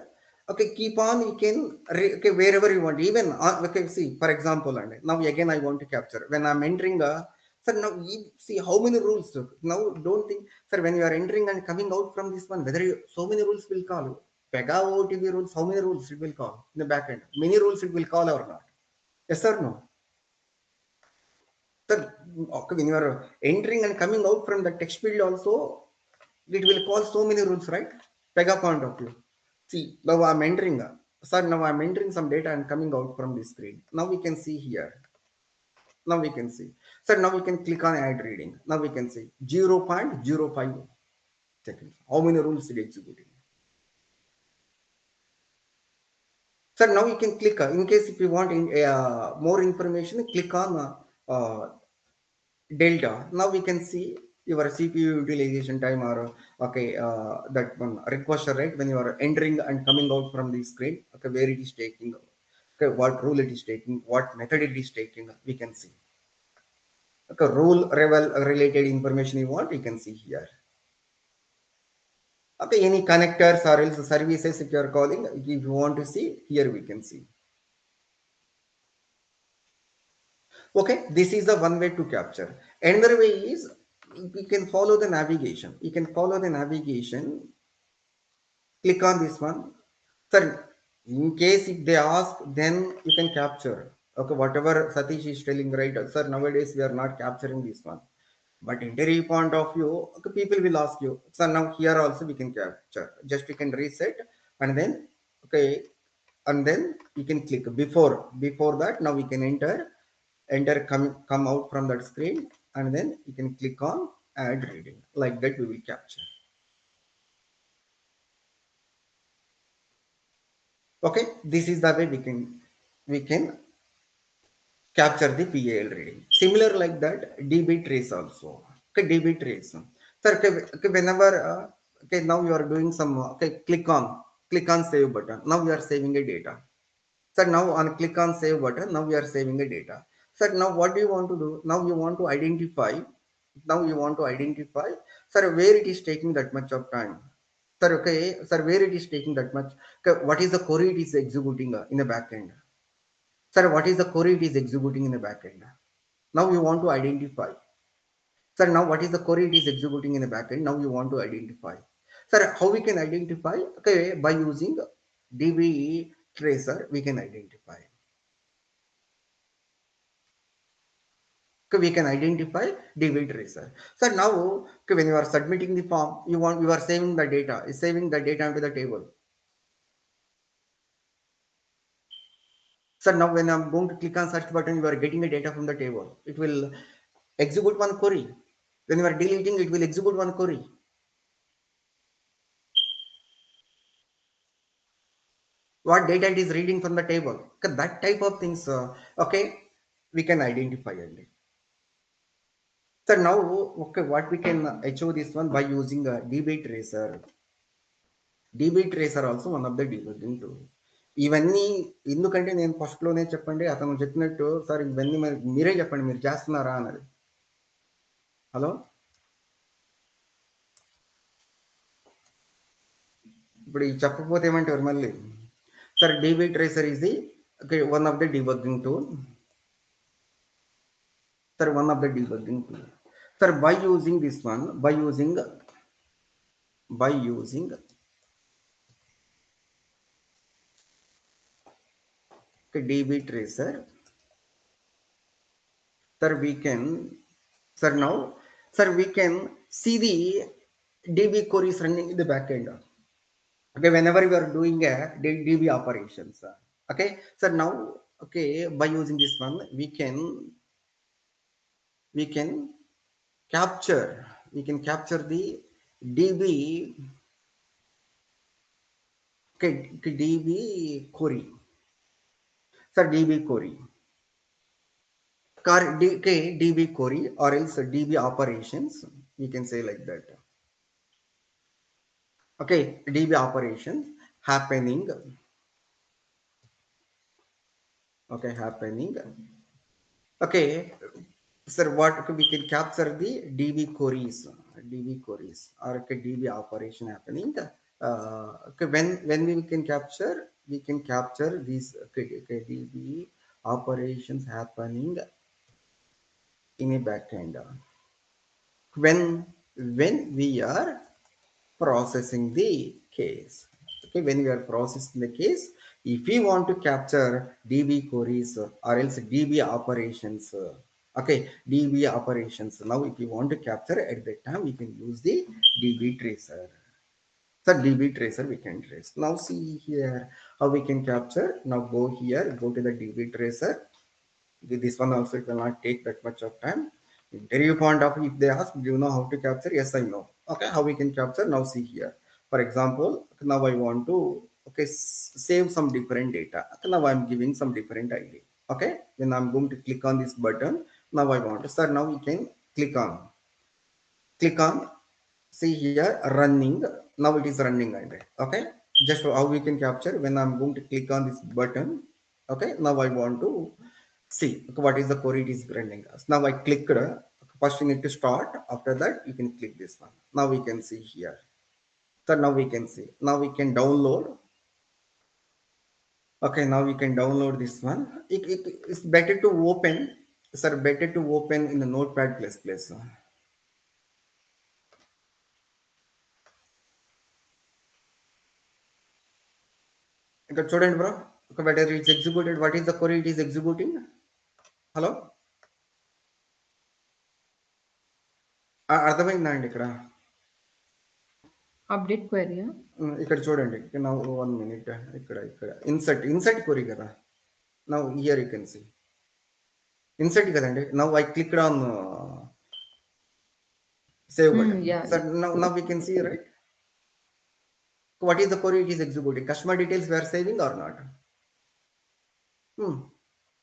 Speaker 2: Okay, keep on, you can okay, wherever you want, even okay, see for example, and now again I want to capture when I'm entering sir, now you see how many rules. Now don't think, sir, when you are entering and coming out from this one, whether you, so many rules will call Pega OTB rules, how many rules it will call in the back end, many rules it will call or not? Yes or no? Sir, okay, when you are entering and coming out from the text field also, it will call so many rules, right? Pega point of view. See, now I'm entering, sir, now I'm entering some data and coming out from the screen. Now we can see here. Now we can see. Sir, now we can click on add reading. Now we can see 0.05 seconds. How many rules it executing? Sir, now you can click, in case if you want more information, click on delta. Now we can see your CPU utilization time, or okay, that one requestor, right? When you are entering and coming out from the screen, okay, where it is taking, okay, what rule it is taking, what method it is taking, we can see. Okay, rule related information you want, you can see here. Okay, any connectors or else services if you are calling, if you want to see, here we can see. Okay, this is the one way to capture. Another way is you can follow the navigation. You can follow the navigation. Click on this one. Sir, in case if they ask, then you can capture. Okay, whatever Satish is telling, right? Sir, nowadays we are not capturing this one. But interview point of view, okay, people will ask you. So now here also we can capture. Just you can reset, and then okay, and then you can click before that. Now we can enter, come out from that screen, and then you can click on add reading. Like that we will capture. Okay, this is the way we can capture the PAL reading. Similar like that, DB trace also. Okay, DB trace. Sir, okay, whenever okay, now you are doing some okay, click on save button. Now we are saving a data. Sir, now on click on save button, now we are saving a data. Sir, now what do you want to do? Now you want to identify. Now you want to identify, sir, where it is taking that much of time. Sir, okay, sir, where it is taking that much. Okay, what is the query it is executing in the back end? Sir, what is the query it is executing in the back end? Now you want to identify. Sir, now what is the query it is executing in the back end? Now you want to identify. Sir, how we can identify? Okay, by using DB tracer, we can identify. Okay, we can identify DB tracer. Sir, now okay, when you are submitting the form, you are saving the data, into the table. Sir, now when I'm going to click on search button, you are getting the data from the table. It will execute one query. When you are deleting, it will execute one query. What data it is reading from the table. Okay, that type of things. Okay, we can identify it. So now, okay, what we can achieve this one by using a db tracer. db tracer also one of the debugging tool. ఇవన్నీ ఎందుకంటే నేను first లోనే చెప్పండి అతను చెప్పినట్టు sir ఇవన్నీ మీరే చెప్పండి మీరు చేస్తున్నారా అన్నది. హలో, ఇప్పుడు చెప్పకపోతే ఏమంటారు మళ్ళీ? Sir db tracer is the one of the debugging tool. Sir, one of the debugging tool. Sir, by using this one, by using db tracer, sir, we can, sir, now, sir, we can see the db queries running in the backend. Okay, whenever we are doing a db operations. Okay, sir, now, okay, by using this one, we can capture the db, okay, db query. Sir, db query. db query or else db operations, we can say like that. Okay, db operations happening. Okay, happening. Okay, sir, what we can capture the db queries or okay, db operation happening. Okay, when we can capture these db operations happening in a backend when we are processing the case. Okay, when we are processing the case, if we want to capture db queries or else db operations, okay, db operations, now if you want to capture at that time, we can use the db tracer. So db tracer we can trace. Now see here how we can capture. Now go here, go to the db tracer. With this one also it will not take that much of time. Interview point of, if they ask, do you know how to capture? Yes, I know. Okay, how we can capture? Now see here. For example, now I want to, okay, save some different data. Okay, now I'm giving some different ID. Okay, when I'm going to click on this button, now I want to, sir, now we can click on, see here, running. Now it is running ID. Okay, just how we can capture when I'm going to click on this button. Okay, now I want to see what is the query it is running as. Now I clicked, first you need to start, after that you can click this one. Now we can see here. So now we can see, now we can download. Okay, now we can download this one. It's better to open, sir, better to open in the notepad plus. ఇక్కడ చూడండి bro, whether it's executed, what is the query it is executing. Hello, అర్థమైందా అండి? ఇక్కడ
Speaker 4: update query
Speaker 2: ఇక్కడ చూడండి, నా 1 minute, ఇక్కడ insert query కదా. Now here you can see insert కదండి. Now I clicked on save button.
Speaker 4: yeah,
Speaker 2: So now we can see, right, what is the query it is executing. Customer details we are saving or not?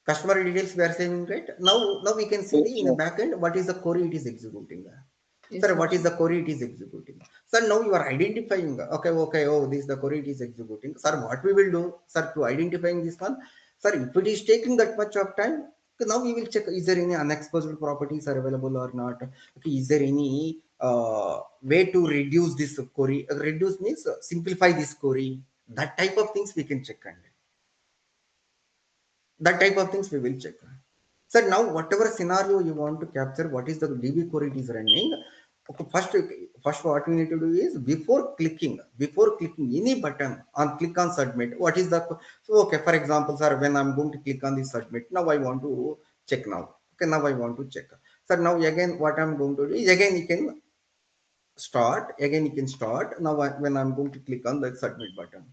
Speaker 2: Customer details we are saving, right? Now we can see in the back end what is the query it is executing.
Speaker 4: Yes,
Speaker 2: Sir,
Speaker 4: sir.
Speaker 2: what is the query it is executing? Sir, now you are identifying. Okay, oh, this is the query it is executing. Sir, what we will do, sir, to identifying this one, sir, if it is taking that much of time, now we will check, is there any unexposed properties are available or not? Okay, is there any way to reduce this query? Reduce means simplify this query. That type of things we can check. That type of things we will check. Sir, now whatever scenario you want to capture, what is the db query it is running. Okay, first what we need to do is, before clicking any button on click on submit, what is the, so okay, for example, sir, when I'm going to click on this submit, now I want to check now. Okay, now I want to check. Sir, now again what I'm going to do is, again you can start. Now when I'm going to click on the submit button,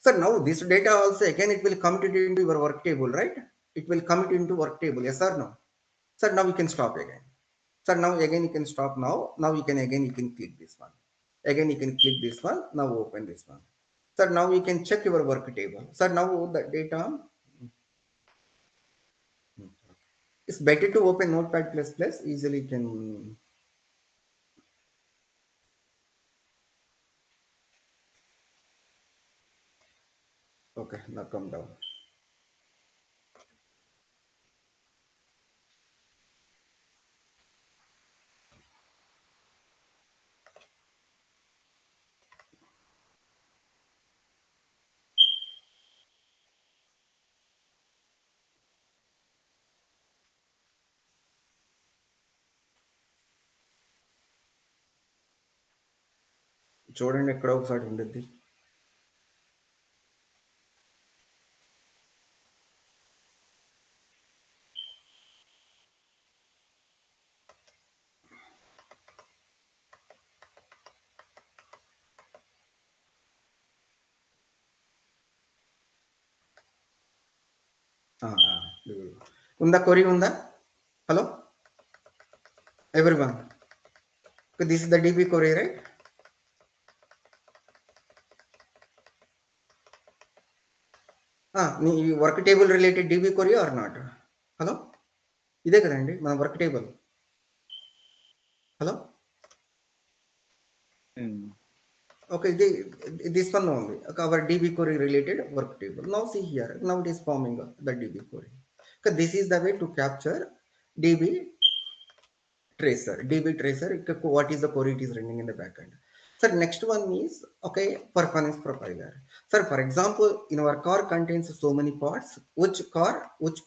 Speaker 2: sir, now this data also again it will come into your work table, right? It will come into work table, yes or no? Sir, now we can stop again. Sir, now again you can stop now. Now you can click this one. Again you can click this one. Now open this one. Sir, now we can check your work table. Sir, now the data. better to open Notepad++. Easily can. Okay, now come down. చూడండి ఎక్కడ ఒకసారి ఉండద్ది. ఉందా? Query ఉందా? Hello everyone, this is the DB query, right? నీ work table related DB query or not? Hello, ఇదే కదండి మన work table. Hello, okay, this one only, our DB query related work table. Now see here, now it is forming the DB query. Okay, this is the way to capture DB tracer. What is the query it is running in the backend. Sir, next one is, okay, performance profiler. Sir, for example, in our car contains so many parts. Which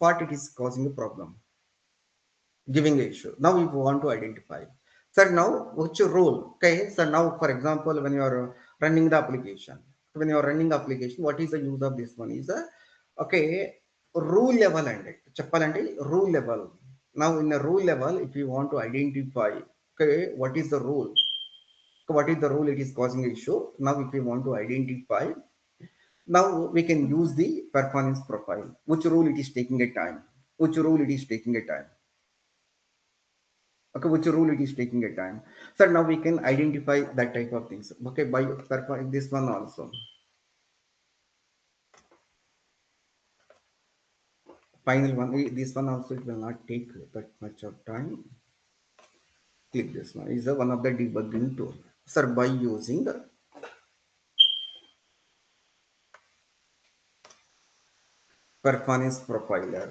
Speaker 2: part it is causing a problem, giving a issue. Now we want to identify. Sir, now which rule? Okay, so now for example, when you are running the application, what is the use of this one? Is a, okay, rule level and చెప్పాలంటే rule level. Now in the rule level, if you want to identify, okay, what is the rule it is causing an issue. Now if you want to identify, now we can use the performance profile. Which rule it is taking a time? Okay, which rule it is taking a time. So now we can identify that type of things. Okay, by this one also. Final one, this one also, it will not take that much of time. Click this one. Is one of the debugging tool. Sir, by using the performance profiler.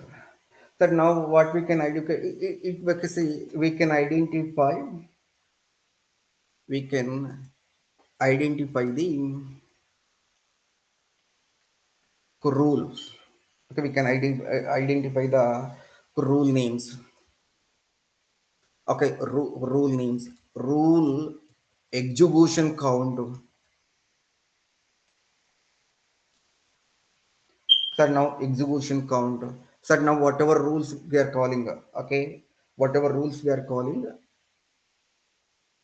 Speaker 2: So now what we can identify, we can identify the rules. Okay, we can identify the rule names. Okay, rule names, rule execution count. Sir, now execution count. Sir, now whatever rules we are calling, okay, whatever rules we are calling,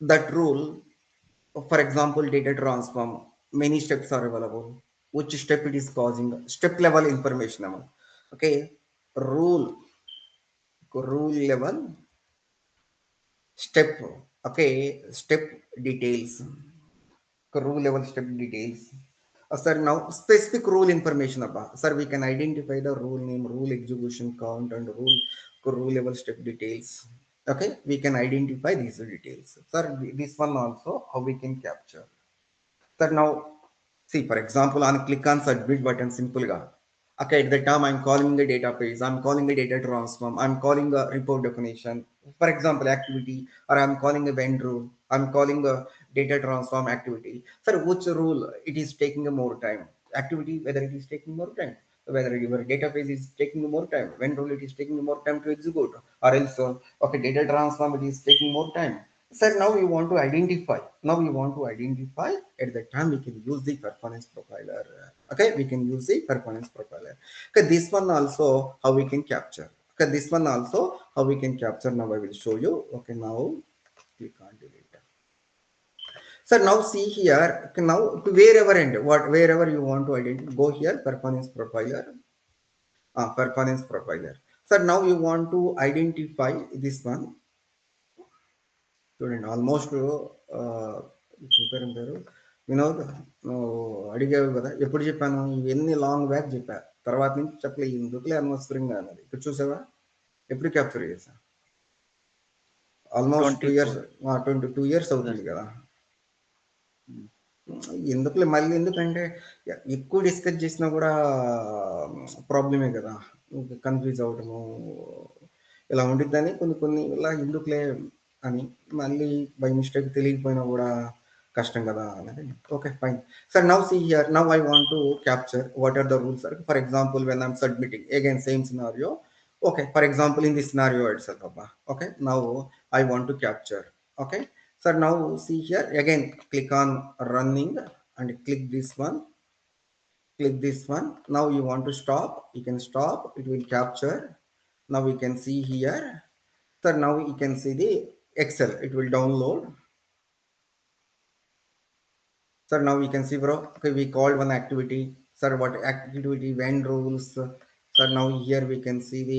Speaker 2: that rule, for example, data transform, many steps are available. Which step it is causing? Step level information. Okay, rule level step. Okay, step details. Rule level step details. Sir, now specific rule information about. Sir, we can identify the rule name, rule execution count, and rule level step details. Okay, we can identify these details. Sir, this one also how we can capture. Sir, now see, for example, on click on submit button, simple ga. Okay, at the time I'm calling the database, I'm calling the data transform, I'm calling a report definition, for example, activity, or I'm calling a event rule, I'm calling a data transform activity. Sir, which rule it is taking a more time? Activity, whether it is taking more time, whether your database is taking more time, when rule it is taking more time to execute, or else okay, data transform it is taking more time. Sir, now we want to identify. At that time we can use the performance profiler. Okay, we can use the performance profiler. Okay, this one also how we can capture. Okay, this one also how we can capture. Now I will show you. Okay, now click on delete. So now see here. Okay, now wherever you want to identify, go here, performance profiler. Performance profiler. So now you want to identify this one. చూడండి almost పేరు వినోద్, నువ్వు అడిగావు కదా, ఎప్పుడు చెప్పాను ఇవన్నీ long back చెప్పా, తర్వాత నుంచి చెప్పలే, ఎందుకులే అనవసరంగా అన్నది. ఇక్కడ చూసావా, ఎప్పుడు క్యాప్చర్ చేసా? ఆల్మోస్ట్ 2 years, 22 years అవుతుంది కదా. ఎందుకులే మళ్ళీ, ఎందుకంటే ఎక్కువ డిస్కస్ చేసినా కూడా ప్రాబ్లమే కదా, కన్ఫ్యూజ్ అవడము ఇలా ఉండిద్దని కొన్ని ఇలా ఎందుకులే అని మళ్ళీ బై మిస్టేక్ తెలియకపోయినా కూడా కష్టం కదా అనేది. Okay fine sir. Now see here, now I want to capture what are the rules. For example when I'm submitting again same scenario. Okay, for example in this scenario itself, okay, now I want to capture. Okay, so now see here again, click on running and click this one, now you want to stop, you can stop, it will capture. Now we can see here, so now you can see the Excel, it will download. So now we can see, bro, okay, we called one activity. Sir, what activity? When rules. So now here we can see the,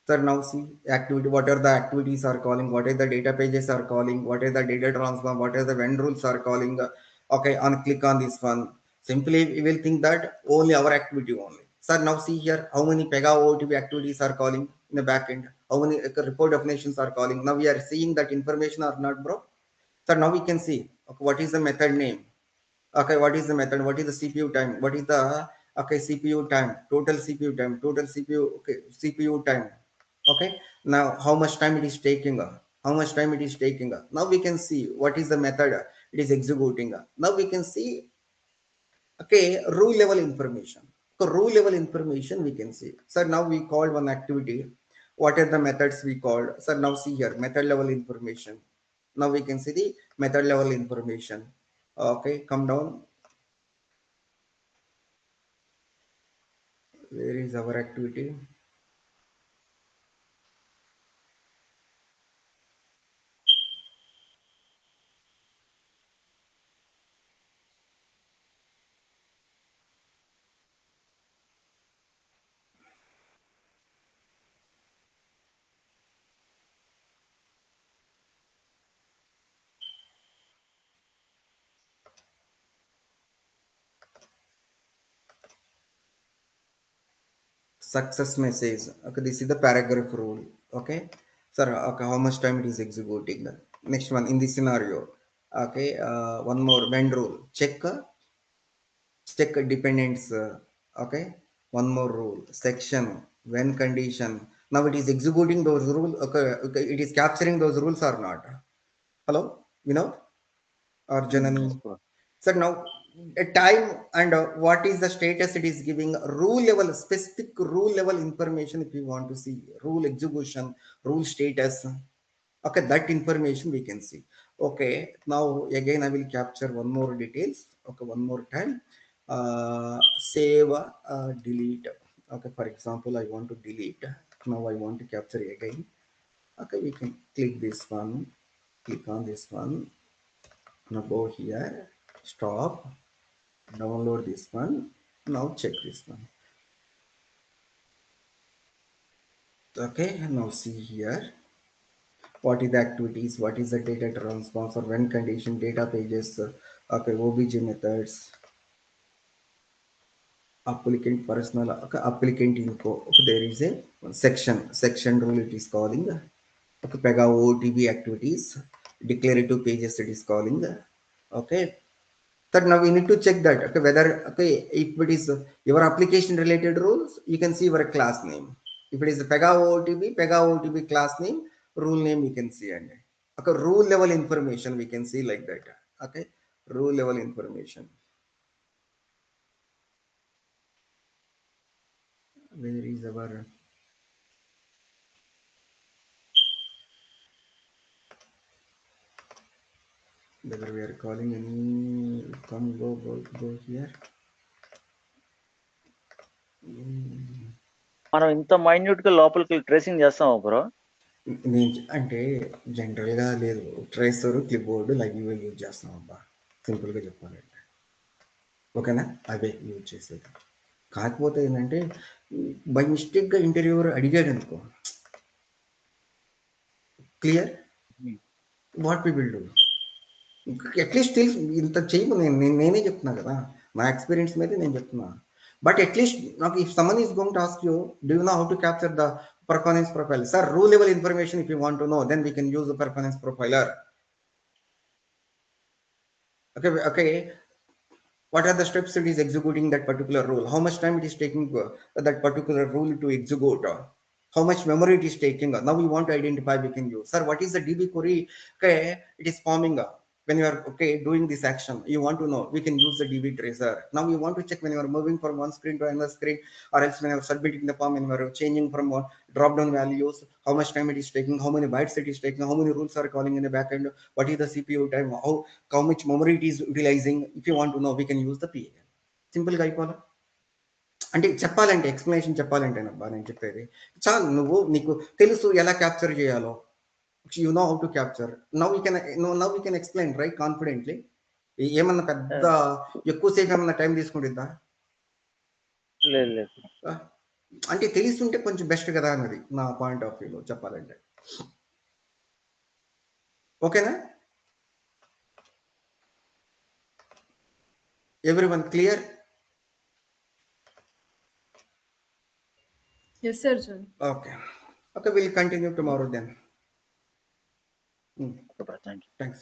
Speaker 2: sir, now see activity, what are the activities are calling, what are the data pages are calling, what are the data transform, what are the when rules are calling. Okay, on click on this one, simply we will think that only our activity only. Sir, now see here how many Pega OTP activities are calling in the backend, how many report definitions are calling. Now we are seeing that information or not, bro. So now we can see, okay, what is the method name, okay, what is the method, what is the CPU time, what is the, okay, CPU time, total CPU time, total CPU, okay, CPU time. Okay, now how much time it is taking, how much time it is taking. Now we can see what is the method it is executing. Now we can see, okay, rule level information. So rule level information we can see. So now we called one activity, what are the methods we called. So now see here method level information. Now we can see the method level information. Okay, come down, where is our activity? Success message. Okay, this is the paragraph rule. Okay, sir, okay, how much time it is executing. Next one in this scenario, okay, one more when rule, check dependents. Okay, one more rule, section, when condition. Now it is executing those rules. Okay, okay, it is capturing those rules or not. Hello, or Janani. So now a time and what is the status it is giving, rule level, specific rule level information. If you want to see rule execution, rule status, okay, that information we can see. Okay, now again I will capture one more details. Okay, one more time, save, delete. Okay, for example I want to delete. Now I want to capture again. Okay, we can click this one, click on this one. Now go here, stop, download this one. Now check this one. Okay, now see here what is the activities, what is the data transforms or when condition, data pages. Okay, obj methods, applicant personal, okay, applicant info. Okay, there is a section rule it is calling. Okay, Pega OTB activities, declarative pages it is calling. Okay, that now we need to check that, okay, whether, okay, if it is your application related rules, you can see your class name. If it is Pega OTB class name, rule name we can see. And okay, rule level information we can see like that. Okay, rule level information, where is our, whether we are calling any, come go here.
Speaker 5: మనం ఇంత minute గా లోపలికి tracing చేస్తామా bro?
Speaker 2: నేను అంటే జనరల్గా లేదు, tracer, క్లిప్బోర్డ్, live use చేస్తాం అబ్బా, సింపుల్గా చెప్పాలంటే. ఓకేనా, అవే యూజ్ చేసేది. కాకపోతే ఏంటంటే బై మిస్టేక్గా ఇంటర్వ్యూవర్ అడిగాడు అనుకో, clear what we will do. At least ఇంత చేయము, నేనే చెప్తున్నా కదా, నా ఎక్స్పీరియన్స్ మీద నేను చెప్తున్నా. బట్ అట్లీస్ట్ నాకు if someone is going to ask you, do you know how to capture the Performance profiler. Sir, rule level information if you want to know, then we can use the performance profiler. Okay. What are the steps it is executing that particular rule? How much time it is taking that particular rule to execute? How much memory it is taking? Now we want to identify, we can use. Sir, what is the DB query? Okay, it is forming when you are doing this action. You want to know, we can use the DB tracer. Now you want to check when you are moving from one screen to another screen, or else when you are submitting the form, when you are changing from one drop down values, how much time it is taking, how many bytes it is taking, how many rules are calling in the backend, what is the CPU time, how much memory it is utilizing. If you want to know, we can use the PEGA. సింపుల్గా అయిపోవాలా అంటే చెప్పాలంటే explanation చెప్పాలంటే అబ్బా నేను చెప్పేది చాలు, నువ్వు నీకు తెలుసు ఎలా క్యాప్చర్ చేయాలో, you know how to capture. Now we can explain right confidently. ఏమన్నా పెద్ద ఎక్కువసేపు ఏమన్నా టైం తీసుకుంటుందా?
Speaker 6: లేదు.
Speaker 2: అంటే తెలుస్తుంటే కొంచెం బెస్ట్ కదా అన్నది నా పాయింట్ ఆఫ్ వ్యూలో చెప్పాలంటే. ఓకేనా? Everyone clear?
Speaker 4: Yes, sir.
Speaker 2: Okay, we'll continue tomorrow then.
Speaker 6: Okay, thank you.
Speaker 2: Thanks.